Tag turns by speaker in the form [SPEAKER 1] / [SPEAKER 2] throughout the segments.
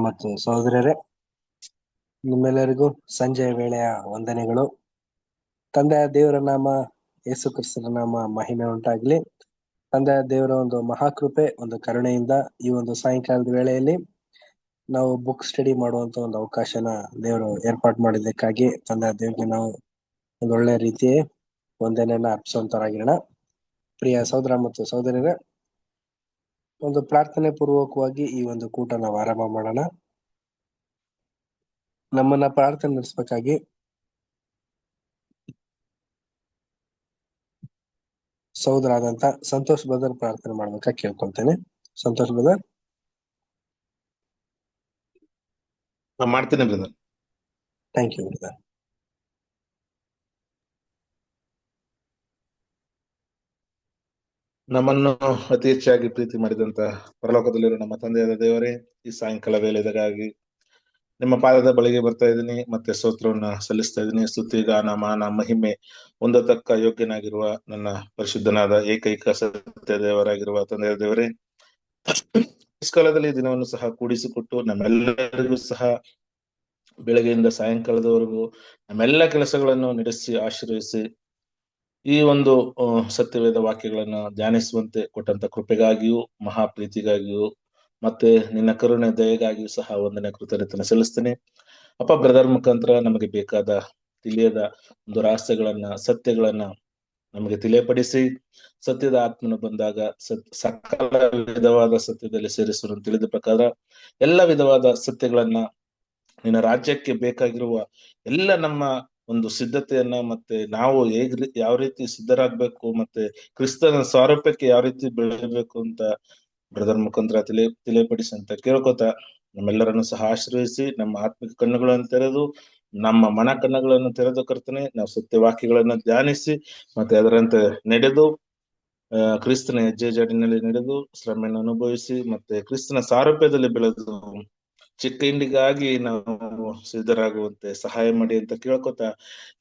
[SPEAKER 1] ಮತ್ತು ಸಹೋದರರೇ, ನಿಮ್ಮೆಲ್ಲರಿಗೂ ಸಂಜೆಯ ವೇಳೆಯ ವಂದನೆಗಳು. ತಂದೆಯ ದೇವರ ನಾಮ, ಯೇಸು ಕ್ರಿಸ್ತನ ನಾಮ ಮಹಿಮೆ ಉಂಟಾಗ್ಲಿ. ತಂದೆಯ ದೇವರ ಒಂದು ಮಹಾಕೃಪೆ, ಒಂದು ಕರುಣೆಯಿಂದ ಈ ಒಂದು ಸಾಯಂಕಾಲದ ವೇಳೆಯಲ್ಲಿ ನಾವು ಬುಕ್ ಸ್ಟಡಿ ಮಾಡುವಂತ ಒಂದು ಅವಕಾಶನ ದೇವರು ಏರ್ಪಾಡು ಮಾಡಿದ್ದಕ್ಕಾಗಿ ತಂದೆಯ ದೇವರಿಗೆ ನಾವು ಒಂದು ಒಳ್ಳೆ ರೀತಿಯ ವಂದನೆಯನ್ನ ಅರ್ಪಿಸುವಂತರಾಗಿರೋಣ. ಪ್ರಿಯ ಸಹೋದರ ಮತ್ತು ಸಹೋದರರೇ, ಒಂದು ಪ್ರಾರ್ಥನೆ ಪೂರ್ವಕವಾಗಿ ಈ ಒಂದು ಕೂಟ ನಾವು ಆರಂಭ ಮಾಡೋಣ. ನಮ್ಮನ್ನ ಪ್ರಾರ್ಥನೆ ನಡೆಸಬೇಕಾಗಿ ಸಹೋದರಾದಂತ ಸಂತೋಷ್ ಬ್ರದರ್ ಪ್ರಾರ್ಥನೆ ಮಾಡ್ಬೇಕಾ ಕೇಳ್ಕೊಳ್ತೇನೆ. ಸಂತೋಷ್ ಬ್ರದರ್.
[SPEAKER 2] ಮಾಡ್ತೇನೆ ಬ್ರದರ್.
[SPEAKER 1] Thank you brother.
[SPEAKER 2] ನಮ್ಮನ್ನು ಅತಿ ಹೆಚ್ಚಾಗಿ ಪ್ರೀತಿ ಮಾಡಿದಂತ ಪರಲೋಕದಲ್ಲಿರೋ ನಮ್ಮ ತಂದೆಯಾದ ದೇವರೇ, ಈ ಸಾಯಂಕಾಲ ವೇಳೆಗಾಗಿ ನಿಮ್ಮ ಪಾದದ ಬಳಿಗೆ ಬರ್ತಾ ಇದ್ದೀನಿ, ಮತ್ತೆ ಸ್ತೋತ್ರವನ್ನ ಸಲ್ಲಿಸ್ತಾ ಇದ್ದೀನಿ. ಸ್ತುತಿ, ಗಾನ, ಮಾನ, ಮಹಿಮೆ ಹೊಂದತಕ್ಕ ಯೋಗ್ಯನಾಗಿರುವ ನನ್ನ ಪರಿಶುದ್ಧನಾದ ಏಕೈಕ ಸತ್ಯ ದೇವರಾಗಿರುವ ತಂದೆಯ ದೇವರೇ, ಕಾಲದಲ್ಲಿ ದಿನವನ್ನು ಸಹ ಕೂಡಿಸಿಕೊಟ್ಟು ನಮ್ಮೆಲ್ಲರಿಗೂ ಸಹ ಬೆಳಗ್ಗೆಯಿಂದ ಸಾಯಂಕಾಲದವರೆಗೂ ನಮ್ಮೆಲ್ಲ ಕೆಲಸಗಳನ್ನು ನಡೆಸಿ ಆಶೀರ್ವದಿಸಿ ಈ ಒಂದು ಸತ್ಯವೇದ ವಾಕ್ಯಗಳನ್ನು ಧ್ಯಾನಿಸುವಂತೆ ಕೊಟ್ಟಂತ ಕೃಪೆಗಾಗಿಯೂ ಮಹಾಪ್ರೀತಿಗಾಗಿಯೂ ಮತ್ತೆ ನಿನ್ನ ಕರುಣೆ ದಯೆಗಾಗಿಯೂ ಸಹ ವಂದನೆ ಕೃತಜ್ಞತೆ ಸಲ್ಲಿಸ್ತೇನೆ. ಅಪ್ಪ, ಬ್ರದರ್ ಮುಖಾಂತರ ನಮಗೆ ಬೇಕಾದ ತಿಳಿಯದ ಒಂದು ರಹಸ್ಯಗಳನ್ನ, ಸತ್ಯಗಳನ್ನ ನಮಗೆ ತಿಳಿಯಪಡಿಸಿ, ಸತ್ಯದ ಆತ್ಮನು ಬಂದಾಗ ಸಕಲ ವಿಧವಾದ ಸತ್ಯದಲ್ಲಿ ಸೇರಿಸುವ ತಿಳಿದ ಪ್ರಕಾರ ಎಲ್ಲ ವಿಧವಾದ ಸತ್ಯಗಳನ್ನ, ನಿನ್ನ ರಾಜ್ಯಕ್ಕೆ ಬೇಕಾಗಿರುವ ಎಲ್ಲ ನಮ್ಮ ಒಂದು ಸಿದ್ಧತೆಯನ್ನ, ಮತ್ತೆ ನಾವು ಯಾವ ರೀತಿ ಸಿದ್ಧರಾಗ್ಬೇಕು, ಮತ್ತೆ ಕ್ರಿಸ್ತನ ಸ್ವಾರೂಪ್ಯಕ್ಕೆ ಯಾವ ರೀತಿ ಬೆಳೆಯಬೇಕು ಅಂತ ಬ್ರದರ್ ಮುಖಾಂತರ ತಿಳಿಯಪಡಿಸಿ ಅಂತ ಕೇಳ್ಕೊತ ನಮ್ಮೆಲ್ಲರನ್ನು ಸಹ ಆಶೀರ್ವದಿಸಿ, ನಮ್ಮ ಆತ್ಮಿಕ ಕಣ್ಣುಗಳನ್ನು ತೆರೆದು, ನಮ್ಮ ಮನ ಕಣ್ಣುಗಳನ್ನು ತೆರೆದು ಕರ್ತನೆ, ನಾವು ಸತ್ಯವಾಕ್ಯಗಳನ್ನು ಧ್ಯಾನಿಸಿ ಮತ್ತೆ ಅದರಂತೆ ನಡೆದು ಕ್ರಿಸ್ತನ ಹೆಜ್ಜೆ ಜಾಡಿನಲ್ಲಿ ನಡೆದು ಶ್ರಮೆಯನ್ನು ಅನುಭವಿಸಿ ಮತ್ತೆ ಕ್ರಿಸ್ತನ ಸಾರೂಪ್ಯದಲ್ಲಿ ಬೆಳೆದು ಚಿಕ್ಕ ಹಿಂಡಿಗಾಗಿ ನಾವು ಸಿದ್ಧರಾಗುವಂತೆ ಸಹಾಯ ಮಾಡಿ ಅಂತ ಕೇಳ್ಕೊತ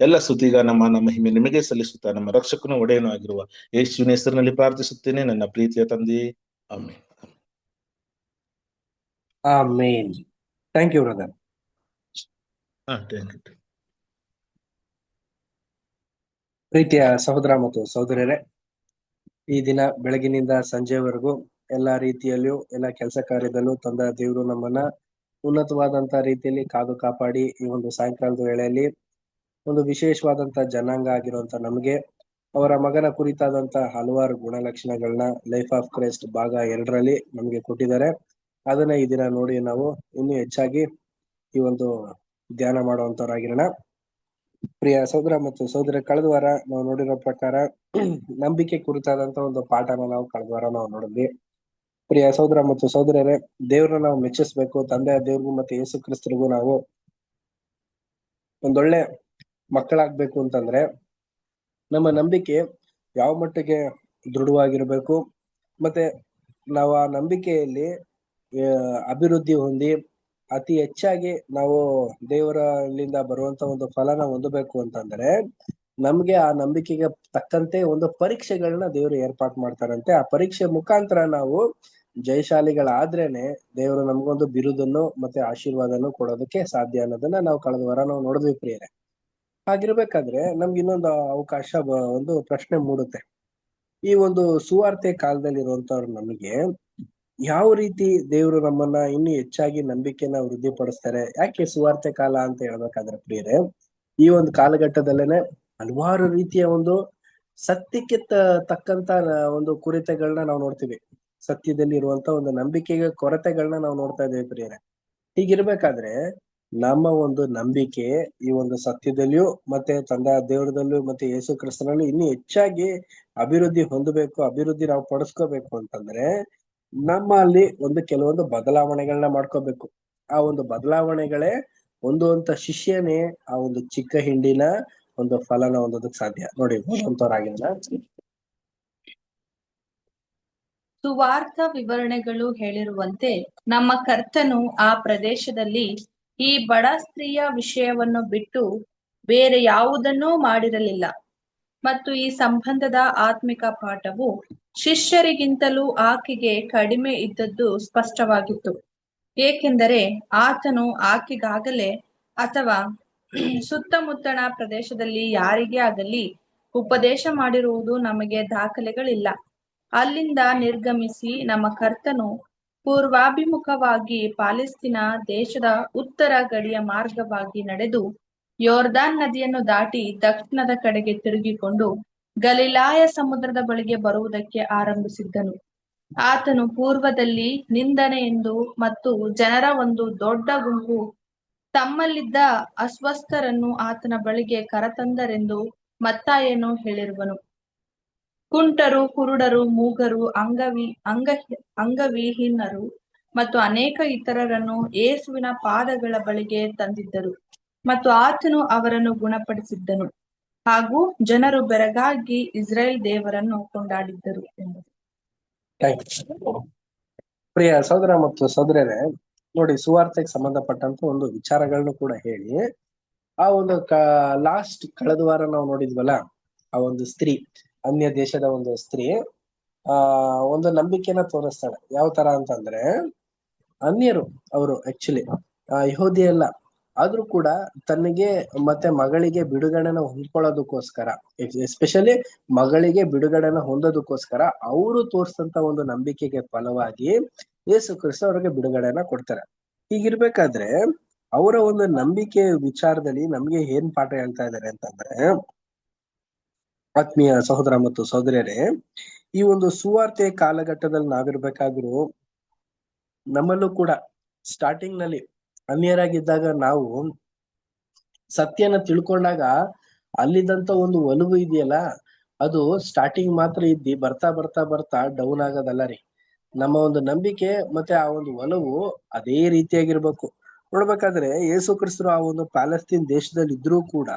[SPEAKER 2] ಎಲ್ಲ ಸ್ತುತಿಗ ನಮ್ಮ ಮಹಿಮೆ ನಿಮಗೆ ಸಲ್ಲಿಸುತ್ತಾ ನಮ್ಮ ರಕ್ಷಕನು ಒಡೆಯನೂ ಆಗಿರುವ ಯೇಸುವಿನ ಹೆಸರಿನಲ್ಲಿ ಪ್ರಾರ್ಥಿಸುತ್ತೇನೆ, ನನ್ನ ಪ್ರೀತಿಯ ತಂದೆಯೇ. Amen.
[SPEAKER 1] Amen. Thank you brother. ಪ್ರೀತಿಯ ಸಹೋದರ ಮತ್ತು ಸಹೋದರರೇ, ಈ ದಿನ ಬೆಳಗಿನಿಂದ ಸಂಜೆವರೆಗೂ ಎಲ್ಲಾ ರೀತಿಯಲ್ಲೂ ಎಲ್ಲ ಕೆಲಸ ಕಾರ್ಯದಲ್ಲೂ ತಂದ ದೇವರು ನಮ್ಮನ್ನ ಉನ್ನತವಾದಂತ ರೀತಿಯಲ್ಲಿ ಕಾದು ಕಾಪಾಡಿ ಈ ಒಂದು ಸಾಯಂಕಾಲದ ವೇಳೆಯಲ್ಲಿ ಒಂದು ವಿಶೇಷವಾದಂತ ಜನಾಂಗ ಆಗಿರುವಂತ ನಮಗೆ ಅವರ ಮಗನ ಕುರಿತಾದಂತ ಹಲವಾರು ಗುಣಲಕ್ಷಣಗಳನ್ನ ಲೈಫ್ ಆಫ್ ಕ್ರೈಸ್ಟ್ ಭಾಗ 2ರಲ್ಲಿ ನಮಗೆ ಕೊಟ್ಟಿದ್ದಾರೆ. ಅದನ್ನ ಈ ದಿನ ನೋಡಿ ನಾವು ಇನ್ನೂ ಹೆಚ್ಚಾಗಿ ಈ ಒಂದು ಧ್ಯಾನ ಮಾಡುವಂತವರಾಗಿರೋಣ. ಪ್ರಿಯ ಸಹೋದರ ಮತ್ತು ಸಹೋದರ, ಕಳೆದ ವಾರ ನಾವು ನೋಡಿರೋ ಪ್ರಕಾರ ನಂಬಿಕೆ ಕುರಿತಾದಂತ ಒಂದು ಪಾಠನ ನಾವು ಕಳೆದ ವಾರ ನಾವು ನೋಡಿದ್ವಿ. ಪ್ರಿಯ ಸಹೋದರ ಮತ್ತು ಸಹೋದರರೇ, ದೇವ್ರನ್ನ ನಾವು ಮೆಚ್ಚಿಸ್ಬೇಕು. ತಂದೆಯ ದೇವ್ರಿಗೂ ಮತ್ತೆ ಯೇಸು ಕ್ರಿಸ್ತರಿಗೂ ನಾವು ಒಂದೊಳ್ಳೆ ಮಕ್ಕಳಾಗ್ಬೇಕು ಅಂತಂದ್ರೆ ನಮ್ಮ ನಂಬಿಕೆ ಯಾವ ಮಟ್ಟಿಗೆ ದೃಢವಾಗಿರ್ಬೇಕು, ಮತ್ತೆ ನಾವು ಆ ನಂಬಿಕೆಯಲ್ಲಿ ಅಭಿವೃದ್ಧಿ ಹೊಂದಿ ಅತಿ ಹೆಚ್ಚಾಗಿ ನಾವು ದೇವರಲ್ಲಿಂದ ಬರುವಂತ ಒಂದು ಫಲನ ಹೊಂದಬೇಕು ಅಂತಂದ್ರೆ ನಮ್ಗೆ ಆ ನಂಬಿಕೆಗೆ ತಕ್ಕಂತೆ ಒಂದು ಪರೀಕ್ಷೆಗಳನ್ನ ದೇವರು ಏರ್ಪಾಟ್ ಮಾಡ್ತಾರಂತೆ. ಆ ಪರೀಕ್ಷೆ ಮುಖಾಂತರ ನಾವು ಜಯಶಾಲಿಗಳಾದ್ರೇನೆ ದೇವರು ನಮ್ಗೊಂದು ಬಿರುದನ್ನು ಮತ್ತೆ ಆಶೀರ್ವಾದನು ಕೊಡೋದಕ್ಕೆ ಸಾಧ್ಯ ಅನ್ನೋದನ್ನ ನಾವು ಕಳೆದ ವಾರ ನಾವು ನೋಡಿದ್ವಿ ಪ್ರಿಯರೇ. ಹಾಗಿರ್ಬೇಕಾದ್ರೆ ನಮ್ಗೆ ಇನ್ನೊಂದು ಅವಕಾಶ, ಒಂದು ಪ್ರಶ್ನೆ ಮೂಡುತ್ತೆ. ಈ ಒಂದು ಸುವಾರ್ತೆ ಕಾಲದಲ್ಲಿ ಇರುವಂತವ್ರು ನಮಗೆ ಯಾವ ರೀತಿ ದೇವರು ನಮ್ಮನ್ನ ಇನ್ನೂ ಹೆಚ್ಚಾಗಿ ನಂಬಿಕೆನ ವೃದ್ಧಿಪಡಿಸ್ತಾರೆ? ಯಾಕೆ ಸುವಾರ್ತೆ ಕಾಲ ಅಂತ ಹೇಳ್ಬೇಕಾದ್ರೆ ಪ್ರಿಯರೇ, ಈ ಒಂದು ಕಾಲಘಟ್ಟದಲ್ಲೇನೆ ಹಲವಾರು ರೀತಿಯ ಒಂದು ಸತ್ಯಕ್ಕೆ ತಕ್ಕಂತ ಒಂದು ಕುರಿತೆಗಳನ್ನ ನಾವು ನೋಡ್ತೀವಿ. ಸತ್ಯದಲ್ಲಿ ಇರುವಂತ ಒಂದು ನಂಬಿಕೆಗೆ ಕೊರತೆಗಳನ್ನ ನಾವು ನೋಡ್ತಾ ಇದ್ದೇವೆ ಪ್ರಿಯರೇ. ಹೀಗಿರ್ಬೇಕಾದ್ರೆ ನಮ್ಮ ಒಂದು ನಂಬಿಕೆ ಈ ಒಂದು ಸತ್ಯದಲ್ಲಿಯೂ ಮತ್ತೆ ತಂದೆ ದೇವರದಲ್ಲಿಯೂ ಮತ್ತೆ ಯೇಸು ಕ್ರಿಸ್ತನಲ್ಲೂ ಇನ್ನೂ ಹೆಚ್ಚಾಗಿ ಅಭಿವೃದ್ಧಿ ಹೊಂದಬೇಕು, ಅಭಿವೃದ್ಧಿ ನಾವು ಪಡಿಸ್ಕೋಬೇಕು ಅಂತಂದ್ರೆ ನಮ್ಮಲ್ಲಿ ಒಂದು ಕೆಲವೊಂದು ಬದಲಾವಣೆಗಳನ್ನ ಮಾಡ್ಕೋಬೇಕು. ಆ ಒಂದು ಬದಲಾವಣೆಗಳೇ ಹೊಂದುವಂತ ಶಿಷ್ಯನೇ ಆ ಒಂದು ಚಿಕ್ಕ ಹಿಂಡಿನ ಒಂದು ಫಲನ ಹೊಂದೋದಕ್ ಸಾಧ್ಯ. ನೋಡಿ, ಓದುವಂತವ್ರಾಗಿಲ್ಲ.
[SPEAKER 3] ಸುವಾರ್ಥ ವಿವರಣೆಗಳು ಹೇಳಿರುವಂತೆ ನಮ್ಮ ಕರ್ತನು ಆ ಪ್ರದೇಶದಲ್ಲಿ ಈ ಬಡ ಸ್ತ್ರೀಯ ವಿಷಯವನ್ನು ಬಿಟ್ಟು ಬೇರೆ ಯಾವುದನ್ನೂ ಮಾಡಿರಲಿಲ್ಲ. ಮತ್ತು ಈ ಸಂಬಂಧದ ಆತ್ಮಿಕ ಪಾಠವು ಶಿಷ್ಯರಿಗಿಂತಲೂ ಆಕೆಗೆ ಕಡಿಮೆ ಇದ್ದದ್ದು ಸ್ಪಷ್ಟವಾಗಿತ್ತು. ಏಕೆಂದರೆ ಆತನು ಆಕೆಗಾಗಲೇ ಅಥವಾ ಸುತ್ತಮುತ್ತಣ ಪ್ರದೇಶದಲ್ಲಿ ಯಾರಿಗೇ ಆಗಲಿ ಉಪದೇಶ ಮಾಡಿರುವುದು ನಮಗೆ ದಾಖಲೆಗಳಿಲ್ಲ. ಅಲ್ಲಿಂದ ನಿರ್ಗಮಿಸಿ ನಮ್ಮ ಕರ್ತನು ಪೂರ್ವಾಭಿಮುಖವಾಗಿ ಪಾಲೆಸ್ತೀನ ದೇಶದ ಉತ್ತರ ಗಡಿಯ ಮಾರ್ಗವಾಗಿ ನಡೆದು ಯೋರ್ದಾನ್ ನದಿಯನ್ನು ದಾಟಿ ದಕ್ಷಿಣದ ಕಡೆಗೆ ತಿರುಗಿಕೊಂಡು ಗಲಿಲಾಯ ಸಮುದ್ರದ ಬಳಿಗೆ ಬರುವುದಕ್ಕೆ ಆರಂಭಿಸಿದ್ದನು. ಆತನು ಪೂರ್ವದಲ್ಲಿ ನಿಂದನೆಯೆಂದು ಮತ್ತು ಜನರ ಒಂದು ದೊಡ್ಡ ಗುಂಪು ತಮ್ಮಲ್ಲಿದ್ದ ಅಸ್ವಸ್ಥರನ್ನು ಆತನ ಬಳಿಗೆ ಕರತಂದರೆಂದು ಮತ್ತಾಯನು ಹೇಳಿರುವನು. ಕುಂಟರು, ಕುರುಡರು, ಮೂಗರು, ಅಂಗವಿಹೀನರು ಮತ್ತು ಅನೇಕ ಇತರರನ್ನು ಯೇಸುವಿನ ಪಾದಗಳ ಬಳಿಗೆ ತಂದಿದ್ದರು ಮತ್ತು ಆತನು ಅವರನ್ನು ಗುಣಪಡಿಸಿದ್ದನು. ಹಾಗೂ ಜನರು ಬೆರಗಾಗಿ ಇಸ್ರಾಯೇಲ್ ದೇವರನ್ನು ಕೊಂಡಾಡಿದ್ದರು ಎಂಬುದು.
[SPEAKER 1] ಪ್ರಿಯ ಸಹೋದರ ಮತ್ತು ಸಹೋದರರೇ, ನೋಡಿ, ಸುವಾರ್ತೆಗೆ ಸಂಬಂಧಪಟ್ಟಂತ ಒಂದು ವಿಚಾರಗಳನ್ನು ಕೂಡ ಹೇಳಿ, ಆ ಒಂದು ಲಾಸ್ಟ್ ಕಳೆದ ವಾರ ನಾವು ನೋಡಿದ್ವಲ್ಲ, ಆ ಒಂದು ಸ್ತ್ರೀ, ಅನ್ಯ ದೇಶದ ಒಂದು ಸ್ತ್ರೀ ಒಂದು ನಂಬಿಕೆನ ತೋರಿಸ್ತಾಳೆ. ಯಾವ ತರ ಅಂತಂದ್ರೆ, ಅನ್ಯರು ಅವರು ಆಕ್ಚುಲಿ ಯಹೂದಿ ಅಲ್ಲ, ಆದ್ರೂ ಕೂಡ ತನಗೆ ಮತ್ತೆ ಮಗಳಿಗೆ ಬಿಡುಗಡೆನ ಹೊಂದ್ಕೊಳ್ಳೋದಕ್ಕೋಸ್ಕರ, ಎಸ್ಪೆಷಲಿ ಮಗಳಿಗೆ ಬಿಡುಗಡೆನ ಹೊಂದೋದಕ್ಕೋಸ್ಕರ ಅವರು ತೋರಿಸಿದಂತ ಒಂದು ನಂಬಿಕೆಗೆ ಫಲವಾಗಿ ಯೇಸು ಕ್ರಿಸ್ತ ಅವ್ರಿಗೆ ಬಿಡುಗಡೆನ ಕೊಡ್ತಾರೆ. ಹೀಗಿರ್ಬೇಕಾದ್ರೆ ಅವರ ಒಂದು ನಂಬಿಕೆ ವಿಚಾರದಲ್ಲಿ ನಮ್ಗೆ ಏನ್ ಪಾಠ ಹೇಳ್ತಾ ಇದ್ದಾರೆ ಅಂತಂದ್ರೆ, ಆತ್ಮೀಯ ಸಹೋದರ ಮತ್ತು ಸಹೋದರಿಯರೇ, ಈ ಒಂದು ಸುವಾರ್ತೆ ಕಾಲಘಟ್ಟದಲ್ಲಿ ನಾವಿರ್ಬೇಕಾದ್ರೂ ನಮ್ಮಲ್ಲೂ ಕೂಡ ಸ್ಟಾರ್ಟಿಂಗ್ ನಲ್ಲಿ ಅನ್ಯರಾಗಿದ್ದಾಗ ನಾವು ಸತ್ಯನ ತಿಳ್ಕೊಂಡಾಗ ಅಲ್ಲಿದ್ದಂತ ಒಂದು ಒಲವು ಇದೆಯಲ್ಲ, ಅದು ಸ್ಟಾರ್ಟಿಂಗ್ ಮಾತ್ರ ಇದ್ದಿ ಬರ್ತಾ ಬರ್ತಾ ಬರ್ತಾ ಡೌನ್ ಆಗೋದಲ್ಲ ರೀ. ನಮ್ಮ ಒಂದು ನಂಬಿಕೆ ಮತ್ತೆ ಆ ಒಂದು ಒಲವು ಅದೇ ರೀತಿಯಾಗಿರ್ಬೇಕು. ನೋಡ್ಬೇಕಾದ್ರೆ ಯೇಸು ಕ್ರಿಸ್ತರು ಆ ಒಂದು ಪ್ಯಾಲೆಸ್ತೀನ್ ದೇಶದಲ್ಲಿ ಇದ್ರೂ ಕೂಡ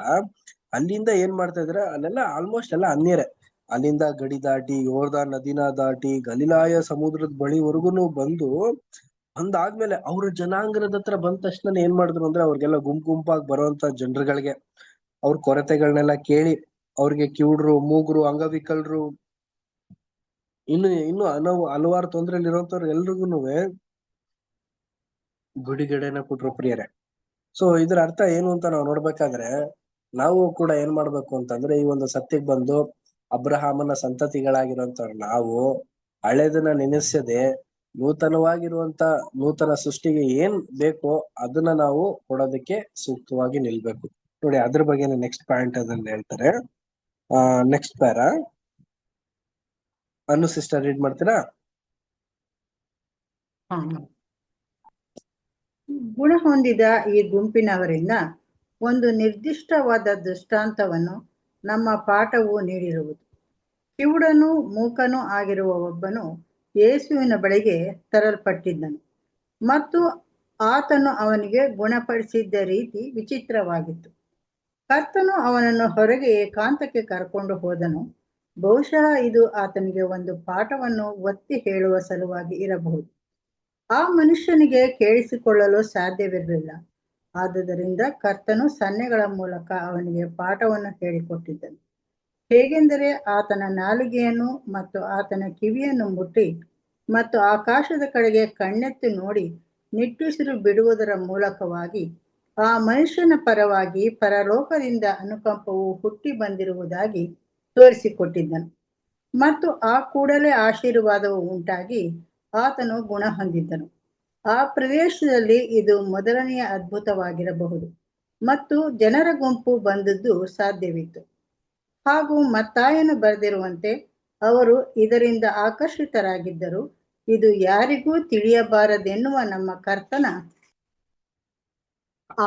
[SPEAKER 1] ಅಲ್ಲಿಂದ ಏನ್ ಮಾಡ್ತಾ ಇದ್ರೆ, ಅಲ್ಲೆಲ್ಲ ಆಲ್ಮೋಸ್ಟ್ ಎಲ್ಲ ಅನ್ಯರೇ. ಅಲ್ಲಿಂದ ಗಡಿ ದಾಟಿ ಯೋರ್ದಾನ್ ನದಿನ ದಾಟಿ ಗಲಿಲಾಯ ಸಮುದ್ರದ ಬಳಿವರೆಗೂ ಬಂದು ಅಂದಾದ್ಮೇಲೆ ಅವ್ರ ಜನಾಂಗದ ಹತ್ರ ಬಂದ ತಕ್ಷಣ ಏನ್ ಮಾಡಿದ್ರು ಅಂದ್ರೆ, ಅವ್ರಿಗೆಲ್ಲ ಗುಂಪಾಗಿ ಬರುವಂತ ಜನರುಗಳಿಗೆ ಅವ್ರ ಕೊರತೆಗಳನ್ನೆಲ್ಲ ಕೇಳಿ ಅವ್ರಿಗೆ ಕಿವುಡ್ರು, ಮೂಗರು, ಅಂಗವಿಕಲರು, ಇನ್ನು ಹಲವಾರು ತೊಂದ್ರೆಯಲ್ಲಿ ಇರುವಂತವ್ರು ಎಲ್ರಿಗೂ ಬಿಡುಗಡೆನ ಕೊಟ್ರು ಪ್ರಿಯರೇ. ಸೊ ಇದ್ರ ಅರ್ಥ ಏನು ಅಂತ ನಾವು ನೋಡ್ಬೇಕಾದ್ರೆ, ನಾವು ಕೂಡ ಏನ್ ಮಾಡ್ಬೇಕು ಅಂತಂದ್ರೆ, ಈ ಒಂದು ಸತ್ಯಕ್ಕೆ ಬಂದು ಅಬ್ರಹಾಮನ ಸಂತತಿಗಳಾಗಿರುವಂತವ್ರು ನಾವು ಹಳೆದನ್ನ ನೆನೆಸದೆ ನೂತನವಾಗಿರುವಂತ ನೂತನ ಸೃಷ್ಟಿಗೆ ಏನ್ ಬೇಕೋ ಅದನ್ನ ನಾವು ಕೊಡೋದಕ್ಕೆ ಸೂಕ್ತವಾಗಿ ನಿಲ್ಬೇಕು. ನೋಡಿ, ಅದ್ರ ಬಗ್ಗೆ ನೆಕ್ಸ್ಟ್ ಪಾಯಿಂಟ್ ಅದನ್ನ ಹೇಳ್ತಾರೆ. ನೆಕ್ಸ್ಟ್ ಪ್ಯಾರ ಅನ್ನು ಸಿಸ್ಟರ್ ರೀಡ್ ಮಾಡ್ತೀರಾ?
[SPEAKER 4] ಗುಣ ಹೊಂದಿದ ಈ ಗುಂಪಿನವರಿಂದ ಒಂದು ನಿರ್ದಿಷ್ಟವಾದ ದೃಷ್ಟಾಂತವನ್ನು ನಮ್ಮ ಪಾಠವು ನೀಡಿರುವುದು. ಕಿವುಡನೂ ಮೂಕನೂ ಆಗಿರುವ ಒಬ್ಬನು ಯೇಸುವಿನ ಬಳಿಗೆ ತರಲ್ಪಟ್ಟಿದ್ದನು ಮತ್ತು ಆತನು ಅವನಿಗೆ ಗುಣಪಡಿಸಿದ್ದ ರೀತಿ ವಿಚಿತ್ರವಾಗಿತ್ತು. ಕರ್ತನು ಅವನನ್ನು ಹೊರಗೆ ಏಕಾಂತಕ್ಕೆ ಕರ್ಕೊಂಡು ಹೋದನು. ಬಹುಶಃ ಇದು ಆತನಿಗೆ ಒಂದು ಪಾಠವನ್ನು ಒತ್ತಿ ಹೇಳುವ ಸಲುವಾಗಿ ಇರಬಹುದು. ಆ ಮನುಷ್ಯನಿಗೆ ಕೇಳಿಸಿಕೊಳ್ಳಲು ಸಾಧ್ಯವಿರಲಿಲ್ಲ. ಆದುದರಿಂದ ಕರ್ತನು ಸನ್ನೆಗಳ ಮೂಲಕ ಅವನಿಗೆ ಪಾಠವನ್ನು ಹೇಳಿಕೊಟ್ಟಿದ್ದನು. ಹೇಗೆಂದರೆ, ಆತನ ನಾಲಿಗೆಯನ್ನು ಮತ್ತು ಆತನ ಕಿವಿಯನ್ನು ಮುಟ್ಟಿ ಮತ್ತು ಆಕಾಶದ ಕಡೆಗೆ ಕಣ್ಣೆತ್ತಿ ನೋಡಿ ನಿಟ್ಟುಸಿರು ಬಿಡುವುದರ ಮೂಲಕವಾಗಿ ಆ ಮನುಷ್ಯನ ಪರವಾಗಿ ಪರಲೋಕದಿಂದ ಅನುಕಂಪವು ಹುಟ್ಟಿ ಬಂದಿರುವುದಾಗಿ ತೋರಿಸಿಕೊಟ್ಟಿದ್ದನು. ಮತ್ತು ಆ ಕೂಡಲೇ ಆಶೀರ್ವಾದವು ಉಂಟಾಗಿ ಆತನು ಗುಣ ಹೊಂದಿದ್ದನು. ಆ ಪ್ರದೇಶದಲ್ಲಿ ಇದು ಮೊದಲನೆಯ ಅದ್ಭುತವಾಗಿರಬಹುದು ಮತ್ತು ಜನರ ಗುಂಪು ಬಂದದ್ದು ಸಾಧ್ಯವಿತ್ತು. ಹಾಗೂ ಮತ್ತಾಯನು ಬರೆದಿರುವಂತೆ ಅವರು ಇದರಿಂದ ಆಕರ್ಷಿತರಾಗಿದ್ದರು. ಇದು ಯಾರಿಗೂ ತಿಳಿಯಬಾರದೆನ್ನುವ ನಮ್ಮ ಕರ್ತನ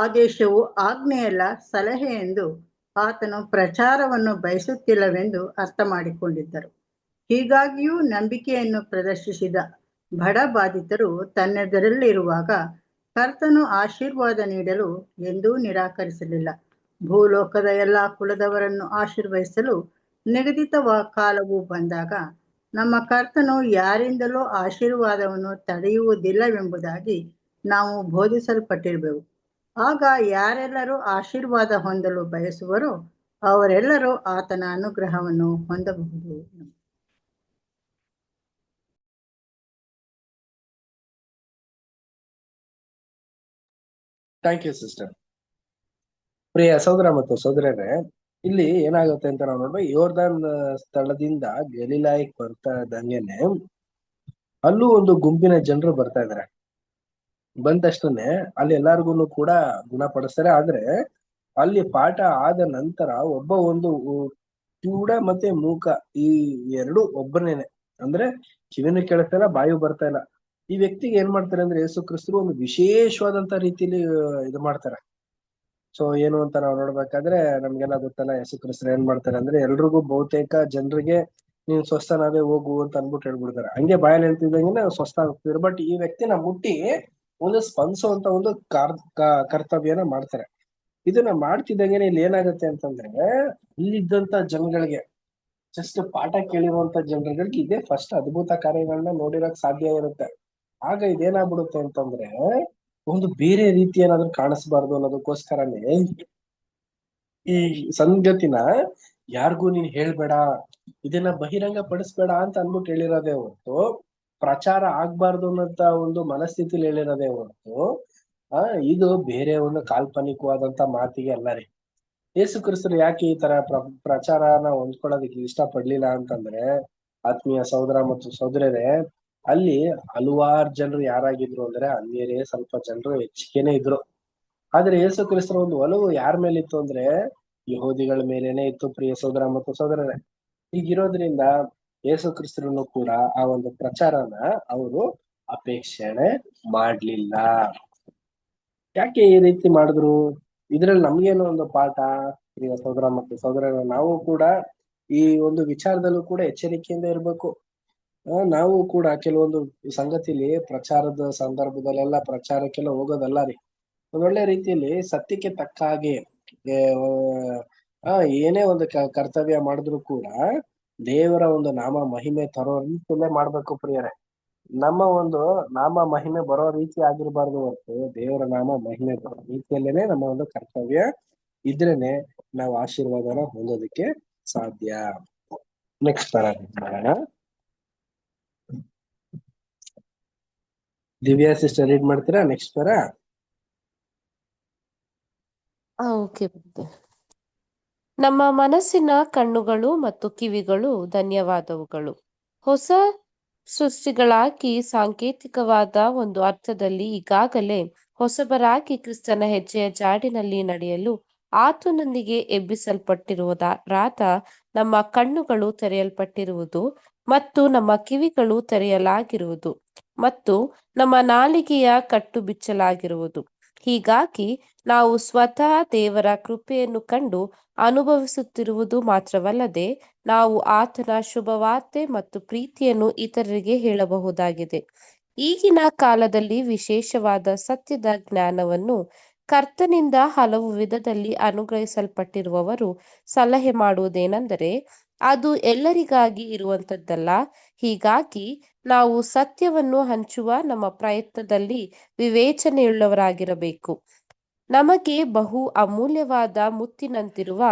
[SPEAKER 4] ಆದೇಶವು ಆಜ್ಞೆಯಲ್ಲ, ಸಲಹೆ ಎಂದು ಆತನು ಪ್ರಚಾರವನ್ನು ಬಯಸುತ್ತಿಲ್ಲವೆಂದು ಅರ್ಥ ಮಾಡಿಕೊಂಡಿದ್ದರು. ಹೀಗಾಗಿಯೂ ನಂಬಿಕೆಯನ್ನು ಪ್ರದರ್ಶಿಸಿದ ಬಡ ಬಾಧಿತರು ತನ್ನೆದುರಲ್ಲಿರುವಾಗ ಕರ್ತನು ಆಶೀರ್ವಾದ ನೀಡಲು ಎಂದೂ ನಿರಾಕರಿಸಲಿಲ್ಲ. ಭೂಲೋಕದ ಎಲ್ಲ ಕುಲದವರನ್ನು ಆಶೀರ್ವದಿಸಲು ನಿಗದಿತ ಕಾಲವು ಬಂದಾಗ ನಮ್ಮ ಕರ್ತನು ಯಾರಿಂದಲೂ ಆಶೀರ್ವಾದವನ್ನು ತಡೆಯುವುದಿಲ್ಲವೆಂಬುದಾಗಿ ನಾವು ಬೋಧಿಸಲ್ಪಟ್ಟಿರುವೆವು. ಆಗ ಯಾರೆಲ್ಲರೂ ಆಶೀರ್ವಾದ ಹೊಂದಲು ಬಯಸುವರೋ ಅವರೆಲ್ಲರೂ ಆತನ ಅನುಗ್ರಹವನ್ನು ಹೊಂದಬಹುದು.
[SPEAKER 1] Thank you sister. ಪ್ರಿಯ ಸಹೋದರ ಮತ್ತು ಸಹೋದರರೇ, ಇಲ್ಲಿ ಏನಾಗುತ್ತೆ ಅಂತ ನಾವು ನೋಡ್ಬೇಕು. ಯೋರ್ದಾನ್ ಸ್ಥಳದಿಂದ ಗಲಿಲಾಯಕ್ ಬರ್ತಾ ಇದ್ದಂಗೆನೆ ಅಲ್ಲೂ ಒಂದು ಗುಂಪಿನ ಜನರು ಬರ್ತಾ ಇದಾರೆ. ಬಂದ ತಕ್ಷಣನೇ ಅಲ್ಲಿ ಎಲ್ಲಾರ್ಗು ಕೂಡ ಗುಣಪಡಿಸ್ತಾರೆ. ಆದ್ರೆ ಅಲ್ಲಿ ಪಾಠ ಆದ ನಂತರ ಒಬ್ಬ ಒಂದು ಕಿವುಡ ಮತ್ತೆ ಮೂಕ, ಈ ಎರಡು ಒಬ್ಬನೇನೆ. ಅಂದ್ರೆ ಕಿವಿನೂ ಕೇಳ್ತಾ ಇಲ್ಲ, ಬಾಯು ಬರ್ತಾ ಇಲ್ಲ. ಈ ವ್ಯಕ್ತಿಗೆ ಏನ್ ಮಾಡ್ತಾರೆ ಅಂದ್ರೆ ಯೇಸು ಕ್ರಿಸ್ತರು ಒಂದು ವಿಶೇಷವಾದಂತ ರೀತಿಲಿ ಇದು ಮಾಡ್ತಾರೆ. ಸೊ ಏನು ಅಂತ ನಾವು ನೋಡ್ಬೇಕಾದ್ರೆ ನಮ್ಗೆಲ್ಲ ಗೊತ್ತಲ್ಲ, ಯೇಸು ಕ್ರಿಸ್ತರು ಏನ್ ಮಾಡ್ತಾರೆ ಅಂದ್ರೆ ಎಲ್ರಿಗೂ ಬಹುತೇಕ ಜನರಿಗೆ ನೀನ್ ಸ್ವಸ್ಥನಾಗೆ ಹೋಗು ಅಂತ ಅನ್ಬಿಟ್ಟು ಹೇಳ್ಬಿಡ್ತಾರೆ. ಹಂಗೆ ಬಾಯಲ್ಲಿ ಹೇಳ್ತಿದ್ದಂಗೆ ಸ್ವಸ್ಥ ಆಗ್ತಿದ್ರು. ಬಟ್ ಈ ವ್ಯಕ್ತಿನ ಮುಟ್ಟಿ ಒಂದು ಸ್ಪಂದಿಸುವಂತ ಒಂದು ಕರ್ತವ್ಯನ ಮಾಡ್ತಾರೆ. ಇದನ್ನ ಮಾಡ್ತಿದ್ದಂಗೆನೆ ಇಲ್ಲಿ ಏನಾಗುತ್ತೆ ಅಂತಂದ್ರೆ, ಇಲ್ಲಿದ್ದಂತ ಜನಗಳಿಗೆ, ಜಸ್ಟ್ ಪಾಠ ಕೇಳಿರುವಂತ ಜನರುಗಳಿಗೆ ಇದೇ ಫಸ್ಟ್ ಅದ್ಭುತ ಕಾರ್ಯಗಳನ್ನ ನೋಡಿರಕ್ ಸಾಧ್ಯ ಇರುತ್ತೆ. ಆಗ ಇದೇನಾಗ್ಬಿಡುತ್ತೆ ಅಂತಂದ್ರೆ, ಒಂದು ಬೇರೆ ರೀತಿ ಏನಾದ್ರು ಕಾಣಿಸ್ಬಾರ್ದು ಅನ್ನೋದಕ್ಕೋಸ್ಕರನೇ ಈ ಸಂಗತಿನ ಯಾರಿಗೂ ನೀನ್ ಹೇಳ್ಬೇಡ, ಇದನ್ನ ಬಹಿರಂಗ ಪಡಿಸ್ಬೇಡ ಅಂತ ಅನ್ಬಿಟ್ಟು ಹೇಳಿರೋದೇ ಹೊರತು, ಪ್ರಚಾರ ಆಗ್ಬಾರ್ದು ಅನ್ನೋಂತ ಒಂದು ಮನಸ್ಥಿತಿಲಿ ಹೇಳಿರೋದೇ ಹೊರತು ಇದು ಬೇರೆ ಒಂದು ಕಾಲ್ಪನಿಕವಾದಂತ ಮಾತಿಗೆ ಅಲ್ಲ ರೀ. ಯೇಸು ಕ್ರಿಸ್ತರು ಯಾಕೆ ಈ ತರ ಪ್ರಚಾರನ ಹೊಂದ್ಕೊಳ್ಳೋದಕ್ಕೆ ಇಷ್ಟ ಪಡ್ಲಿಲ್ಲ ಅಂತಂದ್ರೆ, ಆತ್ಮೀಯ ಸಹೋದರ ಮತ್ತು ಸಹೋದರರೇ, ಅಲ್ಲಿ ಹಲವಾರು ಜನರು ಯಾರಾಗಿದ್ರು ಅಂದ್ರೆ ಅನ್ಯರೇ ಸ್ವಲ್ಪ ಜನರು ಹೆಚ್ಚಿಗೆನೆ ಇದ್ರು. ಆದ್ರೆ ಯೇಸು ಕ್ರಿಸ್ತರ ಒಂದು ಒಲವು ಯಾರ ಮೇಲೆ ಇತ್ತು ಅಂದ್ರೆ ಯಹೂದಿಗಳ ಮೇಲೇನೆ ಇತ್ತು. ಪ್ರಿಯ ಸಹೋದರ ಮತ್ತು ಸಹೋದರರೇ, ಹೀಗಿರೋದ್ರಿಂದ ಯೇಸು ಕ್ರಿಸ್ತರನ್ನು ಕೂಡ ಆ ಒಂದು ಪ್ರಚಾರನ ಅವರು ಅಪೇಕ್ಷಣೆ ಮಾಡ್ಲಿಲ್ಲ. ಯಾಕೆ ಈ ರೀತಿ ಮಾಡಿದ್ರು? ಇದ್ರಲ್ಲಿ ನಮ್ಗೇನೋ ಒಂದು ಪಾಠ. ಪ್ರಿಯ ಸಹೋದರ ಮತ್ತು ಸಹೋದರರೇ, ನಾವು ಕೂಡ ಈ ಒಂದು ವಿಚಾರದಲ್ಲೂ ಕೂಡ ಎಚ್ಚರಿಕೆಯಿಂದ ಇರ್ಬೇಕು. ನಾವು ಕೂಡ ಕೆಲವೊಂದು ಸಂಗತಿಲಿ ಪ್ರಚಾರದ ಸಂದರ್ಭದಲ್ಲೆಲ್ಲ ಪ್ರಚಾರಕ್ಕೆಲ್ಲ ಹೋಗೋದಲ್ಲ ರೀ. ಒಳ್ಳೆ ರೀತಿಯಲ್ಲಿ ಸತ್ಯಕ್ಕೆ ತಕ್ಕ ಹಾಗೆ ಏನೇ ಒಂದು ಕರ್ತವ್ಯ ಮಾಡಿದ್ರು ಕೂಡ ದೇವರ ಒಂದು ನಾಮ ಮಹಿಮೆ ತರೋ ರೀತಿಯಲ್ಲೇ ಮಾಡ್ಬೇಕು ಪ್ರಿಯರೇ. ನಮ್ಮ ಒಂದು ನಾಮ ಮಹಿಮೆ ಬರೋ ರೀತಿ ಆಗಿರ್ಬಾರ್ದು ಹೊರತು ದೇವರ ನಾಮ ಮಹಿಮೆ ಬರೋ ರೀತಿಯಲ್ಲೇನೆ ನಮ್ಮ ಒಂದು ಕರ್ತವ್ಯ ಇದ್ರೇನೆ ನಾವು ಆಶೀರ್ವಾದನ ಹೊಂದೋದಕ್ಕೆ ಸಾಧ್ಯ. ನೆಕ್ಸ್ಟ್ ಮಾಡೋಣ. ದಿವ್ಯಾ ಸಿಸ್ಟರ್ ರೀಡ್ ಮಾಡ್ತೀರಾ ನೆಕ್ಸ್ಟ್ ಪರ?
[SPEAKER 5] ಓಕೆ. ನಮ್ಮ ಮನಸ್ಸಿನ ಕಣ್ಣುಗಳು ಮತ್ತು ಕಿವಿಗಳು ಧನ್ಯವಾದವುಗಳು. ಹೊಸ ಸೃಷ್ಟಿಗಳಾಗಿ ಸಾಂಕೇತಿಕವಾದ ಒಂದು ಅರ್ಥದಲ್ಲಿ ಈಗಾಗಲೇ ಹೊಸಬರಾಗಿ ಕ್ರಿಸ್ತನ ಹೆಜ್ಜೆಯ ಜಾಡಿನಲ್ಲಿ ನಡೆಯಲು ಆತನೊಂದಿಗೆ ಎಬ್ಬಿಸಲ್ಪಟ್ಟಿರುವುದರಾದ ನಮ್ಮ ಕಣ್ಣುಗಳು ತೆರೆಯಲ್ಪಟ್ಟಿರುವುದು ಮತ್ತು ನಮ್ಮ ಕಿವಿಗಳು ತೆರೆಯಲಾಗಿರುವುದು ಮತ್ತು ನಮ್ಮ ನಾಲಿಗೆಯ ಕಟ್ಟು ಬಿಚ್ಚಲಾಗಿರುವುದು. ಹೀಗಾಗಿ ನಾವು ಸ್ವತಃ ದೇವರ ಕೃಪೆಯನ್ನು ಕಂಡು ಅನುಭವಿಸುತ್ತಿರುವುದು ಮಾತ್ರವಲ್ಲದೆ ನಾವು ಆತನ ಶುಭವಾರ್ತೆ ಮತ್ತು ಪ್ರೀತಿಯನ್ನು ಇತರರಿಗೆ ಹೇಳಬಹುದಾಗಿದೆ. ಈಗಿನ ಕಾಲದಲ್ಲಿ ವಿಶೇಷವಾದ ಸತ್ಯದ ಜ್ಞಾನವನ್ನು ಕರ್ತನಿಂದ ಹಲವು ವಿಧದಲ್ಲಿ ಅನುಗ್ರಹಿಸಲ್ಪಟ್ಟಿರುವವರು ಸಲಹೆ ಮಾಡುವುದೇನೆಂದರೆ, ಅದು ಎಲ್ಲರಿಗಾಗಿ ಇರುವಂತದ್ದಲ್ಲ. ಹೀಗಾಗಿ ನಾವು ಸತ್ಯವನ್ನು ಹಂಚುವ ನಮ್ಮ ಪ್ರಯತ್ನದಲ್ಲಿ ವಿವೇಚನೆಯುಳ್ಳವರಾಗಿರಬೇಕು. ನಮಗೆ ಬಹು ಅಮೂಲ್ಯವಾದ ಮುತ್ತಿನಂತಿರುವ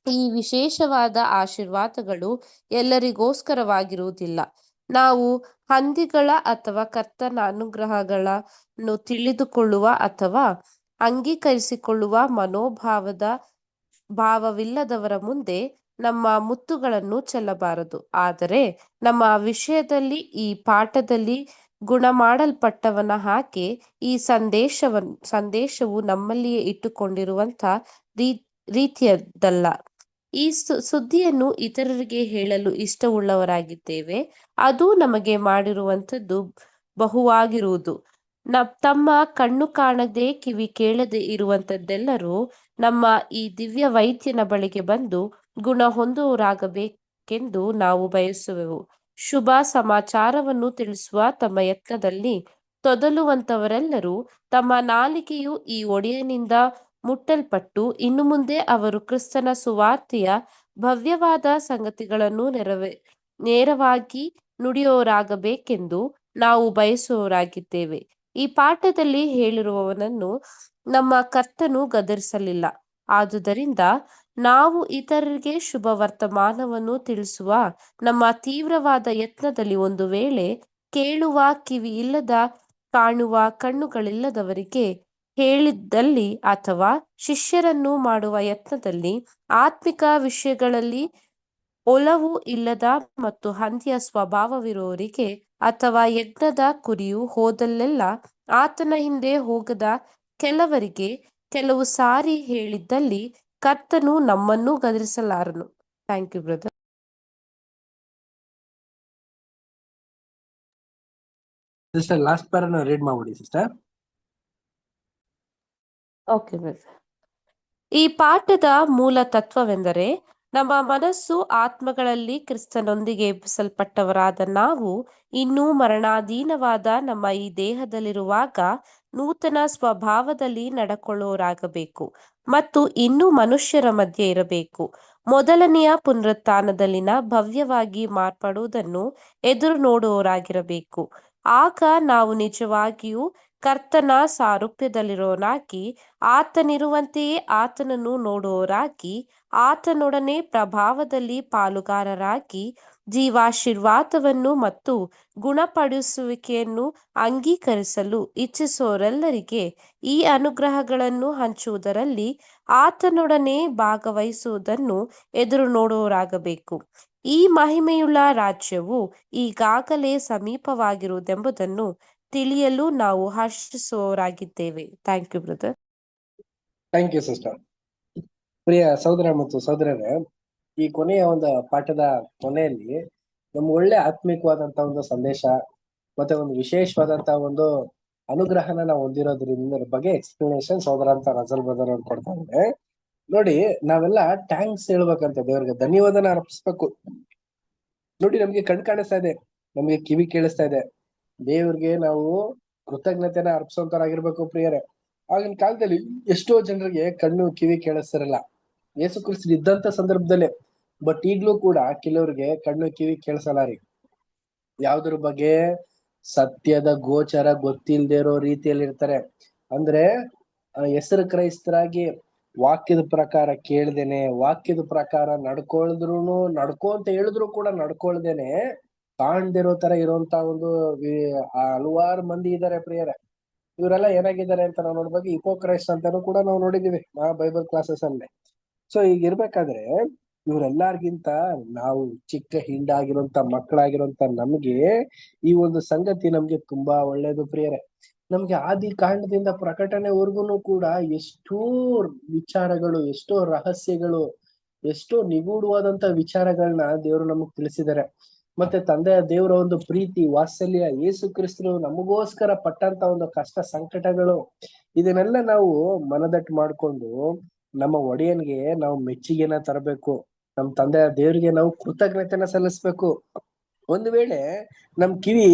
[SPEAKER 5] ಈ ವಿಶೇಷವಾದ ಆಶೀರ್ವಾದಗಳು ಎಲ್ಲರಿಗೋಸ್ಕರವಾಗಿರುವುದಿಲ್ಲ. ನಾವು ಹಂದಿಗಳ ಅಥವಾ ಕರ್ತನ ಅನುಗ್ರಹಗಳನ್ನು ತಿಳಿದುಕೊಳ್ಳುವ ಅಥವಾ ಅಂಗೀಕರಿಸಿಕೊಳ್ಳುವ ಭಾವವಿಲ್ಲದವರ ಮುಂದೆ ನಮ್ಮ ಮುತ್ತುಗಳನ್ನು ಚೆಲ್ಲಬಾರದು. ಆದರೆ ನಮ್ಮ ವಿಷಯದಲ್ಲಿ ಈ ಪಾಠದಲ್ಲಿ ಗುಣಮಾಡಲ್ಪಟ್ಟವನ ಹಾಗೆ ಈ ಸಂದೇಶವು ನಮ್ಮಲ್ಲಿಯೇ ಇಟ್ಟುಕೊಂಡಿರುವಂತ ರೀತಿಯದಲ್ಲ. ಈ ಸುದ್ದಿಯನ್ನು ಇತರರಿಗೆ ಹೇಳಲು ಇಷ್ಟವುಳ್ಳವರಾಗಿದ್ದೇವೆ. ಅದು ನಮಗೆ ಮಾಡಿರುವಂಥದ್ದು ಬಹುವಾಗಿರುವುದು. ತಮ್ಮ ಕಣ್ಣು ಕಾಣದೆ ಕಿವಿ ಕೇಳದೆ ಇರುವಂತದ್ದೆಲ್ಲರೂ ನಮ್ಮ ಈ ದಿವ್ಯ ವೈದ್ಯನ ಬಳಿಗೆ ಬಂದು ಗುಣ ಹೊಂದುವರಾಗಬೇಕೆಂದು ನಾವು ಬಯಸುವೆವು. ಶುಭ ಸಮಾಚಾರವನ್ನು ತಿಳಿಸುವ ತಮ್ಮ ಯತ್ನದಲ್ಲಿ ತೊದಲುವಂತವರೆಲ್ಲರೂ ತಮ್ಮ ನಾಲಿಗೆಯು ಈ ಒಡೆಯನಿಂದ ಮುಟ್ಟಲ್ಪಟ್ಟು ಇನ್ನು ಮುಂದೆ ಅವರು ಕ್ರಿಸ್ತನ ಸುವಾರ್ತೆಯ ಭವ್ಯವಾದ ಸಂಗತಿಗಳನ್ನು ನೇರವಾಗಿ ನುಡಿಯೋರಾಗಬೇಕೆಂದು ನಾವು ಬಯಸುವವರಾಗಿದ್ದೇವೆ. ಈ ಪಾಠದಲ್ಲಿ ಹೇಳಿರುವವನನ್ನು ನಮ್ಮ ಕರ್ತನು ಗದರಿಸಲಿಲ್ಲ. ಆದುದರಿಂದ ನಾವು ಇತರರಿಗೆ ಶುಭ ವರ್ತಮಾನವನ್ನು ತಿಳಿಸುವ ನಮ್ಮ ತೀವ್ರವಾದ ಯತ್ನದಲ್ಲಿ ಒಂದು ವೇಳೆ ಕೇಳುವ ಕಿವಿ ಇಲ್ಲದ, ಕಾಣುವ ಕಣ್ಣುಗಳಿಲ್ಲದವರಿಗೆ ಹೇಳಿದ್ದಲ್ಲಿ ಅಥವಾ ಶಿಷ್ಯರನ್ನು ಮಾಡುವ ಯತ್ನದಲ್ಲಿ ಆತ್ಮಿಕ ವಿಷಯಗಳಲ್ಲಿ ಒಲವು ಇಲ್ಲದ ಮತ್ತು ಹಂದಿಯ ಸ್ವಭಾವವಿರುವವರಿಗೆ ಅಥವಾ ಯಜ್ಞದ ಕುರಿಯು ಹೋದಲ್ಲೆಲ್ಲ ಆತನ ಹಿಂದೆ ಹೋಗದ ಕೆಲವರಿಗೆ ಕೆಲವು ಸಾರಿ ಹೇಳಿದ್ದಲ್ಲಿ ಕರ್ತನು ನಮ್ಮನ್ನೂ ಗದರಿಸಲಾರನು. Thank you brother.
[SPEAKER 1] Sister last ಪ್ಯಾರನ ರೀಡ್ ಮಾಡ್ಬಿಡಿ ಸಿಸ್ಟರ್.
[SPEAKER 5] Okay brother. ಈ ಪಾಠದ ಮೂಲ ತತ್ವವೆಂದರೆ ನಮ್ಮ ಮನಸ್ಸು ಆತ್ಮಗಳಲ್ಲಿ ಕ್ರಿಸ್ತನೊಂದಿಗೆ ಎಬ್ಬಿಸಲ್ಪಟ್ಟವರಾದ ನಾವು ಇನ್ನೂ ಮರಣಾಧೀನವಾದ ನಮ್ಮ ಈ ದೇಹದಲ್ಲಿರುವಾಗ ನೂತನ ಸ್ವಭಾವದಲ್ಲಿ ನಡ್ಕೊಳ್ಳೋರಾಗಬೇಕು ಮತ್ತು ಇನ್ನೂ ಮನುಷ್ಯರ ಮಧ್ಯೆ ಇರಬೇಕು. ಮೊದಲನೆಯ ಪುನರುತ್ಥಾನದಲ್ಲಿನ ಭವ್ಯವಾಗಿ ಮಾರ್ಪಡುವುದನ್ನು ಎದುರು ನೋಡುವವರಾಗಿರಬೇಕು. ಆಗ ನಾವು ನಿಜವಾಗಿಯೂ ಕರ್ತನ ಸಾರೂಪ್ಯದಲ್ಲಿರೋರಾಗಿ, ಆತನಿರುವಂತೆಯೇ ಆತನನ್ನು ನೋಡುವವರಾಗಿ, ಆತನೊಡನೆ ಪ್ರಭಾವದಲ್ಲಿ ಪಾಲುಗಾರರಾಗಿ, ಜೀವಾಶೀರ್ವಾದವನ್ನು ಮತ್ತು ಗುಣಪಡಿಸುವಿಕೆಯನ್ನು ಅಂಗೀಕರಿಸಲು ಇಚ್ಛಿಸುವವರೆಲ್ಲರಿಗೆ ಈ ಅನುಗ್ರಹಗಳನ್ನು ಹಂಚುವುದರಲ್ಲಿ ಆತನೊಡನೆ ಭಾಗವಹಿಸುವುದನ್ನು ಎದುರು ನೋಡುವವರಾಗಬೇಕು. ಈ ಮಹಿಮೆಯುಳ್ಳ ರಾಜ್ಯವು ಈಗಾಗಲೇ ಸಮೀಪವಾಗಿರುವುದೆಂಬುದನ್ನು ತಿಳಿಯಲು ನಾವು ಹರ್ಷಿಸುವವರಾಗಿದ್ದೇವೆ. Thank you brother.
[SPEAKER 1] Thank you sister. ಪ್ರಿಯ ಸಹೋದರ ಮತ್ತು ಸಹೋದರರೇ, ಈ ಕೊನೆಯ ಒಂದು ಪಾಠದ ಕೊನೆಯಲ್ಲಿ ನಮ್ಗೆ ಒಳ್ಳೆ ಆತ್ಮಿಕವಾದಂತ ಒಂದು ಸಂದೇಶ ಮತ್ತೆ ಒಂದು ವಿಶೇಷವಾದಂತಹ ಒಂದು ಅನುಗ್ರಹನ ನಾವು ಹೊಂದಿರೋದ್ರಿಂದ ಬಗ್ಗೆ ಎಕ್ಸ್ಪ್ಲನೇಷನ್ ಸಹೋದರ ಅಂತ ರಜಲ್ ಬ್ರದರ್ ಅವ್ರು ಕೊಡ್ತಾ ಇದ್ದಾರೆ. ನೋಡಿ, ನಾವೆಲ್ಲ ಥ್ಯಾಂಕ್ಸ್ ಹೇಳ್ಬೇಕಂತ, ದೇವ್ರಿಗೆ ಧನ್ಯವಾದನ ಅರ್ಪಿಸ್ಬೇಕು. ನೋಡಿ, ನಮ್ಗೆ ಕಣ್ ಕಾಣಿಸ್ತಾ ಇದೆ, ನಮ್ಗೆ ಕಿವಿ ಕೇಳಿಸ್ತಾ ಇದೆ, ದೇವ್ರಿಗೆ ನಾವು ಕೃತಜ್ಞತೆನ ಅರ್ಪಿಸೋಂತರಾಗಿರ್ಬೇಕು ಪ್ರಿಯರೇ. ಆಗಿನ ಕಾಲದಲ್ಲಿ ಎಷ್ಟೋ ಜನರಿಗೆ ಕಣ್ಣು ಕಿವಿ ಕೇಳಿಸ್ತಿರಲ್ಲ, ಯೇಸು ಕ್ರಿಸ್ತ ಇದ್ದಂತ ಸಂದರ್ಭದಲ್ಲೇ. ಬಟ್ ಈಗ್ಲೂ ಕೂಡ ಕೆಲವ್ರಿಗೆ ಕಣ್ಣು ಕಿವಿ ಕೇಳಿಸಲ್ಲ ರೀ. ಯಾವ್ದ್ರ ಬಗ್ಗೆ? ಸತ್ಯದ ಗೋಚರ ಗೊತ್ತಿಲ್ದೇ ಇರೋ ರೀತಿಯಲ್ಲಿ ಇರ್ತಾರೆ. ಅಂದ್ರೆ ಹೆಸರು ಕ್ರೈಸ್ತರಾಗಿ ವಾಕ್ಯದ ಪ್ರಕಾರ ಕೇಳ್ದೇನೆ, ವಾಕ್ಯದ ಪ್ರಕಾರ ನಡ್ಕೊ ಅಂತ ಹೇಳಿದ್ರು ಕೂಡ ನಡ್ಕೊಳ್ದೇನೆ ಕಾಣ್ದಿರೋ ತರ ಇರೋಂತ ಒಂದು ಹಲವಾರು ಮಂದಿ ಇದ್ದಾರೆ ಪ್ರಿಯರೇ. ಇವರೆಲ್ಲ ಏನಾಗಿದ್ದಾರೆ ಅಂತ ನಾವು ನೋಡ್ಬೇಕು, ಹಿಪೋಕ್ರೈಸ್ಟ್ ಅಂತಾನು ಕೂಡ ನಾವು ನೋಡಿದೀವಿ ಬೈಬಲ್ ಕ್ಲಾಸಸ್ ಅಲ್ಲಿ. ಸೊ ಈಗ ಇರ್ಬೇಕಾದ್ರೆ ಇವರೆಲ್ಲಾರ್ಗಿಂತ ನಾವು ಚಿಕ್ಕ ಹಿಂಡಾಗಿರುವಂತ ಮಕ್ಕಳಾಗಿರುವಂತ ನಮ್ಗೆ ಈ ಒಂದು ಸಂಗತಿ ನಮ್ಗೆ ತುಂಬಾ ಒಳ್ಳೇದು ಪ್ರಿಯರೇ. ನಮ್ಗೆ ಆದಿ ಕಾಂಡದಿಂದ ಪ್ರಕಟಣೆವರೆಗೂ ಕೂಡ ಎಷ್ಟೋ ವಿಚಾರಗಳು, ಎಷ್ಟೋ ರಹಸ್ಯಗಳು, ಎಷ್ಟೋ ನಿಗೂಢವಾದಂತ ವಿಚಾರಗಳನ್ನ ದೇವರು ನಮಗ್ ತಿಳಿಸಿದ್ದಾರೆ. ಮತ್ತೆ ತಂದೆಯ ದೇವರ ಒಂದು ಪ್ರೀತಿ, ವಾತ್ಸಲ್ಯ, ಯೇಸು ಕ್ರಿಸ್ತರು ನಮಗೋಸ್ಕರ ಪಟ್ಟಂತ ಒಂದು ಕಷ್ಟ ಸಂಕಟಗಳು, ಇದನ್ನೆಲ್ಲ ನಾವು ಮನದಟ್ಟು ಮಾಡ್ಕೊಂಡು ನಮ್ಮ ಒಡೆಯನ್ಗೆ ನಾವು ಮೆಚ್ಚುಗೆನ ತರಬೇಕು. ನಮ್ ತಂದೆಯ ದೇವರಿಗೆ ನಾವು ಕೃತಜ್ಞತೆನ ಸಲ್ಲಿಸ್ಬೇಕು. ಒಂದು ವೇಳೆ ನಮ್ ಕಿವಿ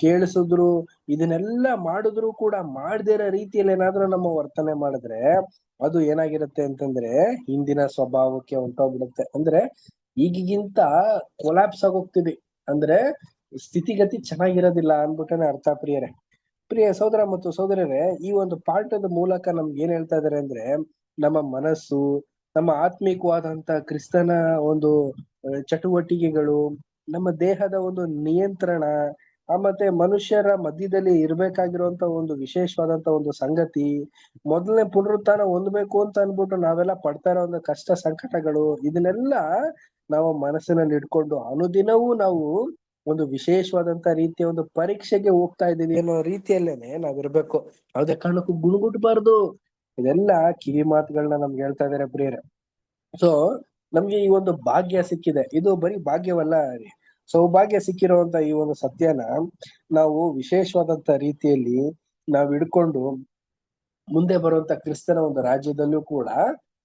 [SPEAKER 1] ಕೇಳಿಸಿದ್ರು ಇದನ್ನೆಲ್ಲ ಮಾಡಿದ್ರು ಕೂಡ ಮಾಡದೇ ಇರೋ ರೀತಿಯಲ್ಲಿ ಏನಾದ್ರೂ ನಮ್ಮ ವರ್ತನೆ ಮಾಡಿದ್ರೆ ಅದು ಏನಾಗಿರುತ್ತೆ ಅಂತಂದ್ರೆ ಹಿಂದಿನ ಸ್ವಭಾವಕ್ಕೆ ಹೊಂಟೋಗ್ಬಿಡುತ್ತೆ. ಅಂದ್ರೆ ಈಗಿಗಿಂತ ಕೊಲಾಪ್ಸ್ ಆಗೋಗ್ತೀವಿ, ಅಂದ್ರೆ ಸ್ಥಿತಿಗತಿ ಚೆನ್ನಾಗಿರೋದಿಲ್ಲ ಅನ್ಬಿಟ್ಟನೆ ಅರ್ಥ ಪ್ರಿಯರೇ. ಪ್ರಿಯ ಸಹೋದರ ಮತ್ತು ಸಹೋದರರೇ, ಈ ಒಂದು ಪಾಠದ ಮೂಲಕ ನಮ್ಗೆ ಏನ್ ಹೇಳ್ತಾ ಇದಾರೆ ಅಂದ್ರೆ, ನಮ್ಮ ಮನಸ್ಸು, ನಮ್ಮ ಆತ್ಮಿಕವಾದಂತ ಕ್ರಿಸ್ತನ ಒಂದು ಚಟುವಟಿಕೆಗಳು, ನಮ್ಮ ದೇಹದ ಒಂದು ನಿಯಂತ್ರಣ, ಮತ್ತೆ ಮನುಷ್ಯರ ಮಧ್ಯದಲ್ಲಿ ಇರ್ಬೇಕಾಗಿರುವಂತ ಒಂದು ವಿಶೇಷವಾದಂತ ಒಂದು ಸಂಗತಿ, ಮೊದಲನೇ ಪುನರುತ್ಥಾನ ಹೊಂದ್ಬೇಕು ಅಂತ ಅನ್ಬಿಟ್ಟು ನಾವೆಲ್ಲ ಪಡ್ತಾ ಇರೋ ಒಂದು ಕಷ್ಟ ಸಂಕಟಗಳು, ಇದನ್ನೆಲ್ಲ ನಾವು ಮನಸ್ಸಿನಲ್ಲಿ ಇಟ್ಕೊಂಡು ಅನುದಿನವೂ ನಾವು ಒಂದು ವಿಶೇಷವಾದಂತ ರೀತಿಯ ಒಂದು ಪರೀಕ್ಷೆಗೆ ಹೋಗ್ತಾ ಇದೀವಿ ಅನ್ನೋ ರೀತಿಯಲ್ಲೇನೆ ನಾವಿರ್ಬೇಕು. ಯಾವುದೇ ಕಾರಣಕ್ಕೂ ಗುಣಗುಟ್ಬಾರ್ದು. ಇದೆಲ್ಲ ಕಿವಿ ಮಾತುಗಳನ್ನ ನಮ್ಗೆ ಹೇಳ್ತಾ ಇದಾರೆ ಪ್ರಿಯರೇ. ಸೊ ನಮ್ಗೆ ಈ ಒಂದು ಭಾಗ್ಯ ಸಿಕ್ಕಿದೆ, ಇದು ಬರೀ ಭಾಗ್ಯವಲ್ಲ ರೀ, ಸೌಭಾಗ್ಯ ಸಿಕ್ಕಿರುವಂತ ಈ ಒಂದು ಸತ್ಯನ ನಾವು ವಿಶೇಷವಾದಂತ ರೀತಿಯಲ್ಲಿ ನಾವು ಹಿಡ್ಕೊಂಡು ಮುಂದೆ ಬರುವಂತ ಕ್ರಿಸ್ತನ ಒಂದು ರಾಜ್ಯದಲ್ಲೂ ಕೂಡ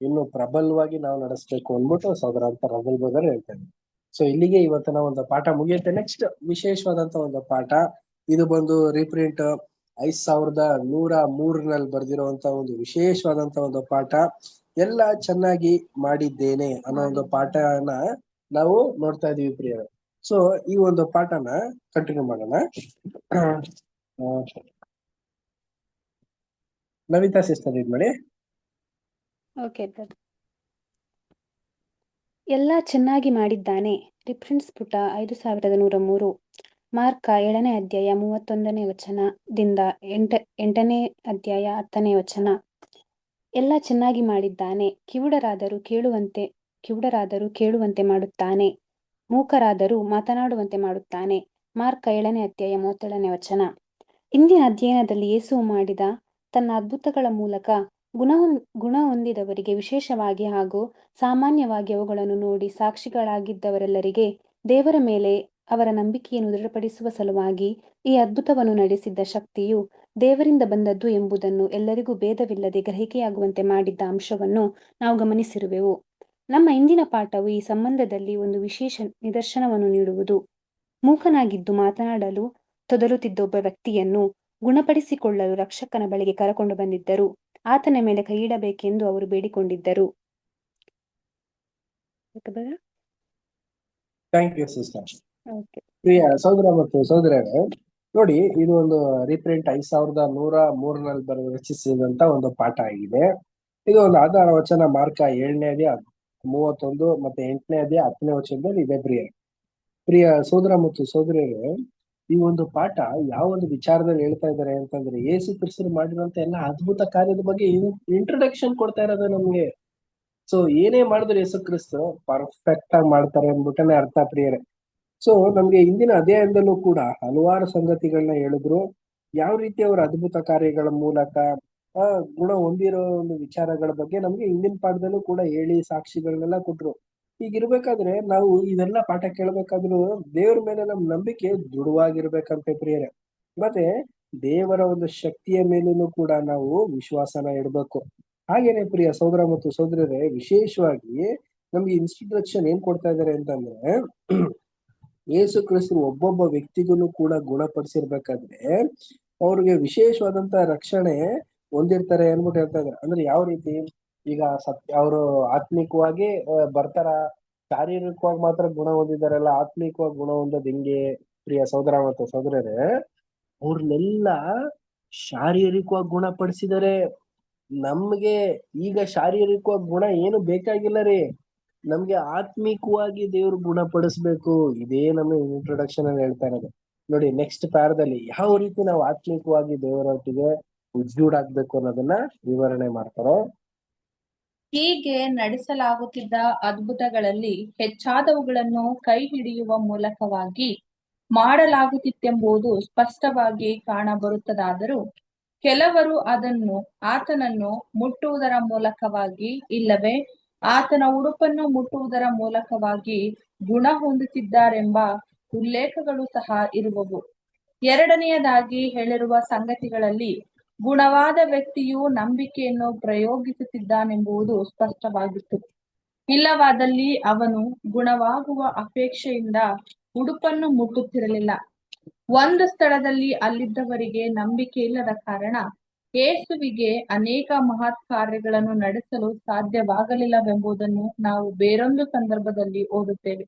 [SPEAKER 1] ಇನ್ನು ಪ್ರಬಲವಾಗಿ ನಾವು ನಡೆಸ್ಬೇಕು ಅಂದ್ಬಿಟ್ಟು ಸಹೋದರ ಅಂತ ರಘುಲ್ ಬ್ರದರ್ ಹೇಳ್ತೇನೆ. ಸೊ ಇಲ್ಲಿಗೆ ಇವತ್ತಿನ ಒಂದು ಪಾಠ ಮುಗಿಯುತ್ತೆ. ನೆಕ್ಸ್ಟ್ ವಿಶೇಷವಾದಂತ ಒಂದು ಪಾಠ, ಇದು ಬಂದು ರೀಪ್ರಿಂಟ್ 5103 ಬರ್ದಿರುವಂತ ಒಂದು ವಿಶೇಷವಾದಂತ ಒಂದು ಪಾಠ, ಎಲ್ಲ ಚೆನ್ನಾಗಿ ಮಾಡಿದ್ದೇನೆ ಅನ್ನೋ ಒಂದು ಪಾಠನ ನಾವು ನೋಡ್ತಾ ಇದೀವಿ ಪ್ರಿಯರೇ. ಸೊ ಈ ಒಂದು ಪಾಠನ ಕಂಟಿನ್ಯೂ ಮಾಡೋಣ. ನವಿತಾ ಸಿಸ್ಟರ್ ಇದ್ ಮಾಡಿ.
[SPEAKER 6] Okay brother. ಎಲ್ಲ ಚೆನ್ನಾಗಿ ಮಾಡಿದ್ದಾನೆ. ರಿಫರೆನ್ಸ್ ಪುಟ 5103. ಮಾರ್ಕ 7ನೇ ಅಧ್ಯಾಯ 31ನೇ ವಚನದಿಂದ 8ನೇ ಅಧ್ಯಾಯ 10ನೇ ವಚನ. ಎಲ್ಲ ಚೆನ್ನಾಗಿ ಮಾಡಿದ್ದಾನೆ. ಕಿವುಡರಾದರೂ ಕೇಳುವಂತೆ ಮಾಡುತ್ತಾನೆ, ಮೂಕರಾದರೂ ಮಾತನಾಡುವಂತೆ ಮಾಡುತ್ತಾನೆ. ಮಾರ್ಕ 7ನೇ ಅಧ್ಯಾಯ 37ನೇ ವಚನ. ಇಂದಿನ ಅಧ್ಯಯನದಲ್ಲಿ ಯೇಸು ಮಾಡಿದ ತನ್ನ ಅದ್ಭುತಗಳ ಮೂಲಕ ಗುಣ ಹೊಂದಿದವರಿಗೆ ವಿಶೇಷವಾಗಿ ಹಾಗೂ ಸಾಮಾನ್ಯವಾಗಿ ಅವುಗಳನ್ನು ನೋಡಿ ಸಾಕ್ಷಿಗಳಾಗಿದ್ದವರೆಲ್ಲರಿಗೆ ದೇವರ ಮೇಲೆ ಅವರ ನಂಬಿಕೆಯನ್ನು ದೃಢಪಡಿಸುವ ಸಲುವಾಗಿ ಈ ಅದ್ಭುತವನ್ನು ನಡೆಸಿದ್ದ ಶಕ್ತಿಯು ದೇವರಿಂದ ಬಂದದ್ದು ಎಂಬುದನ್ನು ಎಲ್ಲರಿಗೂ ಭೇದವಿಲ್ಲದೆ ಗ್ರಹಿಕೆಯಾಗುವಂತೆ ಮಾಡಿದ್ದ ಅಂಶವನ್ನು ನಾವು ಗಮನಿಸಿರುವೆವು. ನಮ್ಮ ಇಂದಿನ ಪಾಠವು ಈ ಸಂಬಂಧದಲ್ಲಿ ಒಂದು ವಿಶೇಷ ನಿದರ್ಶನವನ್ನು ನೀಡುವುದು. ಮೂಕನಾಗಿದ್ದು ಮಾತನಾಡಲು ತೊದಲುತ್ತಿದ್ದ ಒಬ್ಬ ವ್ಯಕ್ತಿಯನ್ನು ಗುಣಪಡಿಸಿಕೊಳ್ಳಲು ರಕ್ಷಕನ ಬಳಿಗೆ ಕರಕೊಂಡು ಬಂದಿದ್ದರು. ಆತನ ಮೇಲೆ ಕೈಯಿಡಬೇಕೆಂದು ಅವರು ಬೇಡಿಕೊಂಡಿದ್ದರು.
[SPEAKER 1] Thank you sister. ಪ್ರಿಯ ಸಹೋದರ ಮತ್ತು ಸಹೋದರರೇ, ನೋಡಿ, ಇದು ಒಂದು ರೀಪ್ರಿಂಟ್ 5103 ರಚಿಸಿದಂತ ಒಂದು ಪಾಠ ಆಗಿದೆ. ಇದು ಒಂದು ಆಧಾರ ವಚನ ಮಾರ್ಕ 7ನೇ ಅಧ್ಯಾಯ 31 ಮತ್ತೆ 8ನೇ ಅಧ್ಯಾಯ 10ನೇ ವಚನದಲ್ಲಿ ಇದೆ. ಪ್ರಿಯ ಸಹೋದರ ಮತ್ತು ಸಹೋದರರೇ, ಈ ಒಂದು ಪಾಠ ಯಾವ ಒಂದು ವಿಚಾರದಲ್ಲಿ ಹೇಳ್ತಾ ಇದ್ದಾರೆ ಅಂತಂದ್ರೆ, ಯೇಸು ಕ್ರಿಸ್ತರು ಮಾಡಿರುವಂತ ಎಲ್ಲ ಅದ್ಭುತ ಕಾರ್ಯದ ಬಗ್ಗೆ ಇಂಟ್ರೊಡಕ್ಷನ್ ಕೊಡ್ತಾ ಇರೋದು ನಮ್ಗೆ. ಸೊ ಏನೇ ಮಾಡಿದ್ರು ಯೇಸು ಕ್ರಿಸ್ತು ಪರ್ಫೆಕ್ಟ್ ಆಗಿ ಮಾಡ್ತಾರೆ ಅಂದ್ಬಿಟ್ಟನೆ ಅರ್ಥ ಪ್ರಿಯರೇ. ಸೊ ನಮ್ಗೆ ಇಂದಿನ ಅಧ್ಯಾಯದಲ್ಲೂ ಕೂಡ ಹಲವಾರು ಸಂಗತಿಗಳನ್ನ ಹೇಳಿದ್ರು. ಯಾವ ರೀತಿ ಅವರ ಅದ್ಭುತ ಕಾರ್ಯಗಳ ಮೂಲಕ ಗುಣ ಹೊಂದಿರೋ ಒಂದು ವಿಚಾರಗಳ ಬಗ್ಗೆ ನಮ್ಗೆ ಹಿಂದಿನ ಪಾಠದಲ್ಲೂ ಕೂಡ ಹೇಳಿ ಸಾಕ್ಷಿಗಳನ್ನೆಲ್ಲ ಕೊಟ್ರು. ಹೀಗಿರ್ಬೇಕಾದ್ರೆ ನಾವು ಇದೆಲ್ಲ ಪಾಠ ಕೇಳ್ಬೇಕಾದ್ರೂ ದೇವರ ಮೇಲೆ ನಮ್ ನಂಬಿಕೆ ದೃಢವಾಗಿರ್ಬೇಕಂತೆ ಪ್ರಿಯರೇ. ಮತ್ತೆ ದೇವರ ಒಂದು ಶಕ್ತಿಯ ಮೇಲೂ ಕೂಡ ನಾವು ವಿಶ್ವಾಸನ ಇಡ್ಬೇಕು. ಹಾಗೇನೆ ಪ್ರಿಯ ಸಹೋದರ ಮತ್ತು ಸಹೋದರರೇ, ವಿಶೇಷವಾಗಿ ನಮ್ಗೆ ಇನ್ಸ್ಟ್ರಕ್ಷನ್ ಏನ್ ಕೊಡ್ತಾ ಇದಾರೆ ಅಂತಂದ್ರೆ, ಯೇಸು ಕ್ರಿಸ್ತರು ಒಬ್ಬೊಬ್ಬ ವ್ಯಕ್ತಿಗೂ ಕೂಡ ಗುಣಪಡಿಸಿರ್ಬೇಕಾದ್ರೆ ಅವ್ರಿಗೆ ವಿಶೇಷವಾದಂತ ರಕ್ಷಣೆ ಹೊಂದಿರ್ತಾರೆ ಅನ್ಬಿಟ್ಟು ಹೇಳ್ತಾ ಇದಾರೆ. ಅಂದ್ರೆ ಯಾವ ರೀತಿ, ಈಗ ಅವರು ಆತ್ಮಿಕವಾಗಿ ಬರ್ತಾರ, ಶಾರೀರಿಕವಾಗಿ ಮಾತ್ರ ಗುಣ ಹೊಂದಿದಾರಲ್ಲ, ಆತ್ಮಿಕವಾಗಿ ಗುಣ ಹೊಂದೋದ್ ಹೆಂಗೆ ಪ್ರಿಯ ಸಹೋದರ ಮತ್ತು ಸಹೋದರರೇ? ಅವ್ರನ್ನೆಲ್ಲ ಶಾರೀರಿಕವಾಗಿ ಗುಣಪಡಿಸಿದರೆ. ನಮ್ಗೆ ಈಗ ಶಾರೀರಿಕವಾಗಿ ಗುಣ ಏನು ಬೇಕಾಗಿಲ್ಲ ರೀ, ನಮ್ಗೆ ಆತ್ಮಿಕವಾಗಿ ದೇವ್ರು ಗುಣಪಡಿಸ್ಬೇಕು. ಇದೇ ನಮ್ಮ ಇಂಟ್ರೊಡಕ್ಷನ್ ಅಲ್ಲಿ ಹೇಳ್ತಾ ಇರೋದು. ನೋಡಿ, ನೆಕ್ಸ್ಟ್ ಪ್ಯಾರದಲ್ಲಿ ಯಾವ ರೀತಿ ನಾವು ಆತ್ಮಿಕವಾಗಿ ದೇವರೊಟ್ಟಿಗೆ ಉಜ್ಜೂಡಾಗ್ಬೇಕು ಅನ್ನೋದನ್ನ ವಿವರಣೆ ಮಾಡ್ತಾರೆ.
[SPEAKER 3] ಹೀಗೆ ನಡೆಸಲಾಗುತ್ತಿದ್ದ ಅದ್ಭುತಗಳಲ್ಲಿ ಹೆಚ್ಚಾದವುಗಳನ್ನು ಕೈ ಹಿಡಿಯುವ ಮೂಲಕವಾಗಿ ಮಾಡಲಾಗುತ್ತಿತ್ತೆಂಬುದು ಸ್ಪಷ್ಟವಾಗಿ ಕಾಣಬರುತ್ತದಾದರೂ ಕೆಲವರು ಆತನನ್ನು ಮುಟ್ಟುವುದರ ಮೂಲಕವಾಗಿ ಇಲ್ಲವೇ ಆತನ ಉಡುಪನ್ನು ಮುಟ್ಟುವುದರ ಮೂಲಕವಾಗಿ ಗುಣ ಹೊಂದುತ್ತಿದ್ದಾರೆಂಬ ಉಲ್ಲೇಖಗಳು ಸಹ ಇರುವವು. ಎರಡನೆಯದಾಗಿ ಹೇಳಿರುವ ಸಂಗತಿಗಳಲ್ಲಿ ಗುಣವಾದ ವ್ಯಕ್ತಿಯು ನಂಬಿಕೆಯನ್ನು ಪ್ರಯೋಗಿಸುತ್ತಿದ್ದಾನೆಂಬುದು ಸ್ಪಷ್ಟವಾಗಿತ್ತು. ಇಲ್ಲವಾದಲ್ಲಿ ಅವನು ಗುಣವಾಗುವ ಅಪೇಕ್ಷೆಯಿಂದ ಉಡುಪನ್ನು ಮುಟ್ಟುತ್ತಿರಲಿಲ್ಲ. ಒಂದು ಸ್ಥಳದಲ್ಲಿ ಅಲ್ಲಿದ್ದವರಿಗೆ ನಂಬಿಕೆ ಇಲ್ಲದ ಕಾರಣ ಯೇಸುವಿಗೆ ಅನೇಕ ಮಹತ್ ಕಾರ್ಯಗಳನ್ನು ನಡೆಸಲು ಸಾಧ್ಯವಾಗಲಿಲ್ಲವೆಂಬುದನ್ನು ನಾವು ಬೇರೊಂದು ಸಂದರ್ಭದಲ್ಲಿ ಓದುತ್ತೇವೆ.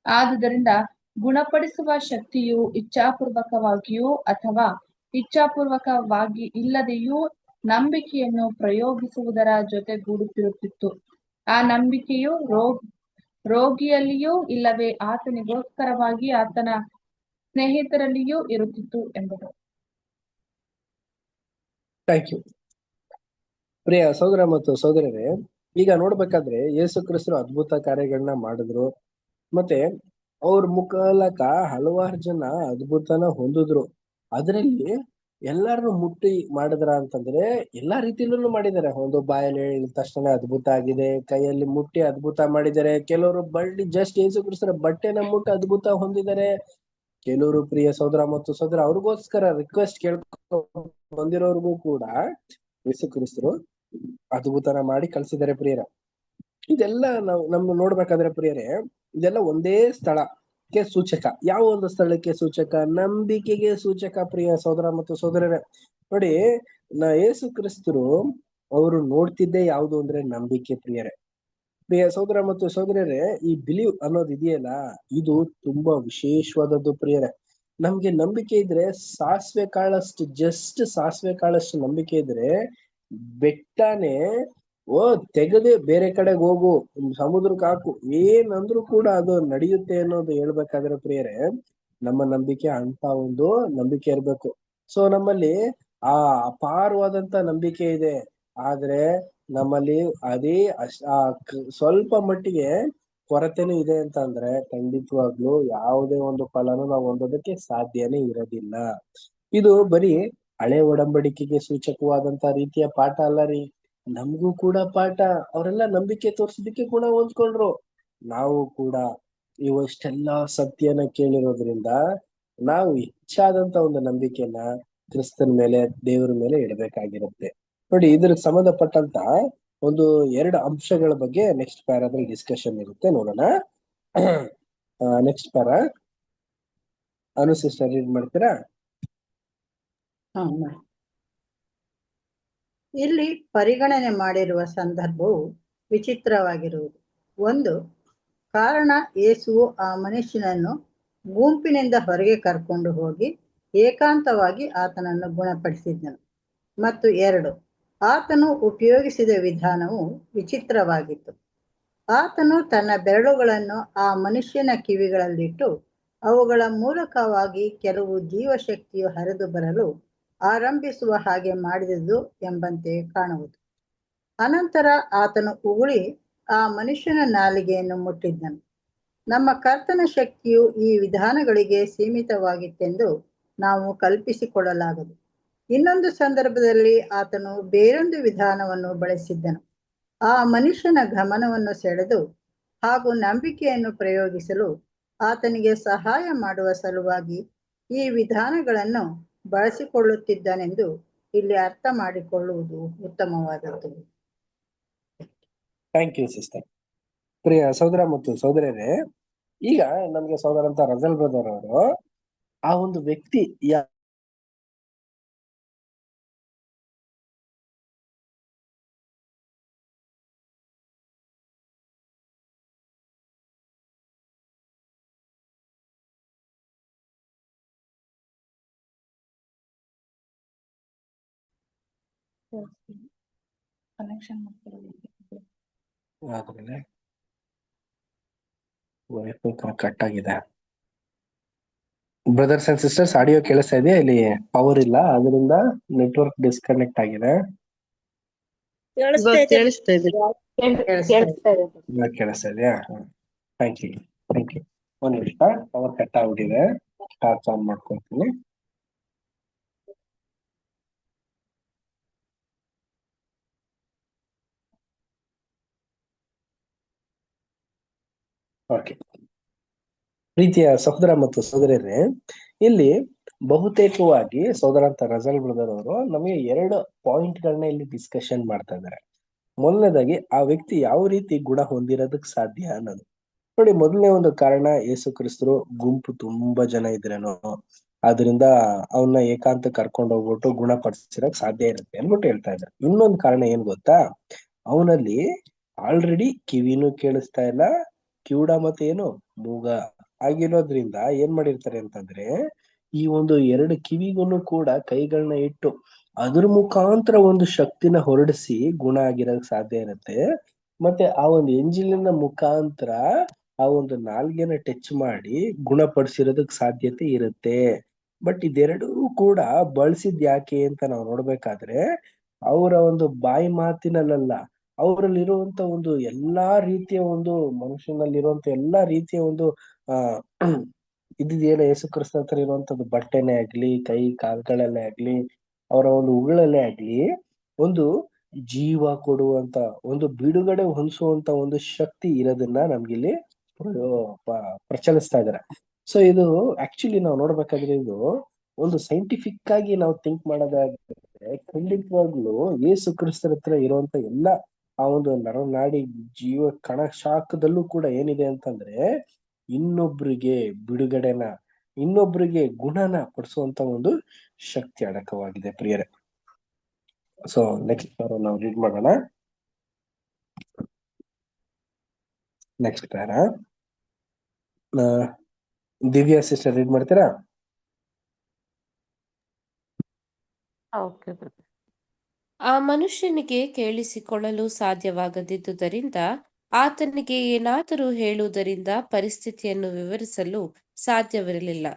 [SPEAKER 3] ಆದುದರಿಂದ ಗುಣಪಡಿಸುವ ಶಕ್ತಿಯು ಇಚ್ಛಾಪೂರ್ವಕವಾಗಿಯೂ ಅಥವಾ ಇಚ್ಛಾಪೂರ್ವಕವಾಗಿ ಇಲ್ಲದೆಯೂ ನಂಬಿಕೆಯನ್ನು ಪ್ರಯೋಗಿಸುವುದರ ಜೊತೆಗೂಡುತ್ತಿರುತ್ತಿತ್ತು. ಆ ನಂಬಿಕೆಯು ರೋಗಿಯಲ್ಲಿಯೂ ಇಲ್ಲವೇ ಆತನಿಗೋಸ್ಕರವಾಗಿ ಆತನ ಸ್ನೇಹಿತರಲ್ಲಿಯೂ ಇರುತ್ತಿತ್ತು ಎಂಬುದು.
[SPEAKER 1] Thank you. ಪ್ರಿಯ ಸಹೋದರ ಮತ್ತು ಸಹೋದರರೇ, ಈಗ ನೋಡ್ಬೇಕಾದ್ರೆ ಯೇಸು ಕ್ರಿಸ್ತರು ಅದ್ಭುತ ಕಾರ್ಯಗಳನ್ನ ಮಾಡಿದ್ರು. ಮತ್ತೆ ಅವ್ರ ಮುಖಾಲಕ ಹಲವಾರು ಜನ ಅದ್ಭುತನ ಹೊಂದಿದ್ರು. ಅದರಲ್ಲಿ ಎಲ್ಲಾರನ್ನು ಮುಟ್ಟಿ ಮಾಡಿದ್ರ ಅಂತಂದ್ರೆ ಎಲ್ಲಾ ರೀತಿಯಲ್ಲೂ ಮಾಡಿದ್ದಾರೆ. ಒಂದು ಬಾಯಲ್ಲಿ ಹೇಳಿದ ತಕ್ಷಣ ಅದ್ಭುತ ಆಗಿದೆ, ಕೈಯಲ್ಲಿ ಮುಟ್ಟಿ ಅದ್ಭುತ ಮಾಡಿದ್ದಾರೆ. ಕೆಲವರು ಜಸ್ಟ್ ಯೇಸು ಕ್ರಿಸ್ತರ ಬಟ್ಟೆನ ಮುಟ್ಟಿ ಅದ್ಭುತ ಹೊಂದಿದ್ದಾರೆ. ಕೆಲವರು ಪ್ರಿಯ ಸಹೋದರ ಮತ್ತು ಸಹೋದರ ಅವ್ರಿಗೋಸ್ಕರ ರಿಕ್ವೆಸ್ಟ್ ಕೇಳ್ಕೊ ಬಂದಿರೋರ್ಗೂ ಕೂಡ ಯೇಸು ಕ್ರಿಸ್ತರು ಅದ್ಭುತನ ಮಾಡಿ ಕಳ್ಸಿದ್ದಾರೆ ಪ್ರಿಯರ. ಇದೆಲ್ಲ ನಾವು ನೋಡ್ಬೇಕಾದ್ರೆ ಪ್ರಿಯರೇ, ಇದೆಲ್ಲ ಒಂದೇ ಸ್ಥಳಕ್ಕೆ ಸೂಚಕ. ಯಾವ ಒಂದು ಸ್ಥಳಕ್ಕೆ ಸೂಚಕ? ನಂಬಿಕೆಗೆ ಸೂಚಕ. ಪ್ರಿಯ ಸಹೋದರ ಮತ್ತು ಸಹೋದರರೇ, ನೋಡಿ, ಯೇಸು ಕ್ರಿಸ್ತರು ಅವರು ನೋಡ್ತಿದ್ದೇ ಯಾವುದು ಅಂದ್ರೆ ನಂಬಿಕೆ ಪ್ರಿಯರೇ. ಪ್ರಿಯ ಸಹೋದರ ಮತ್ತು ಸಹೋದರರೇ, ಈ ಬಿಲೀವ್ ಅನ್ನೋದು ಇದೆಯಲ್ಲ, ಇದು ತುಂಬಾ ವಿಶೇಷವಾದದ್ದು ಪ್ರಿಯರೇ. ನಮ್ಗೆ ನಂಬಿಕೆ ಇದ್ರೆ ಸಾಸಿವೆ ಕಾಳಷ್ಟು ನಂಬಿಕೆ ಇದ್ರೆ ಬೆಟ್ಟನೇ ತೆಗೆದು ಬೇರೆ ಕಡೆಗೆ ಹೋಗು, ಸಮುದ್ರಕ್ಕೆ ಹಾಕು, ಏನಂದ್ರೂ ಕೂಡ ಅದು ನಡೆಯುತ್ತೆ ಅನ್ನೋದು ಹೇಳ್ಬೇಕಾದ್ರೆ ಪ್ರಿಯರೇ, ನಮ್ಮ ನಂಬಿಕೆ ಅಂತ ಒಂದು ನಂಬಿಕೆ ಇರ್ಬೇಕು. ಸೊ ನಮ್ಮಲ್ಲಿ ಆ ಅಪಾರವಾದಂತ ನಂಬಿಕೆ ಇದೆ, ಆದ್ರೆ ನಮ್ಮಲ್ಲಿ ಅದೇ ಸ್ವಲ್ಪ ಮಟ್ಟಿಗೆ ಕೊರತೆನೂ ಇದೆ ಅಂತ ಅಂದ್ರೆ ಖಂಡಿತವಾಗ್ಲೂ ಯಾವುದೇ ಒಂದು ಫಲನು ನಾವು ಹೊಂದೋದಕ್ಕೆ ಸಾಧ್ಯನೇ ಇರೋದಿಲ್ಲ. ಇದು ಬರೀ ಹಳೆ ಒಡಂಬಡಿಕೆಗೆ ಸೂಚಕವಾದಂತ ರೀತಿಯ ಪಾಠ ಅಲ್ಲ ರೀ, ನಮಗೂ ಕೂಡ ಪಾಠ. ಅವರೆಲ್ಲ ನಂಬಿಕೆ ತೋರ್ಸೋದಕ್ಕೆ ಕೂಡ ಹೊಂದ್ಕೊಂಡ್ರು. ನಾವು ಕೂಡ ಇವಷ್ಟೆಲ್ಲಾ ಸತ್ಯನ ಕೇಳಿರೋದ್ರಿಂದ ನಾವು ಹೆಚ್ಚಾದಂತ ಒಂದು ನಂಬಿಕೆನ ಕ್ರಿಸ್ತನ ಮೇಲೆ, ದೇವರ ಮೇಲೆ ಇಡಬೇಕಾಗಿರುತ್ತೆ. ನೋಡಿ, ಇದ್ರ ಸಂಬಂಧಪಟ್ಟಂತ ಒಂದು 2 ಅಂಶಗಳ ಬಗ್ಗೆ ನೆಕ್ಸ್ಟ್ ಪ್ಯಾರಾದಲ್ಲಿ ಡಿಸ್ಕಷನ್ ಇರುತ್ತೆ, ನೋಡೋಣ. ನೆಕ್ಸ್ಟ್ ಪ್ಯಾರಾ ಅನು ಸಿಸ್ಟರ್ ರೀಡ್ ಮಾಡ್ತೀರಾ?
[SPEAKER 4] ಇಲ್ಲಿ ಪರಿಗಣನೆ ಮಾಡಿರುವ ಸಂದರ್ಭವು ವಿಚಿತ್ರವಾಗಿರುವುದು. ಒಂದು ಕಾರಣ, ಯೇಸುವು ಆ ಮನುಷ್ಯನನ್ನು ಗುಂಪಿನಿಂದ ಹೊರಗೆ ಕರ್ಕೊಂಡು ಹೋಗಿ ಏಕಾಂತವಾಗಿ ಆತನನ್ನು ಗುಣಪಡಿಸಿದ್ದನು. ಮತ್ತು 2, ಆತನು ಉಪಯೋಗಿಸಿದ ವಿಧಾನವು ವಿಚಿತ್ರವಾಗಿತ್ತು. ಆತನು ತನ್ನ ಬೆರಳುಗಳನ್ನು ಆ ಮನುಷ್ಯನ ಕಿವಿಗಳಲ್ಲಿಟ್ಟು ಅವುಗಳ ಮೂಲಕವಾಗಿ ಕೆಲವು ಜೀವಶಕ್ತಿಯು ಹರಿದು ಬರಲು ಆರಂಭಿಸುವ ಹಾಗೆ ಮಾಡಿದುದು ಎಂಬಂತೆ ಕಾಣುವುದು. ಅನಂತರ ಆತನು ಉಗುಳಿ ಆ ಮನುಷ್ಯನ ನಾಲಿಗೆಯನ್ನು ಮುಟ್ಟಿದ್ದನು. ನಮ್ಮ ಕರ್ತನ ಶಕ್ತಿಯು ಈ ವಿಧಾನಗಳಿಗೆ ಸೀಮಿತವಾಗಿತ್ತೆಂದು ನಾವು ಕಲ್ಪಿಸಿಕೊಳ್ಳಲಾಗದು. ಇನ್ನೊಂದು ಸಂದರ್ಭದಲ್ಲಿ ಆತನು ಬೇರೊಂದು ವಿಧಾನವನ್ನು ಬಳಸಿದ್ದನು. ಆ ಮನುಷ್ಯನ ಗಮನವನ್ನು ಸೆಳೆದು ಹಾಗೂ ನಂಬಿಕೆಯನ್ನು ಪ್ರಯೋಗಿಸಲು ಆತನಿಗೆ ಸಹಾಯ ಮಾಡುವ ಸಲುವಾಗಿ ಈ ವಿಧಾನಗಳನ್ನು ಬಳಸಿಕೊಳ್ಳುತ್ತಿದ್ದನೆಂದು ಇಲ್ಲಿ ಅರ್ಥ ಮಾಡಿಕೊಳ್ಳುವುದು ಉತ್ತಮವಾದದ್ದು.
[SPEAKER 1] Thank you sister. ಪ್ರಿಯ ಸಹೋದರ ಮತ್ತು ಸಹೋದರರೇ, ಈಗ ನಮ್ಗೆ ಸಹೋದರ ಅಂತ ರಜಲ್ ಬ್ರದರ್ ಅವರು ಆ ಒಂದು ವ್ಯಕ್ತಿ
[SPEAKER 3] ಕನೆಕ್ಷನ್
[SPEAKER 1] ಕಟ್ ಆಗಿದೆ. ಬ್ರದರ್ಸ್ ಅಂಡ್ ಸಿಸ್ಟರ್ಸ್, ಆಡಿಯೋ ಕೇಳಿಸ್ತಾ ಇದೆ? ಇಲ್ಲಿ ಪವರ್ ಇಲ್ಲ, ಅದರಿಂದ ನೆಟ್ವರ್ಕ್ ಡಿಸ್ಕನೆಕ್ಟ್ ಆಗಿದೆ.
[SPEAKER 4] ಕೇಳಿಸ್ತಾ ಇದೆ.
[SPEAKER 1] ಕೇಳಿಸ್ತಾ ಇದೆಯಾ? Thank you. ಒಂದ್ ನಿಮಿಷ, ಪವರ್ ಕಟ್ ಆಗ್ಬಿಟ್ಟಿದೆ. ಟಾರ್ಚ್ ಆನ್ ಮಾಡ್ಕೊಳ್ತೀನಿ. ಓಕೆ. ಪ್ರೀತಿಯ ಸಹೋದರ ಮತ್ತು ಸಹೋದರರೇ, ಇಲ್ಲಿ ಬಹುತೇಕವಾಗಿ ಸಹೋದರ ಅಂತ ರಜಲ್ ಬ್ರದರ್ ಅವರು ನಮಗೆ 2 ಪಾಯಿಂಟ್ಗಳನ್ನ ಇಲ್ಲಿ ಡಿಸ್ಕಷನ್ ಮಾಡ್ತಾ ಇದ್ದಾರೆ. ಮೊದಲನೇದಾಗಿ, ಆ ವ್ಯಕ್ತಿ ಯಾವ ರೀತಿ ಗುಣ ಹೊಂದಿರೋದಕ್ ಸಾಧ್ಯ ಅನ್ನೋದು. ನೋಡಿ, ಮೊದಲನೇ ಒಂದು ಕಾರಣ, ಯೇಸು ಕ್ರಿಸ್ತರು ಗುಂಪು ತುಂಬಾ ಜನ ಇದ್ರೇನೋ ಅದರಿಂದ ಅವನ್ನ ಏಕಾಂತ ಕರ್ಕೊಂಡು ಹೋಗ್ಬಿಟ್ಟು ಗುಣಪಡಿಸಿರಕ್ ಸಾಧ್ಯ ಇರುತ್ತೆ ಅನ್ಬಿಟ್ಟು ಹೇಳ್ತಾ ಇದ್ದಾರೆ. ಇನ್ನೊಂದು ಕಾರಣ ಏನ್ ಗೊತ್ತಾ, ಅವನಲ್ಲಿ ಆಲ್ರೆಡಿ ಕಿವಿನೂ ಕೇಳಿಸ್ತಾ ಇಲ್ಲ, ಕಿವುಡ ಮತ್ತೆ ಏನು ಮೂಗ ಆಗಿರೋದ್ರಿಂದ ಏನ್ ಮಾಡಿರ್ತಾರೆ ಅಂತಂದ್ರೆ, ಈ ಒಂದು 2 ಕಿವಿಗೂ ಕೂಡ ಕೈಗಳನ್ನ ಇಟ್ಟು ಅದ್ರ ಮುಖಾಂತರ ಒಂದು ಶಕ್ತಿನ ಹೊರಡಿಸಿ ಗುಣ ಆಗಿರೋಕ್ ಸಾಧ್ಯ ಇರುತ್ತೆ. ಮತ್ತೆ ಆ ಒಂದು ಎಂಜಿಲಿನ ಮುಖಾಂತರ ಆ ಒಂದು ನಾಲ್ಗೆನ ಟಚ್ ಮಾಡಿ ಗುಣಪಡಿಸಿರೋದಕ್ ಸಾಧ್ಯತೆ ಇರುತ್ತೆ. ಬಟ್ ಇದೆರಡೂ ಕೂಡ ಬಳಸಿದ್ ಯಾಕೆ ಅಂತ ನಾವು ನೋಡ್ಬೇಕಾದ್ರೆ, ಅವರ ಒಂದು ಬಾಯಿ ಮಾತಿನಲ್ಲ, ಅವರಲ್ಲಿರುವಂತ ಒಂದು ಎಲ್ಲಾ ರೀತಿಯ ಒಂದು ಮನುಷ್ಯನಲ್ಲಿರುವಂತ ಎಲ್ಲಾ ರೀತಿಯ ಒಂದು ಇದೇನ ಯೇಸು ಕ್ರಿಸ್ತ ಹತ್ರ ಇರುವಂತದ್ದು ಬಟ್ಟೆನೇ ಆಗ್ಲಿ, ಕೈ ಕಾಲ್ಗಳಲ್ಲೇ ಆಗ್ಲಿ, ಅವರ ಒಂದು ಉಗುಳಲ್ಲೇ ಆಗ್ಲಿ, ಒಂದು ಜೀವ ಕೊಡುವಂತ, ಒಂದು ಬಿಡುಗಡೆ ಹೊಂದಿಸುವಂತ ಒಂದು ಶಕ್ತಿ ಇರೋದನ್ನ ನಮ್ಗಿಲ್ಲಿ ಪ್ರಚಲಿಸ್ತಾ ಇದಾರೆ. ಸೊ ಇದು ಆಕ್ಚುಲಿ ನಾವು ನೋಡ್ಬೇಕಾದ್ರೆ ಇದು ಒಂದು ಸೈಂಟಿಫಿಕ್ ಆಗಿ ನಾವು ಥಿಂಕ್ ಮಾಡೋದಾದ್ರೆ ಖಂಡಿತವಾಗ್ಲೂ ಯೇಸು ಕ್ರಿಸ್ತರ ಹತ್ರ ಇರುವಂತ ಎಲ್ಲಾ ಆ ಒಂದು ನರನಾಡಿ ಜೀವ ಕಣ ಶಾಖದಲ್ಲೂ ಕೂಡ ಏನಿದೆ ಅಂತಂದ್ರೆ, ಇನ್ನೊಬ್ರಿಗೆ ಬಿಡುಗಡೆನ, ಇನ್ನೊಬ್ರಿಗೆ ಗುಣನ ಪಡಿಸುವಂತ ಒಂದು ಶಕ್ತಿ ಅಡಕವಾಗಿದೆ ಪ್ರಿಯರೇ. ಸೊ ನೆಕ್ಸ್ಟ್ ನಾವು ರೀಡ್ ಮಾಡೋಣ. Next para Divya sister read ಮಾಡ್ತೀರಾ?
[SPEAKER 5] ಓಕೆ. ಆ ಮನುಷ್ಯನಿಗೆ ಕೇಳಿಸಿಕೊಳ್ಳಲು ಸಾಧ್ಯವಾಗದಿದ್ದುದರಿಂದ ಆತನಿಗೆ ಏನಾದರೂ ಹೇಳುವುದರಿಂದ ಪರಿಸ್ಥಿತಿಯನ್ನು ವಿವರಿಸಲು ಸಾಧ್ಯವಿರಲಿಲ್ಲ.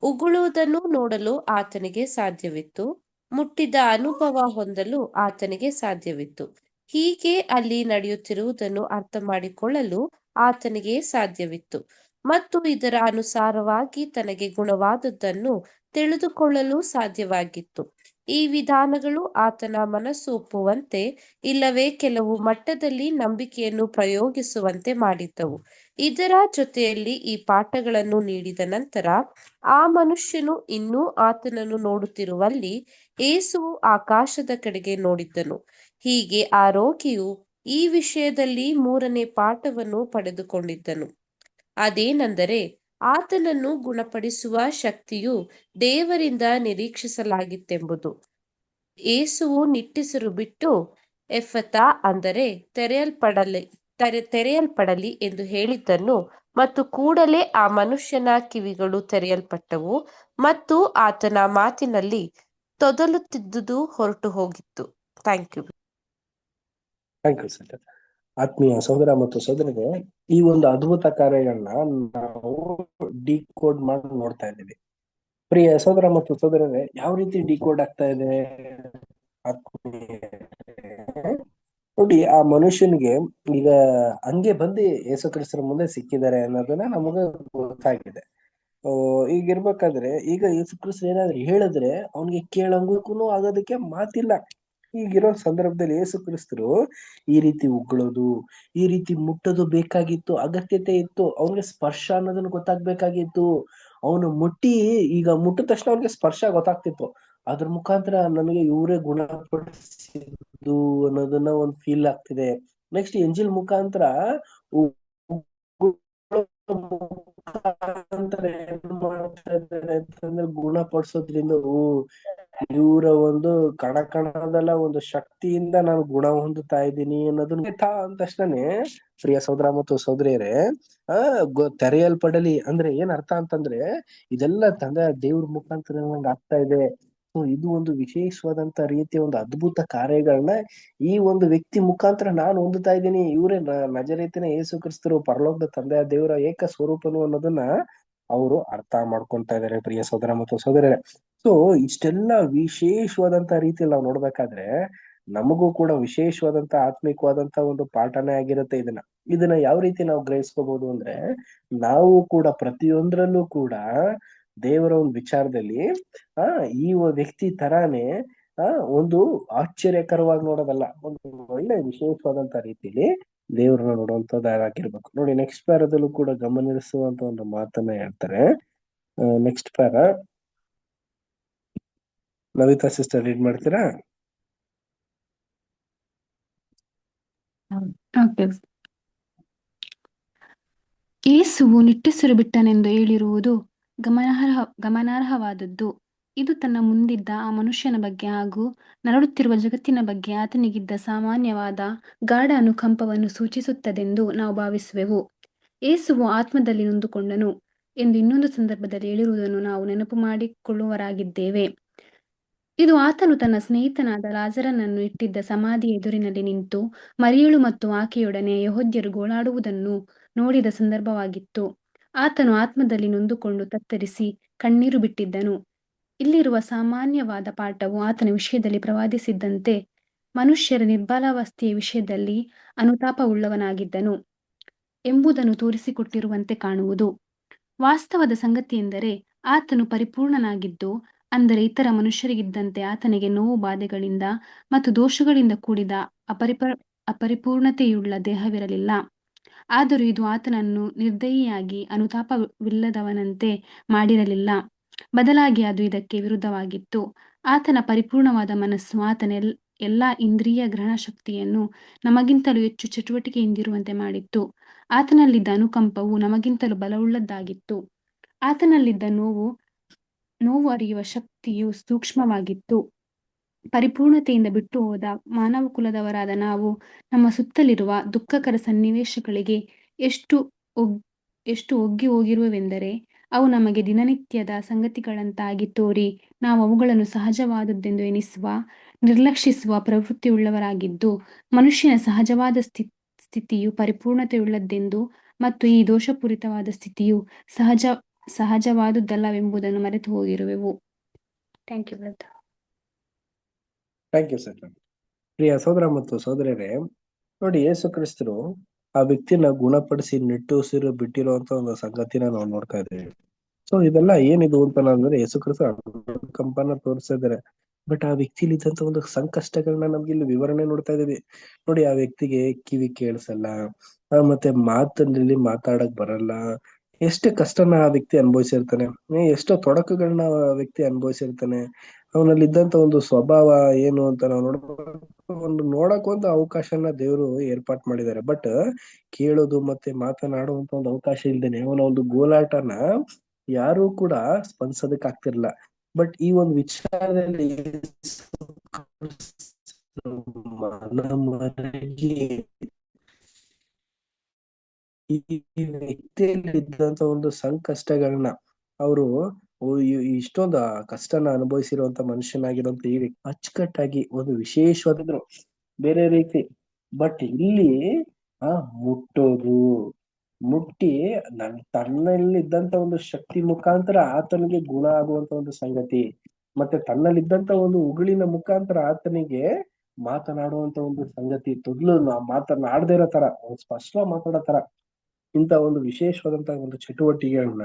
[SPEAKER 5] ಉಗುಳುವುದನ್ನು ನೋಡಲು ಆತನಿಗೆ ಸಾಧ್ಯವಿತ್ತು. ಮುಟ್ಟಿದ ಅನುಭವ ಹೊಂದಲು ಆತನಿಗೆ ಸಾಧ್ಯವಿತ್ತು. ಹೀಗೆ ಅಲ್ಲಿ ನಡೆಯುತ್ತಿರುವುದನ್ನು ಅರ್ಥ ಮಾಡಿಕೊಳ್ಳಲು ಆತನಿಗೆ ಸಾಧ್ಯವಿತ್ತು ಮತ್ತು ಇದರ ಅನುಸಾರವಾಗಿ ತನಗೆ ಗುಣವಾದದ್ದನ್ನು ತಿಳಿದುಕೊಳ್ಳಲು ಸಾಧ್ಯವಾಗಿತ್ತು. ಈ ವಿಧಾನಗಳು ಆತನ ಮನಸ್ಸು ಒಪ್ಪುವಂತೆ ಇಲ್ಲವೇ ಕೆಲವು ಮಟ್ಟದಲ್ಲಿ ನಂಬಿಕೆಯನ್ನು ಪ್ರಯೋಗಿಸುವಂತೆ ಮಾಡಿದ್ದವು. ಇದರ ಜೊತೆಯಲ್ಲಿ ಈ ಪಾಠಗಳನ್ನು ನೀಡಿದ ನಂತರ ಆ ಮನುಷ್ಯನು ಇನ್ನೂ ಆತನನ್ನು ನೋಡುತ್ತಿರುವಲ್ಲಿ ಯೇಸುವು ಆಕಾಶದ ಕಡೆಗೆ ನೋಡಿದ್ದನು. ಹೀಗೆ ಆ ರೋಗಿಯು ಈ ವಿಷಯದಲ್ಲಿ ಮೂರನೇ ಪಾಠವನ್ನು ಪಡೆದುಕೊಂಡಿದ್ದನು. ಅದೇನೆಂದರೆ, ಆತನನ್ನು ಗುಣಪಡಿಸುವ ಶಕ್ತಿಯು ದೇವರಿಂದ ನಿರೀಕ್ಷಿಸಲಾಗಿತ್ತೆಂಬುದು. ಯೇಸುವು ನಿಟ್ಟುಸಿರು ಬಿಟ್ಟು ಎಫತಾ ಅಂದರೆ ತೆರೆಯಲ್ಪಡಲಿ ಎಂದು ಹೇಳಿದ್ದನು ಮತ್ತು ಕೂಡಲೇ ಆ ಮನುಷ್ಯನ ಕಿವಿಗಳು ತೆರೆಯಲ್ಪಟ್ಟವು ಮತ್ತು ಆತನ ಮಾತಿನಲ್ಲಿ ತೊದಲುತ್ತಿದ್ದುದು ಹೊರಟು ಹೋಗಿತ್ತು. Thank you.
[SPEAKER 1] Thank you sir. ಆತ್ಮೀಯ ಸಹೋದರ ಮತ್ತು ಸಹೋದರರೇ, ಈ ಒಂದು ಅದ್ಭುತ ಕಾರ್ಯಗಳನ್ನ ನಾವು ಡಿಕೋಡ್ ಮಾಡಿ ನೋಡ್ತಾ ಇದ್ದೀವಿ. ಪ್ರಿಯ ಸಹೋದರ ಮತ್ತು ಸಹೋದರರೇ, ಯಾವ ರೀತಿ ಡಿಕೋಡ್ ಆಗ್ತಾ ಇದೆ ನೋಡಿ. ಆ ಮನುಷ್ಯನಿಗೆ ಈಗ ಹಂಗೆ ಬಂದು ಯೇಸು ಕ್ರಿಸ್ತರ ಮುಂದೆ ಸಿಕ್ಕಿದ್ದಾರೆ ಅನ್ನೋದನ್ನ ನಮಗೆ ಗೊತ್ತಾಗಿದೆ. ಈಗಿರ್ಬೇಕಾದ್ರೆ ಈಗ ಯೇಸು ಕ್ರಿಸ್ತ ಏನಾದ್ರು ಹೇಳಿದ್ರೆ ಅವನಿಗೆ ಕೇಳಂಗೂ ಆಗೋದಕ್ಕೆ ಮಾತಿಲ್ಲ. ಈಗಿರೋ ಸಂದರ್ಭದಲ್ಲಿ ಯೇಸು ಕ್ರಿಸ್ತರು ಈ ರೀತಿ ಉಗ್ಳೋದು, ಈ ರೀತಿ ಮುಟ್ಟೋದು ಬೇಕಾಗಿತ್ತು, ಅಗತ್ಯತೆ ಇತ್ತು. ಅವನಿಗೆ ಸ್ಪರ್ಶ ಅನ್ನೋದನ್ನ ಗೊತ್ತಾಗ್ಬೇಕಾಗಿತ್ತು. ಅವನು ಈಗ ಮುಟ್ಟಿದ ತಕ್ಷಣ ಅವ್ನಿಗೆ ಸ್ಪರ್ಶ ಗೊತ್ತಾಗ್ತಿತ್ತು. ಅದ್ರ ಮುಖಾಂತರ ನನಗೆ ಇವರೇ ಗುಣಪಡಿಸಿದ್ದು ಅನ್ನೋದನ್ನ ಒಂದು ಫೀಲ್ ಆಗ್ತಿದೆ. ನೆಕ್ಸ್ಟ್ ಎಂಜಿಲ್ ಮುಖಾಂತರ ಏನ್ ಮಾಡ್ತಾ ಇದ್ದಾರೆ ಅಂತಂದ್ರೆ ಗುಣಪಡಿಸೋದ್ರಿಂದ ಇವರ ಒಂದು ಕಣಕಣದಲ್ಲ ಒಂದು ಶಕ್ತಿಯಿಂದ ನಾನು ಗುಣ ಹೊಂದುತ್ತಾ ಇದ್ದೀನಿ ಅನ್ನೋದನ್ನ ಅಂದ ತಕ್ಷಣನೇ ಪ್ರಿಯ ಸಹೋದರ ಮತ್ತು ಸಹೋದರಿಯರೇ, ತೆರೆಯಲ್ಪಡಲಿ ಅಂದ್ರೆ ಏನ್ ಅರ್ಥ ಅಂತಂದ್ರೆ ಇದೆಲ್ಲ ತಂದೆ ದೇವ್ರ ಮುಖಾಂತರ ಆಗ್ತಾ ಇದೆ. ಇದು ಒಂದು ವಿಶೇಷವಾದಂತ ರೀತಿಯ ಒಂದು ಅದ್ಭುತ ಕಾರ್ಯಗಳನ್ನ ಈ ಒಂದು ವ್ಯಕ್ತಿ ಮುಖಾಂತರ ನಾನು ಹೊಂದುತ್ತಾ ಇದ್ದೀನಿ. ಇವರೇ ನಜರೇತಿನ ಯೇಸು ಕ್ರಿಸ್ತರು, ಪರಲೋಕದ ತಂದೆಯ ದೇವರ ಏಕ ಸ್ವರೂಪನು ಅನ್ನೋದನ್ನ ಅವರು ಅರ್ಥ ಮಾಡ್ಕೊಂತಾ ಇದ್ದಾರೆ ಪ್ರಿಯ ಸಹೋದರ ಮತ್ತು ಸಹೋದರರೇ. ಸೊ ಇಷ್ಟೆಲ್ಲ ವಿಶೇಷವಾದಂತ ರೀತಿಯಲ್ಲಿ ನಾವು ನೋಡ್ಬೇಕಾದ್ರೆ ನಮಗೂ ಕೂಡ ವಿಶೇಷವಾದಂತ ಆತ್ಮಿಕವಾದಂತ ಒಂದು ಪಾಠನೇ ಆಗಿರುತ್ತೆ. ಇದನ್ನ ಯಾವ ರೀತಿ ನಾವು ಗ್ರಹಿಸ್ಕೋಬಹುದು ಅಂದ್ರೆ, ನಾವು ಕೂಡ ಪ್ರತಿಯೊಂದರಲ್ಲೂ ಕೂಡ ದೇವರ ಒಂದು ವಿಚಾರದಲ್ಲಿ ಈ ವ್ಯಕ್ತಿ ತರಾನೇ ಒಂದು ಆಶ್ಚರ್ಯಕರವಾಗಿ ನೋಡೋದಲ್ಲ, ಒಂದು ಒಳ್ಳೆ ವಿಶೇಷವಾದಂತ ರೀತಿಯಲ್ಲಿ ದೇವ್ರನ್ನ ನೋಡುವಂತದ್ದಾಗಿರ್ಬೇಕು. ನೋಡಿ, ನೆಕ್ಸ್ಟ್ ಪ್ಯಾರದಲ್ಲೂ ಕೂಡ ಗಮನಿಸುವಂತ ಒಂದು ಮಾತನ್ನ ಹೇಳ್ತಾರೆ. Next para Navita sister read ಮಾಡ್ತೀರಾ?
[SPEAKER 6] ಯೇಸುವು ನಿಟ್ಟುಸಿರು ಬಿಟ್ಟನೆಂದು ಹೇಳಿರುವುದು ಗಮನಾರ್ಹವಾದದ್ದು. ಇದು ತನ್ನ ಮುಂದಿದ್ದ ಆ ಮನುಷ್ಯನ ಬಗ್ಗೆ ಹಾಗೂ ನರಳುತ್ತಿರುವ ಜಗತ್ತಿನ ಬಗ್ಗೆ ಆತನಿಗಿದ್ದ ಸಾಮಾನ್ಯವಾದ ಗಾಢ ಅನುಕಂಪವನ್ನು ಸೂಚಿಸುತ್ತದೆಂದು ನಾವು ಭಾವಿಸುವೆವು. ಯೇಸುವು ಆತ್ಮದಲ್ಲಿ ನೊಂದುಕೊಂಡನು ಎಂದು ಇನ್ನೊಂದು ಸಂದರ್ಭದಲ್ಲಿ ಹೇಳಿರುವುದನ್ನು ನಾವು ನೆನಪು ಮಾಡಿಕೊಳ್ಳುವರಾಗಿದ್ದೇವೆ. ಇದು ಆತನು ತನ್ನ ಸ್ನೇಹಿತನಾದ ಲಾಜರನನ್ನು ಇಟ್ಟಿದ್ದ ಸಮಾಧಿಯ ಎದುರಿನಲ್ಲಿ ನಿಂತು ಮರಿಯಳು ಮತ್ತು ಆಕೆಯೊಡನೆ ಯೆಹೂದ್ಯರು ಗೋಳಾಡುವುದನ್ನು ನೋಡಿದ ಸಂದರ್ಭವಾಗಿತ್ತು. ಆತನು ಆತ್ಮದಲ್ಲಿ ನೊಂದುಕೊಂಡು ತತ್ತರಿಸಿ ಕಣ್ಣೀರು ಬಿಟ್ಟಿದ್ದನು. ಇಲ್ಲಿರುವ ಸಾಮಾನ್ಯವಾದ ಪಾಠವು ಆತನ ವಿಷಯದಲ್ಲಿ ಪ್ರವಾದಿಸಿದ್ದಂತೆ ಮನುಷ್ಯರ ನಿರ್ಬಲಾವಸ್ಥೆಯ ವಿಷಯದಲ್ಲಿ ಅನುತಾಪವುಳ್ಳವನಾಗಿದ್ದನು ಎಂಬುದನ್ನು ತೋರಿಸಿಕೊಟ್ಟಿರುವಂತೆ ಕಾಣುವುದು. ವಾಸ್ತವದ ಸಂಗತಿಯೆಂದರೆ ಆತನು ಪರಿಪೂರ್ಣನಾಗಿದ್ದು, ಅಂದರೆ ಇತರ ಮನುಷ್ಯರಿಗಿದ್ದಂತೆ ಆತನಿಗೆ ನೋವು ಬಾಧೆಗಳಿಂದ ಮತ್ತು ದೋಷಗಳಿಂದ ಕೂಡಿದ ಅಪರಿಪೂರ್ಣತೆಯುಳ್ಳ ದೇಹವಿರಲಿಲ್ಲ. ಆದರೂ ಇದು ಆತನನ್ನು ನಿರ್ದಯಿಯಾಗಿ ಅನುತಾಪವಿಲ್ಲದವನಂತೆ ಮಾಡಿರಲಿಲ್ಲ. ಬದಲಾಗಿ ಅದು ಇದಕ್ಕೆ ವಿರುದ್ಧವಾಗಿತ್ತು. ಆತನ ಪರಿಪೂರ್ಣವಾದ ಮನಸ್ಸು ಆತನ ಎಲ್ಲಾ ಇಂದ್ರಿಯ ಗ್ರಹಣ ಶಕ್ತಿಯನ್ನು ನಮಗಿಂತಲೂ ಹೆಚ್ಚು ಚಟುವಟಿಕೆಯಿಂದಿರುವಂತೆ ಮಾಡಿತ್ತು. ಆತನಲ್ಲಿದ್ದ ಅನುಕಂಪವು ನಮಗಿಂತಲೂ ಬಲವುಳ್ಳದ್ದಾಗಿತ್ತು. ಆತನಲ್ಲಿದ್ದ ನೋವು ಅರಿಯುವ ಶಕ್ತಿಯು ಸೂಕ್ಷ್ಮವಾಗಿತ್ತು. ಪರಿಪೂರ್ಣತೆಯಿಂದ ಬಿಟ್ಟು ಹೋದ ಮಾನವ ಕುಲದವರಾದ ನಾವು ನಮ್ಮ ಸುತ್ತಲಿರುವ ದುಃಖಕರ ಸನ್ನಿವೇಶಗಳಿಗೆ ಎಷ್ಟು ಒಗ್ಗಿ ಹೋಗಿರುವೆವೆಂದರೆ ಅವು ನಮಗೆ ದಿನನಿತ್ಯದ ಸಂಗತಿಗಳಂತಾಗಿ ತೋರಿ ನಾವು ಅವುಗಳನ್ನು ಸಹಜವಾದದ್ದೆಂದು ಎನಿಸುವ, ನಿರ್ಲಕ್ಷಿಸುವ ಪ್ರವೃತ್ತಿಯುಳ್ಳವರಾಗಿದ್ದು, ಮನುಷ್ಯನ ಸಹಜವಾದ ಸ್ಥಿತಿಯು ಪರಿಪೂರ್ಣತೆಯುಳ್ಳದ್ದೆಂದು ಮತ್ತು ಈ ದೋಷಪೂರಿತವಾದ ಸ್ಥಿತಿಯು ಸಹಜವಾದುದಲ್ಲವೆಂಬುದನ್ನು ಮರೆತು ಹೋಗಿರುವೆವು. Thank you brother.
[SPEAKER 1] Thank you sir. ಪ್ರಿಯ ಸಹೋದರ ಮತ್ತು ಸಹೋದರರೇ, ನೋಡಿ, ಯೇಸು ಕ್ರಿಸ್ತರು ಆ ವ್ಯಕ್ತಿನ ಗುಣಪಡಿಸಿ ನಿಟ್ಟುಸಿರು ಬಿಟ್ಟಿರುವಂತ ಒಂದು ಸಂಗತಿನ ನಾವು ನೋಡ್ತಾ ಇದ್ದೇವೆ. ಸೊ ಇದೆಲ್ಲ ಏನಿದು ಅಂತ ಅಂದ್ರೆ ಯೇಸು ಕ್ರಿಸ್ತ ಕಂಪನ ತೋರಿಸ್ತಾ ಇದ್ದಾರೆ. ಬಟ್ ಆ ವ್ಯಕ್ತಿಲಿ ಇದ್ದಂತ ಒಂದು ಸಂಕಷ್ಟಗಳನ್ನ ನಮ್ಗೆ ಇಲ್ಲಿ ವಿವರಣೆ ನೋಡ್ತಾ ಇದೀವಿ. ನೋಡಿ, ಆ ವ್ಯಕ್ತಿಗೆ ಕಿವಿ ಕೇಳಿಸಲ್ಲ, ಮತ್ತೆ ಮಾತಿನಲ್ಲಿ ಮಾತಾಡಕ್ ಬರಲ್ಲ. ಎಷ್ಟು ಕಷ್ಟನ ಆ ವ್ಯಕ್ತಿ ಅನುಭವಿಸಿರ್ತಾನೆ, ಎಷ್ಟೋ ತೊಡಕುಗಳನ್ನ ಆ ವ್ಯಕ್ತಿ ಅನುಭವಿಸಿರ್ತಾನೆ. ಅವನಲ್ಲಿ ಇದ್ದಂತ ಒಂದು ಸ್ವಭಾವ ಏನು ಅಂತ ನಾವು ನೋಡಕ್ ಒಂದು ಅವಕಾಶನ ದೇವರು ಏರ್ಪಾಟ್ ಮಾಡಿದ್ದಾರೆ. ಬಟ್ ಕೇಳೋದು ಮತ್ತೆ ಮಾತನಾಡುವಂತ ಒಂದು ಅವಕಾಶ ಇಲ್ದೇನೆ ಅವನ ಒಂದು ಗೋಲಾಟನ ಯಾರು ಕೂಡ ಸ್ಪಂದಿಸೋದಕ್ ಆಗ್ತಿರ್ಲಿಲ್ಲ. ಬಟ್ ಈ ಒಂದು ವಿಚಾರದಲ್ಲಿ ಮನಮರಗಿ ಈ ವ್ಯಕ್ತಿಯಲ್ಲಿ ಇದ್ದಂತ ಒಂದು ಸಂಕಷ್ಟಗಳನ್ನ ಅವರು ಇಷ್ಟೊಂದು ಕಷ್ಟನ ಅನುಭವಿಸಿರುವಂತ ಮನುಷ್ಯನಾಗಿರುವಂತ ಈ ವ್ಯಕ್ತಿ ಅಚ್ಚುಕಟ್ಟಾಗಿ ಒಂದು ವಿಶೇಷವಾದಿದ್ರು ಬೇರೆ ರೀತಿ. ಬಟ್ ಇಲ್ಲಿ ಮುಟ್ಟಿ ತನ್ನಲ್ಲಿದ್ದಂತ ಒಂದು ಶಕ್ತಿ ಮುಖಾಂತರ ಆತನಿಗೆ ಗುಣ ಆಗುವಂತ ಒಂದು ಸಂಗತಿ, ಮತ್ತೆ ತನ್ನಲ್ಲಿದ್ದಂತ ಒಂದು ಉಗುಳಿನ ಮುಖಾಂತರ ಆತನಿಗೆ ಮಾತನಾಡುವಂತ ಒಂದು ಸಂಗತಿ, ತೊದ್ಲು ಮಾತನಾಡದೇ ಇರೋ ತರ, ಸ್ಪಷ್ಟ ಮಾತಾಡೋ ತರ ಇಂತ ಒಂದು ವಿಶೇಷವಾದಂತ ಒಂದು ಚಟುವಟಿಕೆಗಳನ್ನ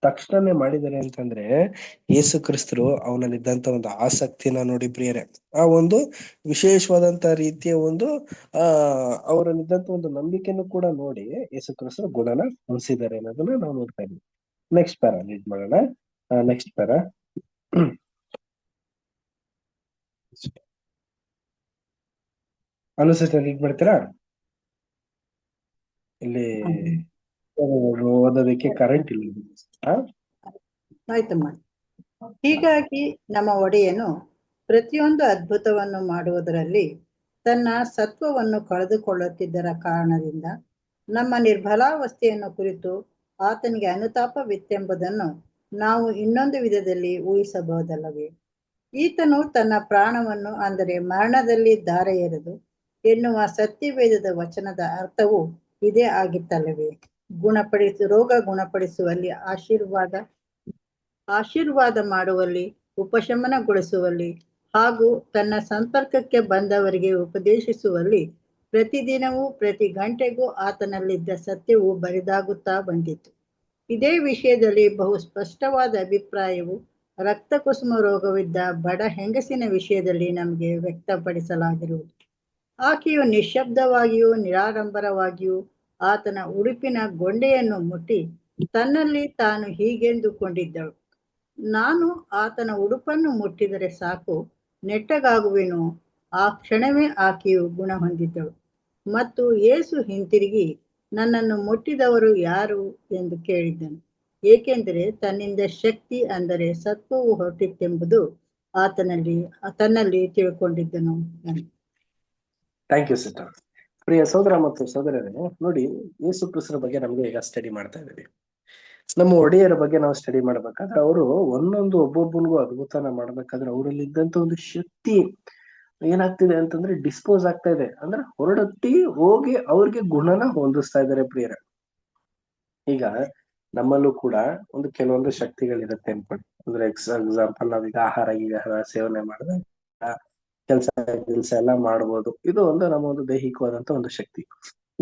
[SPEAKER 1] ತಕ್ಷಣನೇ ಮಾಡಿದ್ದಾರೆ ಅಂತಂದ್ರೆ ಯೇಸು ಕ್ರಿಸ್ತರು ಅವನಲ್ಲಿದ್ದಂತ ಒಂದು ಆಸಕ್ತಿನ ನೋಡಿ ಪ್ರಿಯರೇ, ಆ ಒಂದು ವಿಶೇಷವಾದಂತ ರೀತಿಯ ಒಂದು ಅವರಲ್ಲಿದ್ದಂತ ಒಂದು ನಂಬಿಕೆಯನ್ನು ಕೂಡ ನೋಡಿ ಯೇಸು ಕ್ರಿಸ್ತರು ಗುಣನ ಹೊಂದಿಸಿದ್ದಾರೆ ಅನ್ನೋದನ್ನ ನಾವು ನೋಡ್ತಾ ಇದ್ವಿ. ನೆಕ್ಸ್ಟ್ ಪ್ಯಾರಾ ಲೀಡ್ ಮಾಡೋಣ. ನೆಕ್ಸ್ಟ್ ಪ್ಯಾರಾ ಅನುಸರಿಸ ಲೀಡ್ ಮಾಡ್ತೀರಾ? ಇಲ್ಲಿ ಓದೋದಕ್ಕೆ ಕರೆಂಟ್ ಇಲ್ಲ.
[SPEAKER 4] ಆಯ್ತಮ್ಮ. ಹೀಗಾಗಿ ನಮ್ಮ ಒಡೆಯನು ಪ್ರತಿಯೊಂದು ಅದ್ಭುತವನ್ನು ಮಾಡುವುದರಲ್ಲಿ ತನ್ನ ಸತ್ವವನ್ನು ಕಳೆದುಕೊಳ್ಳುತ್ತಿದ್ದರ ಕಾರಣದಿಂದ ನಮ್ಮ ನಿರ್ಬಲಾವಸ್ಥೆಯನ್ನು ಕುರಿತು ಆತನಿಗೆ ಅನುತಾಪವಿತ್ತೆಂಬುದನ್ನು ನಾವು ಇನ್ನೊಂದು ವಿಧದಲ್ಲಿ ಊಹಿಸಬಹುದಲ್ಲವೇ? ಈತನು ತನ್ನ ಪ್ರಾಣವನ್ನು, ಅಂದರೆ ಮರಣದಲ್ಲಿ ಧಾರೆ ಎರೆದು ಎನ್ನುವ ಸತ್ಯವೇದದ ವಚನದ ಅರ್ಥವು ಇದೇ ಆಗಿತ್ತಲ್ಲವೇ? ರೋಗ ಗುಣಪಡಿಸುವಲ್ಲಿ, ಆಶೀರ್ವಾದ ಮಾಡುವಲ್ಲಿ, ಉಪಶಮನಗೊಳಿಸುವಲ್ಲಿ ಹಾಗೂ ತನ್ನ ಸಂಪರ್ಕಕ್ಕೆ ಬಂದವರಿಗೆ ಉಪದೇಶಿಸುವಲ್ಲಿ ಪ್ರತಿದಿನವೂ ಪ್ರತಿ ಗಂಟೆಗೂ ಆತನಲ್ಲಿದ್ದ ಸತ್ಯವು ಬರಿದಾಗುತ್ತಾ ಬಂದಿತು. ಇದೇ ವಿಷಯದಲ್ಲಿ ಬಹು ಸ್ಪಷ್ಟವಾದ ಅಭಿಪ್ರಾಯವು ರಕ್ತ ಕುಸುಮ ರೋಗವಿದ್ದ ಬಡ ಹೆಂಗಸಿನ ವಿಷಯದಲ್ಲಿ ನಮಗೆ ವ್ಯಕ್ತಪಡಿಸಲಾಗಿರುವುದು. ಆಕೆಯು ನಿಶ್ಶಬ್ದವಾಗಿಯೂ ನಿರಾಡಂಬರವಾಗಿಯೂ ಆತನ ಉಡುಪಿನ ಗೊಂಡೆಯನ್ನು ಮುಟ್ಟಿ ತನ್ನಲ್ಲಿ ತಾನು ಹೀಗೆಂದುಕೊಂಡಿದ್ದಳು, ನಾನು ಆತನ ಉಡುಪನ್ನು ಮುಟ್ಟಿದರೆ ಸಾಕು, ನೆಟ್ಟಗಾಗುವೆನು. ಆ ಕ್ಷಣವೇ ಆಕೆಯು ಗುಣ ಹೊಂದಿದ್ದಳು. ಮತ್ತು ಯೇಸು ಹಿಂತಿರುಗಿ ನನ್ನನ್ನು ಮುಟ್ಟಿದವರು ಯಾರು ಎಂದು ಕೇಳಿದ್ದನು, ಏಕೆಂದರೆ ತನ್ನಿಂದ ಶಕ್ತಿ, ಅಂದರೆ ಸತ್ವವು ಹೊರಟಿತ್ತೆಂಬುದು ತನ್ನಲ್ಲಿ ತಿಳ್ಕೊಂಡಿದ್ದನು.
[SPEAKER 1] Thank you sister. ಪ್ರಿಯ ಸಹೋದರ ಮತ್ತು ಸಹೋದರರೇ, ನೋಡಿ, ಯೇಸು ಕ್ರಿಸ್ತರ ಬಗ್ಗೆ ನಮ್ಗೆ ಈಗ ಸ್ಟಡಿ ಮಾಡ್ತಾ ಇದ್ದೀವಿ. ನಮ್ಮ ಒಡೆಯರ ಬಗ್ಗೆ ನಾವು ಸ್ಟಡಿ ಮಾಡ್ಬೇಕಾದ್ರೆ ಅವರು ಒಬ್ಬೊಬ್ಬನಿಗೂ ಅದ್ಭುತನ ಮಾಡ್ಬೇಕಾದ್ರೆ ಅವರಲ್ಲಿ ಇದ್ದಂತ ಒಂದು ಶಕ್ತಿ ಏನಾಗ್ತಿದೆ ಅಂತಂದ್ರೆ ಡಿಸ್ಪೋಸ್ ಆಗ್ತಾ ಇದೆ, ಅಂದ್ರೆ ಹೊರಡಟ್ಟಿ ಹೋಗಿ ಅವ್ರಿಗೆ ಗುಣನ ಹೊಂದಿಸ್ತಾ ಇದ್ದಾರೆ ಪ್ರಿಯರ. ಈಗ ನಮ್ಮಲ್ಲೂ ಕೂಡ ಒಂದು ಕೆಲವೊಂದು ಶಕ್ತಿಗಳಿರುತ್ತೆ ಅನ್ಕೊಳ್ಳಿ. ಅಂದ್ರೆ ಎಕ್ಸಾಂಪಲ್ ನಾವೀಗ ಆಹಾರ ಸೇವನೆ ಮಾಡಿದ್ರೆ ಕೆಲಸ ಎಲ್ಲ ಮಾಡ್ಬೋದು. ಇದು ನಮ್ಮ ಒಂದು ದೈಹಿಕವಾದಂತ ಒಂದು ಶಕ್ತಿ.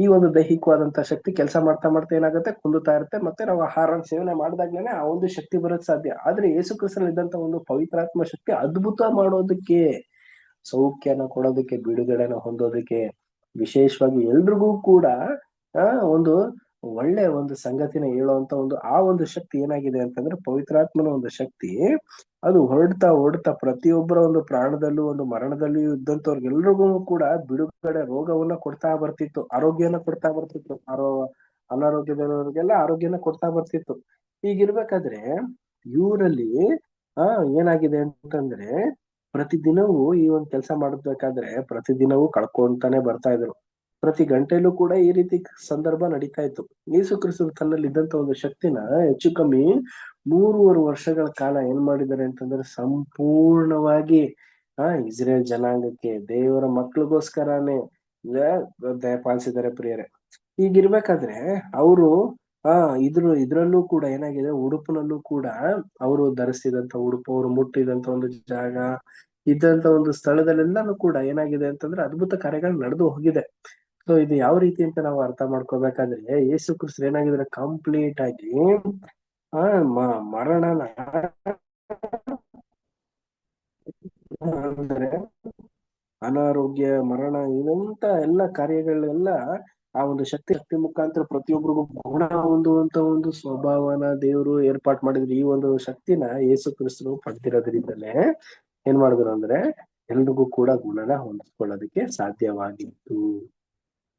[SPEAKER 1] ಈ ಒಂದು ದೈಹಿಕವಾದಂತ ಶಕ್ತಿ ಕೆಲಸ ಮಾಡ್ತಾ ಏನಾಗುತ್ತೆ, ಕುಂದುತ್ತಾ ಇರುತ್ತೆ. ಮತ್ತೆ ನಾವು ಆಹಾರ ಸೇವನೆ ಮಾಡಿದಾಗ್ಲೇನೆ ಆ ಒಂದು ಶಕ್ತಿ ಬರೋಕ್ ಸಾಧ್ಯ. ಆದ್ರೆ ಯೇಸು ಕ್ರಿಸ್ತನಲ್ಲಿ ಇದ್ದಂತ ಒಂದು ಪವಿತ್ರಾತ್ಮ ಶಕ್ತಿ ಅದ್ಭುತ ಮಾಡೋದಕ್ಕೆ, ಸೌಖ್ಯನ ಕೊಡೋದಕ್ಕೆ, ಬಿಡುಗಡೆನ ಹೊಂದೋದಕ್ಕೆ, ವಿಶೇಷವಾಗಿ ಎಲ್ರಿಗೂ ಕೂಡ ಒಂದು ಒಳ್ಳೆ ಒಂದು ಸಂಗತಿನ ಹೇಳುವಂತ ಆ ಒಂದು ಶಕ್ತಿ ಏನಾಗಿದೆ ಅಂತಂದ್ರೆ ಪವಿತ್ರಾತ್ಮನ ಒಂದು ಶಕ್ತಿ. ಅದು ಹೊರಡ್ತಾ ಪ್ರತಿಯೊಬ್ಬರ ಒಂದು ಪ್ರಾಣದಲ್ಲೂ ಒಂದು ಮರಣದಲ್ಲೂ ಇದ್ದಂತವ್ರಿಗೆಲ್ರಿಗೂ ಕೂಡ ಬಿಡುಗಡೆ, ರೋಗವನ್ನ ಕೊಡ್ತಾ ಬರ್ತಿತ್ತು, ಆರೋಗ್ಯನ ಕೊಡ್ತಾ ಬರ್ತಿತ್ತು, ಅನಾರೋಗ್ಯದವರಿಗೆಲ್ಲ ಆರೋಗ್ಯನ ಕೊಡ್ತಾ ಬರ್ತಿತ್ತು. ಹೀಗಿರ್ಬೇಕಾದ್ರೆ ಇವರಲ್ಲಿ ಏನಾಗಿದೆ ಅಂತಂದ್ರೆ ಪ್ರತಿದಿನವೂ ಈ ಒಂದು ಕೆಲಸ ಮಾಡಬೇಕಾದ್ರೆ ಪ್ರತಿದಿನವೂ ಕಳ್ಕೊಂತಾನೆ ಬರ್ತಾ ಇದ್ರು. ಪ್ರತಿ ಗಂಟೆಯಲ್ಲೂ ಕೂಡ ಈ ರೀತಿ ಸಂದರ್ಭ ನಡೀತಾ ಇತ್ತು. ಯೇಸು ಕ್ರಿಸ್ತರು ತನ್ನಲ್ಲಿ ಇದ್ದಂತ ಒಂದು ಶಕ್ತಿನ ಹೆಚ್ಚು ಕಮ್ಮಿ 3.5 ವರ್ಷಗಳ ಕಾಲ ಏನ್ ಮಾಡಿದ್ದಾರೆ ಅಂತಂದ್ರೆ ಸಂಪೂರ್ಣವಾಗಿ ಇಸ್ರೇಲ್ ಜನಾಂಗಕ್ಕೆ, ದೇವರ ಮಕ್ಳಿಗೋಸ್ಕರನೇ ದಯಪಾಲಿಸಿದ್ದಾರೆ ಪ್ರಿಯರೇ. ಹೀಗಿರ್ಬೇಕಾದ್ರೆ ಅವರು ಇದ್ರಲ್ಲೂ ಕೂಡ ಏನಾಗಿದೆ, ಉಡುಪಿನಲ್ಲೂ ಕೂಡ ಅವರು ಧರಿಸಿದಂತ ಉಡುಪು, ಅವರು ಮುಟ್ಟಿದಂತ ಒಂದು ಜಾಗ, ಇದ್ದಂತ ಒಂದು ಸ್ಥಳದಲ್ಲೆಲ್ಲಾನು ಕೂಡ ಏನಾಗಿದೆ ಅಂತಂದ್ರೆ ಅದ್ಭುತ ಕಾರ್ಯಗಳು ನಡೆದು ಹೋಗಿದೆ. ಸೊ ಇದು ಯಾವ ರೀತಿ ಅಂತ ನಾವು ಅರ್ಥ ಮಾಡ್ಕೋಬೇಕಾದ್ರೆ, ಯೇಸು ಕ್ರಿಸ್ತರು ಏನಾಗಿದ್ರೆ ಕಂಪ್ಲೀಟ್ ಆಗಿ ಮರಣನ ಅಂದ್ರೆ ಅನಾರೋಗ್ಯ, ಮರಣ, ಇದಂತ ಎಲ್ಲ ಕಾರ್ಯಗಳೆಲ್ಲ ಆ ಒಂದು ಶಕ್ತಿ ಮುಖಾಂತರ ಪ್ರತಿಯೊಬ್ಬರಿಗೂ ಗುಣ ಹೊಂದುವಂತ ಒಂದು ಸ್ವಭಾವನ ದೇವರು ಏರ್ಪಾಟ್ ಮಾಡಿದ್ರು. ಈ ಒಂದು ಶಕ್ತಿನ ಯೇಸು ಕ್ರಿಸ್ತರು ಪಡೆದಿರೋದ್ರಿಂದಲೇ ಏನ್ ಮಾಡಿದ್ರು ಅಂದ್ರೆ ಎಲ್ರಿಗೂ ಕೂಡ ಗುಣನ ಹೊಂದಿಸ್ಕೊಳ್ಳೋದಕ್ಕೆ ಸಾಧ್ಯವಾಗಿತ್ತು.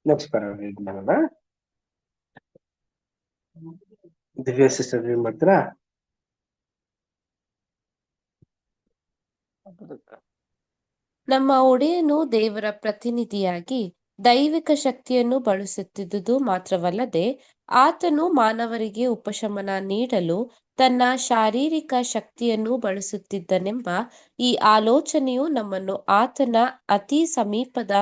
[SPEAKER 1] ನೆಕ್ಸ್ಟ್ ಪ್ಯಾರಾಗ್ರಾಫ್ ಮಾಡೋಣ. ದಿವ್ಯ ಸಿಸ್ಟರ್ ಏನ್ ಮಾಡ್ತೀರಾ?
[SPEAKER 5] ನಮ್ಮ ಒಡೆಯನು ದೇವರ ಪ್ರತಿನಿಧಿಯಾಗಿ ದೈವಿಕ ಶಕ್ತಿಯನ್ನು ಬಳಸುತ್ತಿದ್ದುದು ಮಾತ್ರವಲ್ಲದೆ, ಆತನು ಮಾನವರಿಗೆ ಉಪಶಮನ ನೀಡಲು ತನ್ನ ಶಾರೀರಿಕ ಶಕ್ತಿಯನ್ನು ಬಳಸುತ್ತಿದ್ದನೆಂಬ ಈ ಆಲೋಚನೆಯು ನಮ್ಮನ್ನು ಆತನ ಅತಿ ಸಮೀಪದ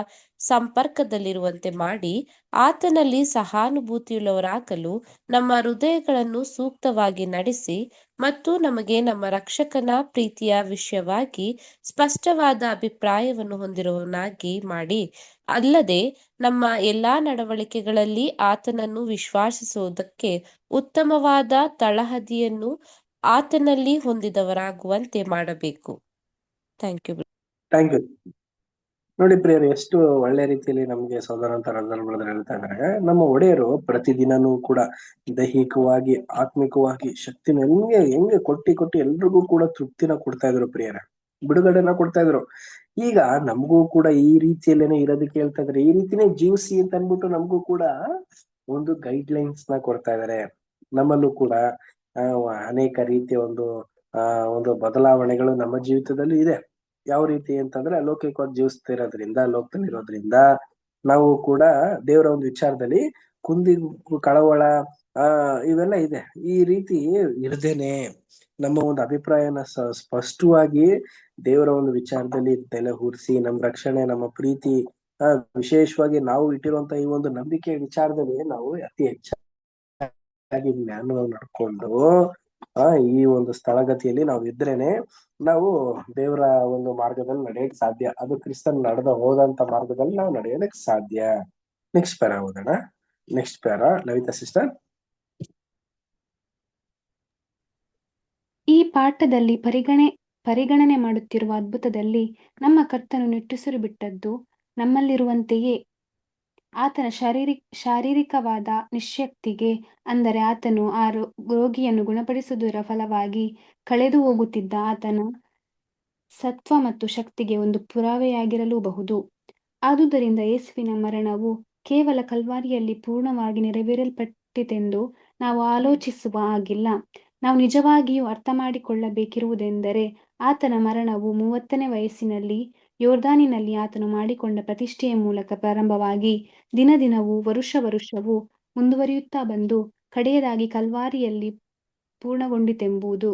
[SPEAKER 5] ಸಂಪರ್ಕದಲ್ಲಿರುವಂತೆ ಮಾಡಿ, ಆತನಲ್ಲಿ ಸಹಾನುಭೂತಿಯುಳ್ಳವರಾಗಲು ನಮ್ಮ ಹೃದಯಗಳನ್ನು ಸೂಕ್ತವಾಗಿ ನಡೆಸಿ ಮತ್ತು ನಮಗೆ ನಮ್ಮ ರಕ್ಷಕನ ಪ್ರೀತಿಯ ವಿಷಯವಾಗಿ ಸ್ಪಷ್ಟವಾದ ಅಭಿಪ್ರಾಯವನ್ನು ಹೊಂದಿರುವವನಾಗಿ ಮಾಡಿ, ಅಲ್ಲದೆ ನಮ್ಮ ಎಲ್ಲಾ ನಡವಳಿಕೆಗಳಲ್ಲಿ ಆತನನ್ನು ವಿಶ್ವಾಸಿಸುವುದಕ್ಕೆ ಉತ್ತಮವಾದ ತಳಹದಿಯನ್ನು ಆತನಲ್ಲಿ ಹೊಂದಿದವರಾಗುವಂತೆ ಮಾಡಬೇಕು. Thank you.
[SPEAKER 1] Thank you. ನೋಡಿ ಪ್ರಿಯರು, ಎಷ್ಟು ಒಳ್ಳೆ ರೀತಿಯಲ್ಲಿ ನಮ್ಗೆ ಸೋದರ ಅಂತ ಹೇಳ್ತಾ ಇದ್ದಾರೆ. ನಮ್ಮ ಒಡೆಯರು ಪ್ರತಿದಿನನೂ ಕೂಡ ದೈಹಿಕವಾಗಿ, ಆತ್ಮಿಕವಾಗಿ ಶಕ್ತಿನ ಹೆಂಗೆ ಕೊಟ್ಟಿ ಎಲ್ರಿಗೂ ಕೂಡ ತೃಪ್ತಿನ ಕೊಡ್ತಾ ಇದ್ರು ಪ್ರಿಯರ, ಬಿಡುಗಡೆನ ಕೊಡ್ತಾ ಇದ್ರು. ಈಗ ನಮಗೂ ಕೂಡ ಈ ರೀತಿಯಲ್ಲೇನೆ ಇರೋದಕ್ಕೆ ಹೇಳ್ತಾ ಇದಾರೆ. ಈ ರೀತಿನೇ ಜೀವಿಸಿ ಅಂತ ಅನ್ಬಿಟ್ಟು ನಮಗೂ ಕೂಡ ಒಂದು ಗೈಡ್ ಲೈನ್ಸ್ ನ ಕೊಡ್ತಾ ಇದಾರೆ. ನಮ್ಮಲ್ಲೂ ಕೂಡ ಅನೇಕ ರೀತಿಯ ಒಂದು ಬದಲಾವಣೆಗಳು ನಮ್ಮ ಜೀವಿತದಲ್ಲಿ ಇದೆ. ಯಾವ ರೀತಿ ಅಂತಂದ್ರೆ, ಲೌಕಿಕವಾಗಿ ಜೀವಿಸ್ತಿರೋದ್ರಿಂದ, ಲೋಕದಲ್ಲಿರೋದ್ರಿಂದ ನಾವು ಕೂಡ ದೇವರ ಒಂದು ವಿಚಾರದಲ್ಲಿ ಕುಂದಿ ಕಳವಳ ಇವೆಲ್ಲ ಇದೆ. ಈ ರೀತಿ ಇರ್ದೇನೆ ನಮ್ಮ ಒಂದು ಅಭಿಪ್ರಾಯನ ಸ್ಪಷ್ಟವಾಗಿ ದೇವರ ಒಂದು ವಿಚಾರದಲ್ಲಿ ನೆಲೆಹೂರಿಸಿ, ನಮ್ಮ ರಕ್ಷಣೆ, ನಮ್ಮ ಪ್ರೀತಿ, ವಿಶೇಷವಾಗಿ ನಾವು ಇಟ್ಟಿರುವಂತ ಈ ಒಂದು ನಂಬಿಕೆ ವಿಚಾರದಲ್ಲಿ ನಾವು ಅತಿ ಹೆಚ್ಚಾಗಿ ಜ್ಞಾನವಾಗಿ ನಡ್ಕೊಂಡು ಈ ಒಂದು ಸ್ಥಳಗತಿಯಲ್ಲಿ ನಾವು ಇದ್ರೇನೆ ನಾವು ದೇವರ ಒಂದು ಮಾರ್ಗದಲ್ಲಿ ನಡೆಯಕ್ ಸಾಧ್ಯ. ಅದು ಕ್ರಿಸ್ತನ್ ಹೋದಂತ ಮಾರ್ಗದಲ್ಲಿ ನಾವು ನಡೆಯೋದಕ್ಕೆ ಸಾಧ್ಯ. ನೆಕ್ಸ್ಟ್ ಪ್ಯಾರಾ ಓದೋಣ. Next para Lalita sister.
[SPEAKER 6] ಈ ಪಾಠದಲ್ಲಿ ಪರಿಗಣನೆ ಮಾಡುತ್ತಿರುವ ಅದ್ಭುತದಲ್ಲಿ ನಮ್ಮ ಕರ್ತನು ನಿಟ್ಟುಸಿರು ಬಿಟ್ಟದ್ದು ನಮ್ಮಲ್ಲಿರುವಂತೆಯೇ ಆತನ ಶಾರೀರಿಕವಾದ ನಿಶ್ಶಕ್ತಿಗೆ, ಅಂದರೆ ಆತನು ಆ ರೋಗಿಯನ್ನು ಗುಣಪಡಿಸುವುದರ ಫಲವಾಗಿ ಕಳೆದು ಹೋಗುತ್ತಿದ್ದ ಆತನ ಸತ್ವ ಮತ್ತು ಶಕ್ತಿಗೆ ಒಂದು ಪುರಾವೆಯಾಗಿರಲೂಬಹುದು. ಆದುದರಿಂದ ಯೇಸುವಿನ ಮರಣವು ಕೇವಲ ಕಲ್ವಾರಿಯಲ್ಲಿ ಪೂರ್ಣವಾಗಿ ನೆರವೇರಲ್ಪಟ್ಟಿತೆಂದು ನಾವು ಆಲೋಚಿಸುವ ಹಾಗಿಲ್ಲ. ನಾವು ನಿಜವಾಗಿಯೂ ಅರ್ಥ ಮಾಡಿಕೊಳ್ಳಬೇಕಿರುವುದೆಂದರೆ, ಆತನ ಮರಣವು 30ನೇ ವಯಸ್ಸಿನಲ್ಲಿ ಯೋರ್ದಾನಿನಲ್ಲಿ ಆತನು ಮಾಡಿಕೊಂಡ ಪ್ರತಿಷ್ಠೆಯ ಮೂಲಕ ಪ್ರಾರಂಭವಾಗಿ ದಿನದಿನವೂ ವರುಷವೂ ಮುಂದುವರಿಯುತ್ತಾ ಬಂದು ಕಡೆಯದಾಗಿ ಕಲ್ವಾರಿಯಲ್ಲಿ ಪೂರ್ಣಗೊಂಡಿತೆಂಬುದು.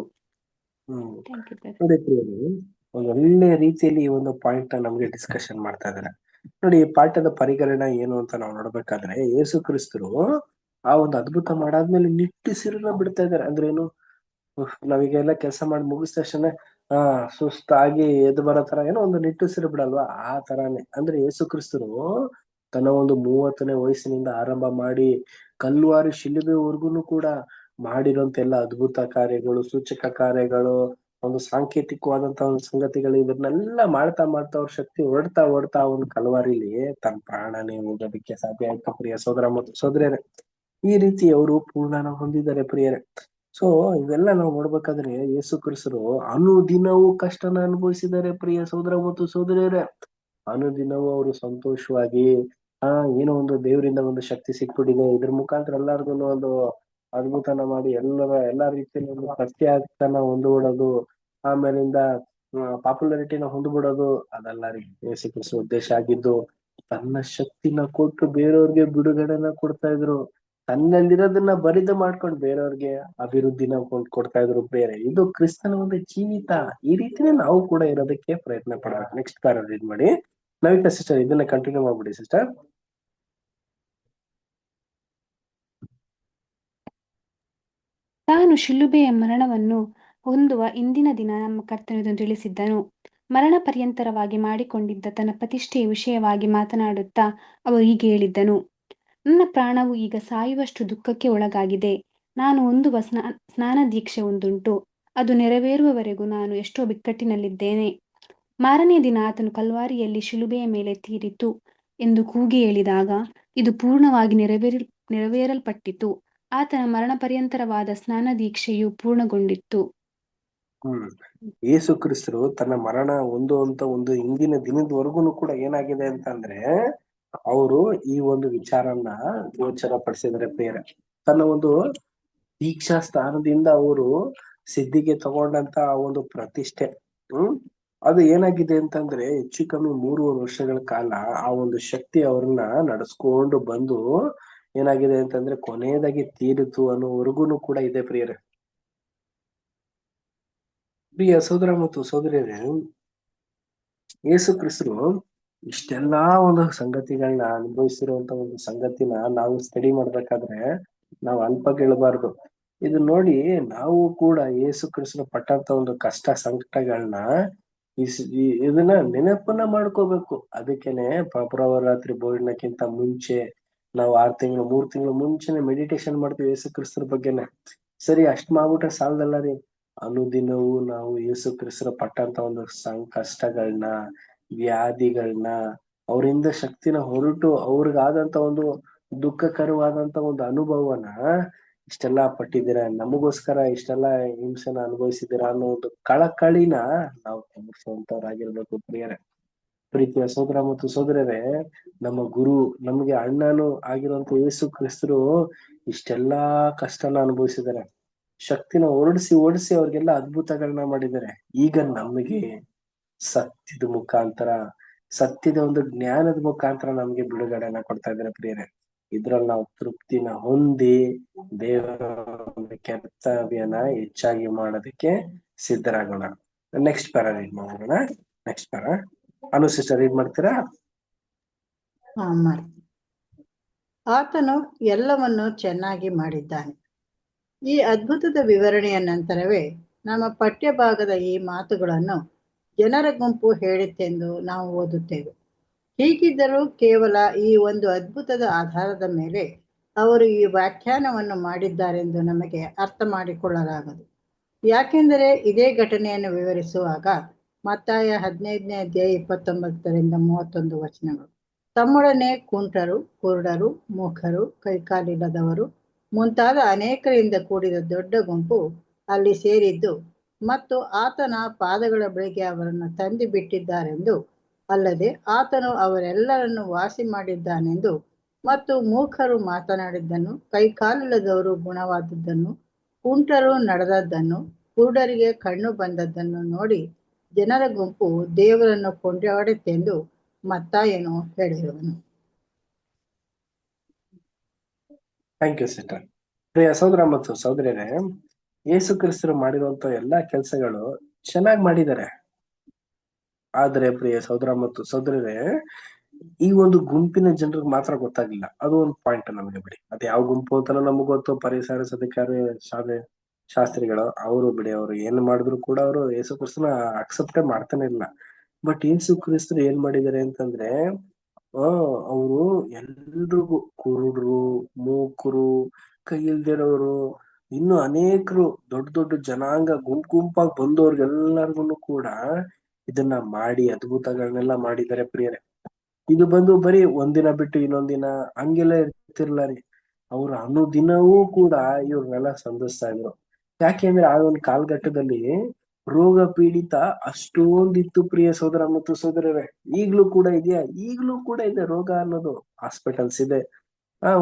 [SPEAKER 1] ಒಂದು ಒಳ್ಳೆ ರೀತಿಯಲ್ಲಿ ಈ ಒಂದು ಪಾಯಿಂಟ್ ನಮ್ಗೆ ಡಿಸ್ಕಷನ್ ಮಾಡ್ತಾ ಇದ್ದಾರೆ. ನೋಡಿ, ಈ ಪಾಠದ ಪರಿಗಣನೆ ಏನು ಅಂತ ನಾವು ನೋಡ್ಬೇಕಾದ್ರೆ, ಯೇಸು ಕ್ರಿಸ್ತರು ಆ ಒಂದು ಅದ್ಭುತ ಮಾಡಾದ್ಮೇಲೆ ನಿಟ್ಟುಸಿರನ್ನ ಬಿಡ್ತಾ ಇದ್ದಾರೆ. ಅಂದ್ರೆ ಏನು, ನಾವೀಗೆಲ್ಲ ಕೆಲಸ ಮಾಡಿ ಮುಗಿದ ತಕ್ಷಣ ಸುಸ್ತಾಗಿ ಎದ್ದು ಬರೋ ತರ ಏನೋ ಒಂದು ನಿಟ್ಟುಸಿರು ಬಿಡಲ್ವಾ, ಆ ತರಾನೇ. ಅಂದ್ರೆ ಯೇಸು ಕ್ರಿಸ್ತರು ತನ್ನ ಒಂದು 30ನೇ ವಯಸ್ಸಿನಿಂದ ಆರಂಭ ಮಾಡಿ ಕಲ್ವಾರಿ ಶಿಲುಬೆವರೆಗೂ ಕೂಡ ಮಾಡಿರುವಂತ ಎಲ್ಲ ಅದ್ಭುತ ಕಾರ್ಯಗಳು, ಸೂಚಕ ಕಾರ್ಯಗಳು, ಒಂದು ಸಾಂಕೇತಿಕವಾದಂತ ಒಂದು ಸಂಗತಿಗಳು, ಇದನ್ನೆಲ್ಲ ಮಾಡ್ತಾ ಅವ್ರ ಶಕ್ತಿ ಹೊಡ್ತಾ ಒಂದು ಕಲ್ವಾರಿಲಿ ತನ್ನ ಪ್ರಾಣನೇ ಹೋಗೋದಕ್ಕೆ ಸಾಧ್ಯ ಆಯ್ತು ಪ್ರಿಯ ಸೋದರ ಮತ್ತು ಸೋದರಿಯರೇ. ಈ ರೀತಿ ಅವರು ಪೂರ್ಣನ ಹೊಂದಿದ್ದಾರೆ ಪ್ರಿಯರೇ. ಸೊ ಇವೆಲ್ಲ ನಾವು ನೋಡ್ಬೇಕಾದ್ರೆ ಯೇಸು ಕ್ರಿಸ್ತರು ಅನುದಿನವೂ ಕಷ್ಟನ ಅನುಭವಿಸಿದ್ದಾರೆ ಪ್ರಿಯ ಸೋದರ ಮತ್ತು ಸೋದರಿಯರೇ. ಅನುದಿನವೂ ಅವರು ಸಂತೋಷವಾಗಿ ಏನೋ ಒಂದು ದೇವರಿಂದ ಒಂದು ಶಕ್ತಿ ಸಿಕ್ಬಿಟ್ಟಿದೆ, ಇದ್ರ ಮುಖಾಂತರ ಎಲ್ಲಾರ್ಗು ಒಂದು ಅದ್ಭುತನ ಮಾಡಿ ಎಲ್ಲಾ ರೀತಿಯಲ್ಲಿ ಒಂದು ಪ್ರತ್ಯಾಖ್ಯಾನ ಹೊಂದ್ಬಿಡೋದು, ಆಮೇಲಿಂದ ಪಾಪ್ಯುಲಾರಿಟಿನ ಹೊಂದ್ಬಿಡೋದು, ಅದೆಲ್ಲ ಯೇಸು ಕ್ರಿಸ್ತ ಉದ್ದೇಶ ಆಗಿದ್ದು. ತನ್ನ ಶಕ್ತಿನ ಕೊಟ್ಟು ಬೇರೆಯವ್ರಿಗೆ ಬಿಡುಗಡೆನ ಕೊಡ್ತಾ ಇದ್ರು. ತನ್ನಲ್ಲಿರೋದನ್ನ ಬರಿದು ಮಾಡ್ಕೊಂಡು ಬೇರೆಯವ್ರಿಗೆ ಅಭಿವೃದ್ಧಿನ ಕೊಡ್ತಾ ಇದ್ರು ಬೇರೆ. ಇದು ಕ್ರಿಸ್ತನ ಒಂದು ಜೀವಿತ. ಈ ರೀತಿನೇ ನಾವು ಕೂಡ ಇರೋದಕ್ಕೆ ಪ್ರಯತ್ನ ಪಡಬೇಕು. ನೆಕ್ಸ್ಟ್ ಪ್ಯಾರಾ ರೀಡ್ ಮಾಡಿ ಲಲಿತಾ ಸಿಸ್ಟರ್, ಇದನ್ನ ಕಂಟಿನ್ಯೂ ಮಾಡ್ಬಿಡಿ ಸಿಸ್ಟರ್.
[SPEAKER 6] ತಾನು ಶಿಲುಬೆಯ ಮರಣವನ್ನು ಹೊಂದುವ ಇಂದಿನ ದಿನ ನಮ್ಮ ಕರ್ತನು ತಿಳಿಸಿದ್ದನು. ಮರಣ ಪರ್ಯಂತರವಾಗಿ ಮಾಡಿಕೊಂಡಿದ್ದ ತನ್ನ ಪ್ರತಿಷ್ಠೆಯ ವಿಷಯವಾಗಿ ಮಾತನಾಡುತ್ತಾ ಅವರು ಹೀಗೆ ಹೇಳಿದ್ದನು: ನನ್ನ ಪ್ರಾಣವು ಈಗ ಸಾಯುವಷ್ಟು ದುಃಖಕ್ಕೆ ಒಳಗಾಗಿದೆ. ನಾನು ಹೊಂದುವ ಸ್ನಾನ ದೀಕ್ಷೆ ಒಂದುಂಟು. ಅದು ನೆರವೇರುವವರೆಗೂ ನಾನು ಎಷ್ಟೋ ಬಿಕ್ಕಟ್ಟಿನಲ್ಲಿದ್ದೇನೆ. ಮಾರನೇ ದಿನ ಆತನು ಕಲ್ವಾರಿಯಲ್ಲಿ ಶಿಲುಬೆಯ ಮೇಲೆ ತೀರಿತು ಎಂದು ಕೂಗಿ ಹೇಳಿದಾಗ ಇದು ಪೂರ್ಣವಾಗಿ ನೆರವೇರಲ್ಪಟ್ಟಿತು. ಆತನ ಮರಣ ಪರ್ಯಂತರವಾದ ಸ್ನಾನ ದೀಕ್ಷೆಯು ಪೂರ್ಣಗೊಂಡಿತ್ತು.
[SPEAKER 1] ಯೇಸು ಕ್ರಿಸ್ತರು ತನ್ನ ಮರಣ ಒಂದು ಇಂದಿನ ದಿನದವರೆಗೂ ಕೂಡ ಏನಾಗಿದೆ ಅಂತಂದ್ರೆ ಅವರು ಈ ಒಂದು ವಿಚಾರನ್ನ ಗೋಚರ ಪಡಿಸಿದರೆ ಪ್ರಿಯರೇ. ತನ್ನ ಒಂದು ದೀಕ್ಷಾ ಸ್ಥಾನದಿಂದ ಅವರು ಸಿದ್ಧಿಗೆ ತಗೊಂಡಂತ ಆ ಒಂದು ಪ್ರತಿಷ್ಠೆ ಅದು ಏನಾಗಿದೆ ಅಂತಂದ್ರೆ ಹೆಚ್ಚು ಕಮ್ಮಿ 3 ವರ್ಷಗಳ ಕಾಲ ಆ ಒಂದು ಶಕ್ತಿ ಅವ್ರನ್ನ ನಡೆಸ್ಕೊಂಡು ಬಂದು ಏನಾಗಿದೆ ಅಂತಂದ್ರೆ ಕೊನೆಯದಾಗಿ ತೀರಿತು ಅನ್ನೋವರೆಗೂ ಕೂಡ ಇದೆ ಪ್ರಿಯರೇ. ಪ್ರಿಯ ಸಹೋದರ ಮತ್ತು ಸಹೋದರಿಯರೇ, ಯೇಸು ಕ್ರಿಸ್ತರು ಇಷ್ಟೆಲ್ಲಾ ಒಂದು ಸಂಗತಿಗಳನ್ನ ಅನುಭವಿಸಿರುವಂತ ಒಂದು ಸಂಗತಿನ ನಾವು ಸ್ಟಡಿ ಮಾಡ್ಬೇಕಾದ್ರೆ ನಾವು ಅಲ್ಪ ಕೇಳಬಾರ್ದು. ಇದು ನೋಡಿ ನಾವು ಕೂಡ ಯೇಸು ಕ್ರಿಸ್ತರು ಪಟ್ಟಂತ ಒಂದು ಕಷ್ಟ ಸಂಕಟಗಳನ್ನ ಇದನ್ನ ನೆನಪನ್ನ ಮಾಡ್ಕೋಬೇಕು. ಅದಕ್ಕೇನೆ ಪ್ರಭುರಾತ್ರಿ ಭೋಜನಕ್ಕಿಂತ ಮುಂಚೆ ನಾವು 3 ತಿಂಗಳು ಮುಂಚೆನೆ ಮೆಡಿಟೇಷನ್ ಮಾಡ್ತೀವಿ ಯೇಸು ಕ್ರಿಸ್ತರ ಬಗ್ಗೆನೆ. ಸರಿ, ಅಷ್ಟ್ ಮಾಡ್ಬಿಟ್ರೆ ಸಾಲದಲ್ಲ ರೀ. ಅನುದಿನವೂ ನಾವು ಯೇಸು ಕ್ರಿಸ್ತರ ಪಟ್ಟಂತ ಒಂದು ಕಷ್ಟಗಳನ್ನ, ವ್ಯಾಧಿಗಳನ್ನ, ಅವರಿಂದ ಶಕ್ತಿನ ಹೊರಟು ಅವ್ರಿಗಾದಂತ ಒಂದು ದುಃಖಕರವಾದಂತ ಒಂದು ಅನುಭವನ ಇಷ್ಟೆಲ್ಲಾ ಪಟ್ಟಿದ್ದೀರಾ, ನಮಗೋಸ್ಕರ ಇಷ್ಟೆಲ್ಲಾ ಹಿಂಸೆನ ಅನುಭವಿಸಿದ್ದೀರಾ ಅನ್ನೋ ಒಂದು ಕಳಕಳಿನ ನಾವು ತೋರಿಸುವಂತವ್ರಾಗಿರ್ಬೇಕು ಪ್ರಿಯರೇ. ಪ್ರೀತಿಯ ಸಹೋದರ ಮತ್ತು ಸಹೋದರರೇ, ನಮ್ಮ ಗುರು, ನಮ್ಗೆ ಅಣ್ಣನು ಆಗಿರುವಂತ ಯೇಸು ಕ್ರಿಸ್ತರು ಇಷ್ಟೆಲ್ಲಾ ಕಷ್ಟನ ಅನುಭವಿಸಿದ್ದಾರೆ. ಶಕ್ತಿನ ಓಡಿಸಿ ಅವ್ರಿಗೆಲ್ಲ ಅದ್ಭುತಗಳನ್ನ ಮಾಡಿದ್ದಾರೆ. ಈಗ ನಮಗೆ ಸತ್ಯದ ಮುಖಾಂತರ, ಸತ್ಯದ ಒಂದು ಜ್ಞಾನದ ಮುಖಾಂತರ ನಮ್ಗೆ ಬಿಡುಗಡೆನ ಕೊಡ್ತಾ ಇದ್ದಾರೆ ಪ್ರಿಯರೇ. ಇದ್ರಲ್ಲಿ ನಾವು ತೃಪ್ತಿನ ಹೊಂದಿ ದೇವರ ಕರ್ತವ್ಯನ ಹೆಚ್ಚಾಗಿ ಮಾಡೋದಕ್ಕೆ ಸಿದ್ಧರಾಗೋಣ. ನೆಕ್ಸ್ಟ್ ಪ್ಯಾರಾ ರೀಡ್ ಮಾಡೋಣ. ನೆಕ್ಸ್ಟ್ ಪ್ಯಾರಾ ಅನು ಸಿಸ್ಟರ್ ರೀಡ್ ಮಾಡ್ತೀರಾ?
[SPEAKER 4] ಆತನು ಎಲ್ಲವನ್ನು ಚೆನ್ನಾಗಿ ಮಾಡಿದ್ದಾನೆ. ಈ ಅದ್ಭುತದ ವಿವರಣೆಯ ನಂತರವೇ ನಮ್ಮ ಪಠ್ಯಭಾಗದ ಈ ಮಾತುಗಳನ್ನು ಜನರ ಗುಂಪು ಹೇಳಿತೆಂದು ನಾವು ಓದುತ್ತೇವೆ. ಹೀಗಿದ್ದರೂ ಕೇವಲ ಈ ಒಂದು ಅದ್ಭುತದ ಆಧಾರದ ಮೇಲೆ ಅವರು ಈ ವ್ಯಾಖ್ಯಾನವನ್ನು ಮಾಡಿದ್ದಾರೆಂದು ನಮಗೆ ಅರ್ಥ ಮಾಡಿಕೊಳ್ಳಲಾಗದು. ಯಾಕೆಂದರೆ ಇದೇ ಘಟನೆಯನ್ನು ವಿವರಿಸುವಾಗ ಮತ್ತಾಯ 15ನೇ ಅಧ್ಯಾಯ 29-31 ವಚನಗಳು, ತಮ್ಮೊಡನೆ ಕುಂಟರು, ಕುರುಡರು, ಮೂಕರು, ಕೈಕಾಲಿಲ್ಲದವರು ಮುಂತಾದ ಅನೇಕರಿಂದ ಕೂಡಿದ ದೊಡ್ಡ ಗುಂಪು ಅಲ್ಲಿ ಸೇರಿದ್ದು ಮತ್ತು ಆತನ ಪಾದಗಳ ಬಳಿಗೆ ಅವರನ್ನು ತಂದು ಬಿಟ್ಟಿದ್ದಾರೆಂದು, ಅಲ್ಲದೆ ಆತನು ಅವರೆಲ್ಲರನ್ನು ವಾಸಿ ಮಾಡಿದ್ದಾನೆಂದು ಮತ್ತು ಮೂಕರು ಮಾತನಾಡಿದ್ದನ್ನು, ಕೈಕಾಲಿಲ್ಲದವರು ಗುಣವಾದದ್ದನ್ನು, ಕುಂಟರು ನಡೆದದ್ದನ್ನು, ಕುರುಡರಿಗೆ ಕಣ್ಣು ಬಂದದ್ದನ್ನು ನೋಡಿ ಜನರ ಗುಂಪು ದೇವರನ್ನು ಕೊಂಡಾಡಿತೆಂದು ಮತ್ತಾಯನು ಹೇಳಿರುವನು.
[SPEAKER 1] Thank you sister. ಪ್ರಿಯ ಸಹೋದರ ಮತ್ತು ಸಹೋದರಿಯರೇ, ಯೇಸು ಕ್ರಿಸ್ತರು ಮಾಡಿರುವಂತ ಎಲ್ಲಾ ಕೆಲಸಗಳು ಚೆನ್ನಾಗಿ ಮಾಡಿದ್ದಾರೆ. ಆದ್ರೆ ಪ್ರಿಯ ಸಹೋದರ ಮತ್ತು ಸಹೋದರಿಯರೇ, ಈ ಒಂದು ಗುಂಪಿನ ಜನರಿಗೆ ಮಾತ್ರ ಗೊತ್ತಾಗಿಲ್ಲ. ಅದು ಒಂದು ಪಾಯಿಂಟ್ ನಮಗೆ ಬಿಡಿ. ಅದ್ ಯಾವ ಗುಂಪು ಅಂತಾನೂ ನಮಗ್ ಗೊತ್ತು. ಪರಿಸರ ಸದಕಾರಿ ಶಾಸ್ತ್ರಿಗಳು ಅವರು ಬಿಡಿ, ಅವ್ರು ಏನ್ ಮಾಡಿದ್ರು ಕೂಡ ಅವರು ಯೇಸು ಕ್ರಿಸ್ತನ ಅಕ್ಸೆಪ್ಟೇ ಮಾಡ್ತಾನೆ ಇಲ್ಲ. ಬಟ್ ಯೇಸು ಕ್ರಿಸ್ತರು ಏನ್ ಮಾಡಿದ್ದಾರೆ ಅಂತಂದ್ರೆ ಅವರು ಎಲ್ರಿಗೂ, ಕುರುಡ್ರು, ಮೂಕರು, ಕೈ ಇಲ್ದಿರೋರು, ಇನ್ನು ಅನೇಕರು, ದೊಡ್ಡ ದೊಡ್ಡ ಜನಾಂಗ ಗುಂಪಾಗಿ ಬಂದವ್ರಿಗೆಲ್ಲರಿಗೂ ಕೂಡ ಇದನ್ನ ಮಾಡಿ ಅದ್ಭುತಗಳನ್ನೆಲ್ಲ ಮಾಡಿದ್ದಾರೆ ಪ್ರಿಯರೇ. ಇದು ಬಂದು ಬರೀ ಒಂದಿನ ಬಿಟ್ಟು ಇನ್ನೊಂದಿನ ಹಂಗೆಲ್ಲ ಇರ್ತಿರ್ಲ ರೀ. ಅವ್ರು ಅನುದಿನವೂ ಕೂಡ ಇವ್ರನ್ನೆಲ್ಲ ಸಂಧಿಸ್ತಾ ಇದ್ರು. ಯಾಕೆಂದ್ರೆ ಆ ಒಂದು ಕಾಲಘಟ್ಟದಲ್ಲಿ ರೋಗ ಪೀಡಿತ ಅಷ್ಟೊಂದಿತ್ತು ಪ್ರಿಯ ಸಹೋದರ ಮತ್ತು ಸಹೋದರರೇ. ಈಗ್ಲೂ ಕೂಡ ಇದೆಯಾ? ಈಗ್ಲೂ ಕೂಡ ಇದೆ ರೋಗ ಅನ್ನೋದು. ಹಾಸ್ಪಿಟಲ್ಸ್ ಇದೆ,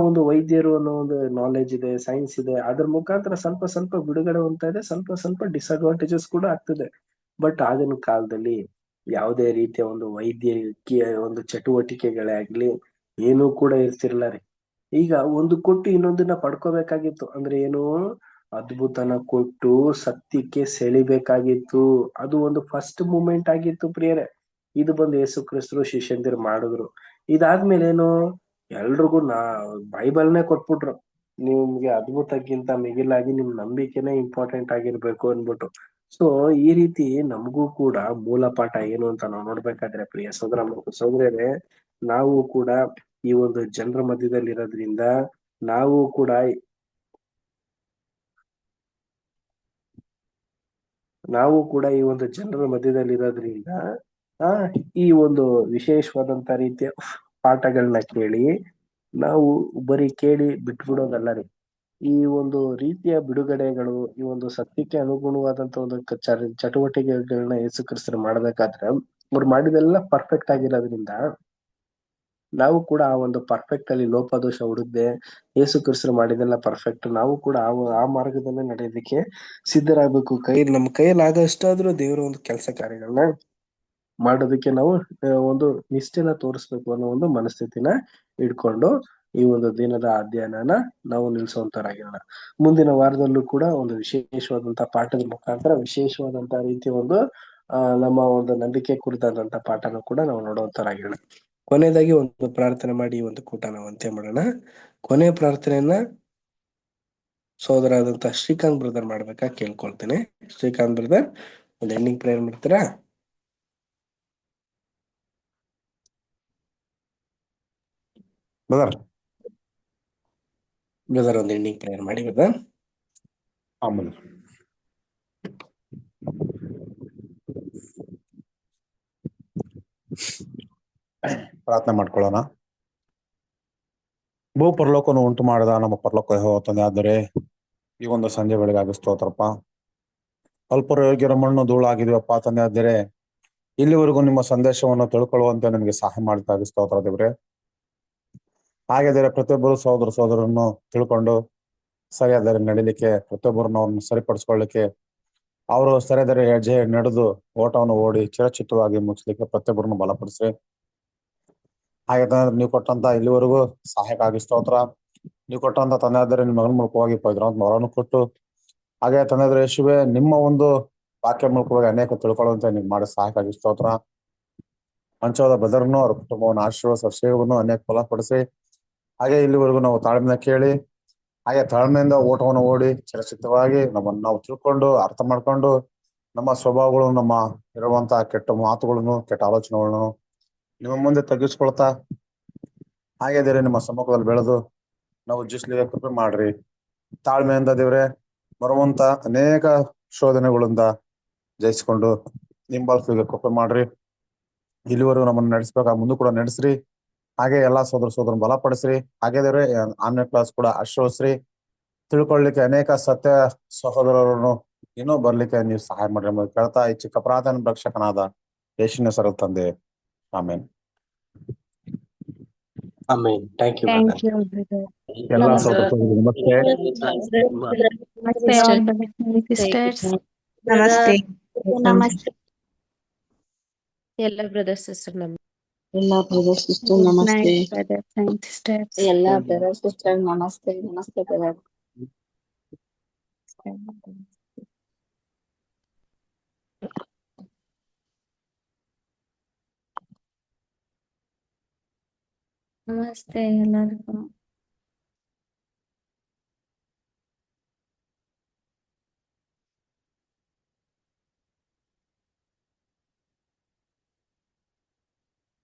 [SPEAKER 1] ಒಂದು ವೈದ್ಯರು ಅನ್ನೋ ಒಂದು ನಾಲೆಜ್ ಇದೆ, ಸೈನ್ಸ್ ಇದೆ. ಅದ್ರ ಮುಖಾಂತರ ಸ್ವಲ್ಪ ಸ್ವಲ್ಪ ಬಿಡುಗಡೆ ಹೊಂದ್ತಾ ಇದೆ, ಸ್ವಲ್ಪ ಸ್ವಲ್ಪ ಡಿಸ್ಅಡ್ವಾಂಟೇಜಸ್ ಕೂಡ ಆಗ್ತದೆ. ಬಟ್ ಆಗಿನ ಕಾಲದಲ್ಲಿ ಯಾವುದೇ ರೀತಿಯ ಒಂದು ವೈದ್ಯಕೀಯ ಒಂದು ಚಟುವಟಿಕೆಗಳೇ ಆಗ್ಲಿ ಏನೂ ಕೂಡ ಇರ್ತಿರ್ಲ ರೀ. ಈಗ ಒಂದು ಕೊಟ್ಟು ಇನ್ನೊಂದನ್ನ ಪಡ್ಕೋಬೇಕಾಗಿತ್ತು ಅಂದ್ರೆ ಏನು, ಅದ್ಭುತನ ಕೊಟ್ಟು ಸತ್ಯಕ್ಕೆ ಸೆಳಿಬೇಕಾಗಿತ್ತು. ಅದು ಒಂದು ಫಸ್ಟ್ ಮೂಮೆಂಟ್ ಆಗಿತ್ತು ಪ್ರಿಯರೇ. ಇದು ಬಂದು ಯೇಸು ಕ್ರಿಸ್ತರು ಶಿಷ್ಯಂದಿರು ಮಾಡಿದ್ರು. ಇದಾದ್ಮೇಲೆ ಏನು, ಎಲ್ರಿಗೂ ಬೈಬಲ್ನೇ ಕೊಟ್ಬಿಟ್ರು. ನಿಮ್ಗೆ ಅದ್ಭುತಕ್ಕಿಂತ ಮಿಗಿಲಾಗಿ ನಿಮ್ ನಂಬಿಕೆನೇ ಇಂಪಾರ್ಟೆಂಟ್ ಆಗಿರ್ಬೇಕು ಅನ್ಬಿಟ್ಟು. ಸೊ ಈ ರೀತಿ ನಮಗೂ ಕೂಡ ಮೂಲ ಪಾಠ ಏನು ಅಂತ ನಾವು ನೋಡ್ಬೇಕಾದ್ರೆ ಪ್ರಿಯ ಸೋದರ ಮತ್ತು ಸೋದರಿಯರೇ, ನಾವು ಕೂಡ ಈ ಒಂದು ಜನರ ಮಧ್ಯದಲ್ಲಿ ಇರೋದ್ರಿಂದ ನಾವು ಕೂಡ ಈ ಒಂದು ಜನರ ಮಧ್ಯದಲ್ಲಿ ಇರೋದ್ರಿಂದ ಆ ಈ ಒಂದು ವಿಶೇಷವಾದಂತ ರೀತಿಯ ಪಾಠಗಳನ್ನ ಕೇಳಿ ನಾವು ಬರೀ ಕೇಳಿ ಬಿಟ್ಬಿಡೋದಲ್ಲ ರೀ. ಈ ಒಂದು ರೀತಿಯ ಬಿಡುಗಡೆಗಳು, ಈ ಒಂದು ಸತ್ಯಕ್ಕೆ ಅನುಗುಣವಾದಂತ ಒಂದು ಚಟುವಟಿಕೆಗಳನ್ನ ಯೇಸು ಕ್ರಿಸ್ತರು ಮಾಡ್ಬೇಕಾದ್ರೆ ಅವ್ರು ಮಾಡಿದೆಲ್ಲ ಪರ್ಫೆಕ್ಟ್ ಆಗಿರೋದ್ರಿಂದ ನಾವು ಕೂಡ ಆ ಒಂದು ಪರ್ಫೆಕ್ಟ್ ಅಲ್ಲಿ ಲೋಪದೋಷ ಹುಡುಕ್ದೆ ಯೇಸು ಕ್ರಿಸ್ತರು ಮಾಡಿದೆಲ್ಲ ಪರ್ಫೆಕ್ಟ್, ನಾವು ಕೂಡ ಆ ಮಾರ್ಗದಲ್ಲೇ ನಡೆಯೋದಕ್ಕೆ ಸಿದ್ಧರಾಗಬೇಕು. ನಮ್ಮ ಕೈಯಲ್ಲಿ ಆಗಷ್ಟಾದ್ರೂ ದೇವರ ಒಂದು ಕೆಲಸ ಕಾರ್ಯಗಳನ್ನ ಮಾಡೋದಕ್ಕೆ ನಾವು ಒಂದು ನಿಷ್ಠೆನ ತೋರಿಸ್ಬೇಕು ಅನ್ನೋ ಒಂದು ಮನಸ್ಥಿತಿನ ಇಟ್ಕೊಂಡು ಈ ಒಂದು ದಿನದ ಅಧ್ಯಯನನ ನಾವು ನಿಲ್ಸುವಂತರಾಗಿರೋಣ. ಮುಂದಿನ ವಾರದಲ್ಲೂ ಕೂಡ ಒಂದು ವಿಶೇಷವಾದಂತ ಪಾಠದ ಮುಖಾಂತರ ವಿಶೇಷವಾದಂತ ರೀತಿಯ ಒಂದು ನಮ್ಮ ಒಂದು ನಂಬಿಕೆ ಕುರಿತಾದಂತ ಪಾಠನ ಕೂಡ ನಾವು ನೋಡುವಂತರಾಗಿರೋಣ. ಕೊನೆಯದಾಗಿ ಒಂದು ಪ್ರಾರ್ಥನೆ ಮಾಡಿ ಈ ಒಂದು ಕೂಟ ನಾವು ಅಂತ್ಯ ಮಾಡೋಣ. ಕೊನೆಯ ಪ್ರಾರ್ಥನೆಯನ್ನ ಸೋದರಾದಂತ ಶ್ರೀಕಾಂತ್ ಬ್ರದರ್ ಮಾಡ್ಬೇಕಾ ಕೇಳ್ಕೊಳ್ತೇನೆ. ಶ್ರೀಕಾಂತ್ ಬ್ರದರ್ ಒಂದು ಎಂಡಿಂಗ್ ಪ್ರೇಯರ್ ಮಾಡ್ತೀರಾ?
[SPEAKER 7] ಬ್ರದರ್
[SPEAKER 1] ಒಂದು ಎಂಡಿಂಗ್ ಪ್ರೇಯರ್ ಮಾಡಿ ಬ್ರದರ್.
[SPEAKER 7] ಆಮೇಲೆ ಪ್ರಾರ್ಥನೆ ಮಾಡ್ಕೊಳ್ಳೋಣ. ಭೂ ಪರಲೋಕವನ್ನು ಉಂಟು ಮಾಡಿದ ನಮ್ಮ ಪರಲೋಕ ತಂದೆ, ಆದರೆ ಈ ಒಂದು ಸಂಜೆ ವೇಳೆಗಾಗಿ ಸ್ತೋತ್ರಪ್ಪ. ಅಲ್ಪರ ಯೋಗ್ಯರ ಮಣ್ಣು ಧೂಳಾಗಿದೀವಪ್ಪ ತಂದೆ, ಆದರೆ ಇಲ್ಲಿವರೆಗೂ ನಿಮ್ಮ ಸಂದೇಶವನ್ನು ತಿಳ್ಕೊಳ್ಳುವಂತೆ ನಿಮಗೆ ಸಹಾಯ ಮಾಡ್ತಾ ಸ್ತೋತ್ರ ದೇವ್ರೆ. ಹಾಗಾದರೆ ಪ್ರತಿಯೊಬ್ಬರು ಸೋದರನ್ನು ತಿಳ್ಕೊಂಡು ಸರಿಯಾದರೆ ನಡಿಲಿಕ್ಕೆ, ಪ್ರತಿಯೊಬ್ಬರನ್ನು ಅವ್ರನ್ನ ಸರಿಪಡಿಸ್ಕೊಳ್ಳಿಕ್ಕೆ, ಅವರು ಸರಿಯಾದರೆ ಹೆಜ್ಜೆ ನಡೆದು ಓಟವನ್ನು ಓಡಿ ಚಿರಚಿತ್ತವಾಗಿ ಮುಗಿಸ್ಲಿಕ್ಕೆ ಪ್ರತಿಯೊಬ್ಬರನ್ನು ಬಲಪಡಿಸ್ರಿ. ಹಾಗಾದ್ರೆ ನೀವು ಕೊಟ್ಟಂತ ಇಲ್ಲಿವರೆಗೂ ಸಹಾಯಕ್ಕಾಗಿ ಸ್ತೋತ್ರ. ನೀವು ಕೊಟ್ಟಂತ ತಂದೆ ಆದರೆ ನಿಮ್ಮ ಮಗನ ಮೂಲಕವಾಗಿ ಪವಿತ್ರಾತ್ಮ ವರವನ್ನು ಕೊಟ್ಟು, ಹಾಗೆ ತಂದೆ ಆದರೆ ಯೇಸುವೆ ನಿಮ್ಮ ಒಂದು ವಾಕ್ಯ ಮೂಲಕವಾಗಿ ಅನೇಕ ತಿಳ್ಕೊಳ್ಳುವಂತೆ ನೀವು ಮಾಡಿ ಸಹಾಯಕ್ಕಾಗಿ ಸ್ತೋತ್ರ. ಮಂಚವಾದ ಬ್ರದರ್ನು ಅವ್ರ ಕುಟುಂಬವನ್ನು ಆಶೀರ್ವಾದ ಸೇವೆಯನ್ನು ಅನೇಕ ಫಲಪಡಿಸಿ, ಹಾಗೆ ಇಲ್ಲಿವರೆಗೂ ನಾವು ತಾಳ್ಮೆಯಿಂದ ಕೇಳಿ ಹಾಗೆ ತಾಳ್ಮೆಯಿಂದ ಓಟವನ್ನು ಓಡಿ ಚಿರಚಿತ್ತವಾಗಿ ನಮ್ಮನ್ನು ನಾವು ತಿಳ್ಕೊಂಡು ಅರ್ಥ ಮಾಡ್ಕೊಂಡು ನಮ್ಮ ಸ್ವಭಾವಗಳು, ನಮ್ಮ ಇರುವಂತಹ ಕೆಟ್ಟ ಮಾತುಗಳನ್ನು, ಕೆಟ್ಟ ಆಲೋಚನೆಗಳನ್ನು ನಿಮ್ಮ ಮುಂದೆ ತಗ್ಗಿಸ್ಕೊಳ್ತಾ ಹಾಗೆ ನಿಮ್ಮ ಸಮ್ಮುಖದಲ್ಲಿ ಬೆಳೆದು ನಾವು ಜೀವಿಸ್ಲಿಕ್ಕೆ ಕೃಪೆ ಮಾಡ್ರಿ. ತಾಳ್ಮೆಯಿಂದ ದೇವ್ರೆ ಬರುವಂತ ಅನೇಕ ಶೋಧನೆಗಳಿಂದ ಜಯಿಸ್ಕೊಂಡು ನಿಂಬಲ್ಸ್ಲಿಕ್ಕೆ ಕೃಪೆ ಮಾಡ್ರಿ. ಇಲ್ಲಿವರೆಗೂ ನಮ್ಮನ್ನು ನಡೆಸ್ಬೇಕಾ ಮುಂದೆ ಕೂಡ ನಡೆಸ್ರಿ. ಹಾಗೆ ಎಲ್ಲಾ ಸೋದರನ್ ಬಲಪಡಿಸ್ರಿ. ಹಾಗೆ ದೇವ್ರೆ ಆನ್ಲೈನ್ ಕ್ಲಾಸ್ ಕೂಡ ಆಶ್ರಯಿಸ್ರಿ. ತಿಳ್ಕೊಳ್ಳಿಕ್ಕೆ ಅನೇಕ ಸತ್ಯ ಸಹೋದರರನ್ನು ಇನ್ನೂ ಬರ್ಲಿಕ್ಕೆ ನೀವು ಸಹಾಯ ಮಾಡ್ರಿ ಎಂಬುದು ಕೇಳ್ತಾ ಈ ಚಿಕ್ಕ ಪ್ರಾರ್ಥನೆ ರಕ್ಷಕನಾದ ಯೇಸುವಿನ ಹೆಸರು ತಂದೆ, ಆಮೇನ್.
[SPEAKER 1] ಆಮೇನ್. Thank you
[SPEAKER 6] thank
[SPEAKER 1] brother.
[SPEAKER 6] You brother.
[SPEAKER 7] ಎಲ್ಲಾ
[SPEAKER 6] ನಮಸ್ತೆ.
[SPEAKER 7] ಸಹೋದರರಿಗೆ ನಮಸ್ತೆ.
[SPEAKER 6] ನಮಸ್ತೆ ಆಲ್ ಸಿಸ್ಟರ್ಸ್.
[SPEAKER 8] ನಮಸ್ತೆ.
[SPEAKER 3] ನಮಸ್ತೆ.
[SPEAKER 5] ಎಲ್ಲ ಬ್ರದರ್ ಸಿಸ್ಟರ್
[SPEAKER 8] ಎಲ್ಲ ಬ್ರದರ್ ಸಿಸ್ಟರ್
[SPEAKER 6] ಗುಡ್
[SPEAKER 8] ನಮಸ್ತೆ.
[SPEAKER 6] Night brothers and sisters.
[SPEAKER 8] ಎಲ್ಲ ಬ್ರದರ್ ಸಿಸ್ಟರ್ ನಮಸ್ತೆ. ನಮಸ್ತೆ ಬ್ರದರ್.
[SPEAKER 6] ನಮಸ್ತೆ ಎಲ್ಲರಿಗೂ.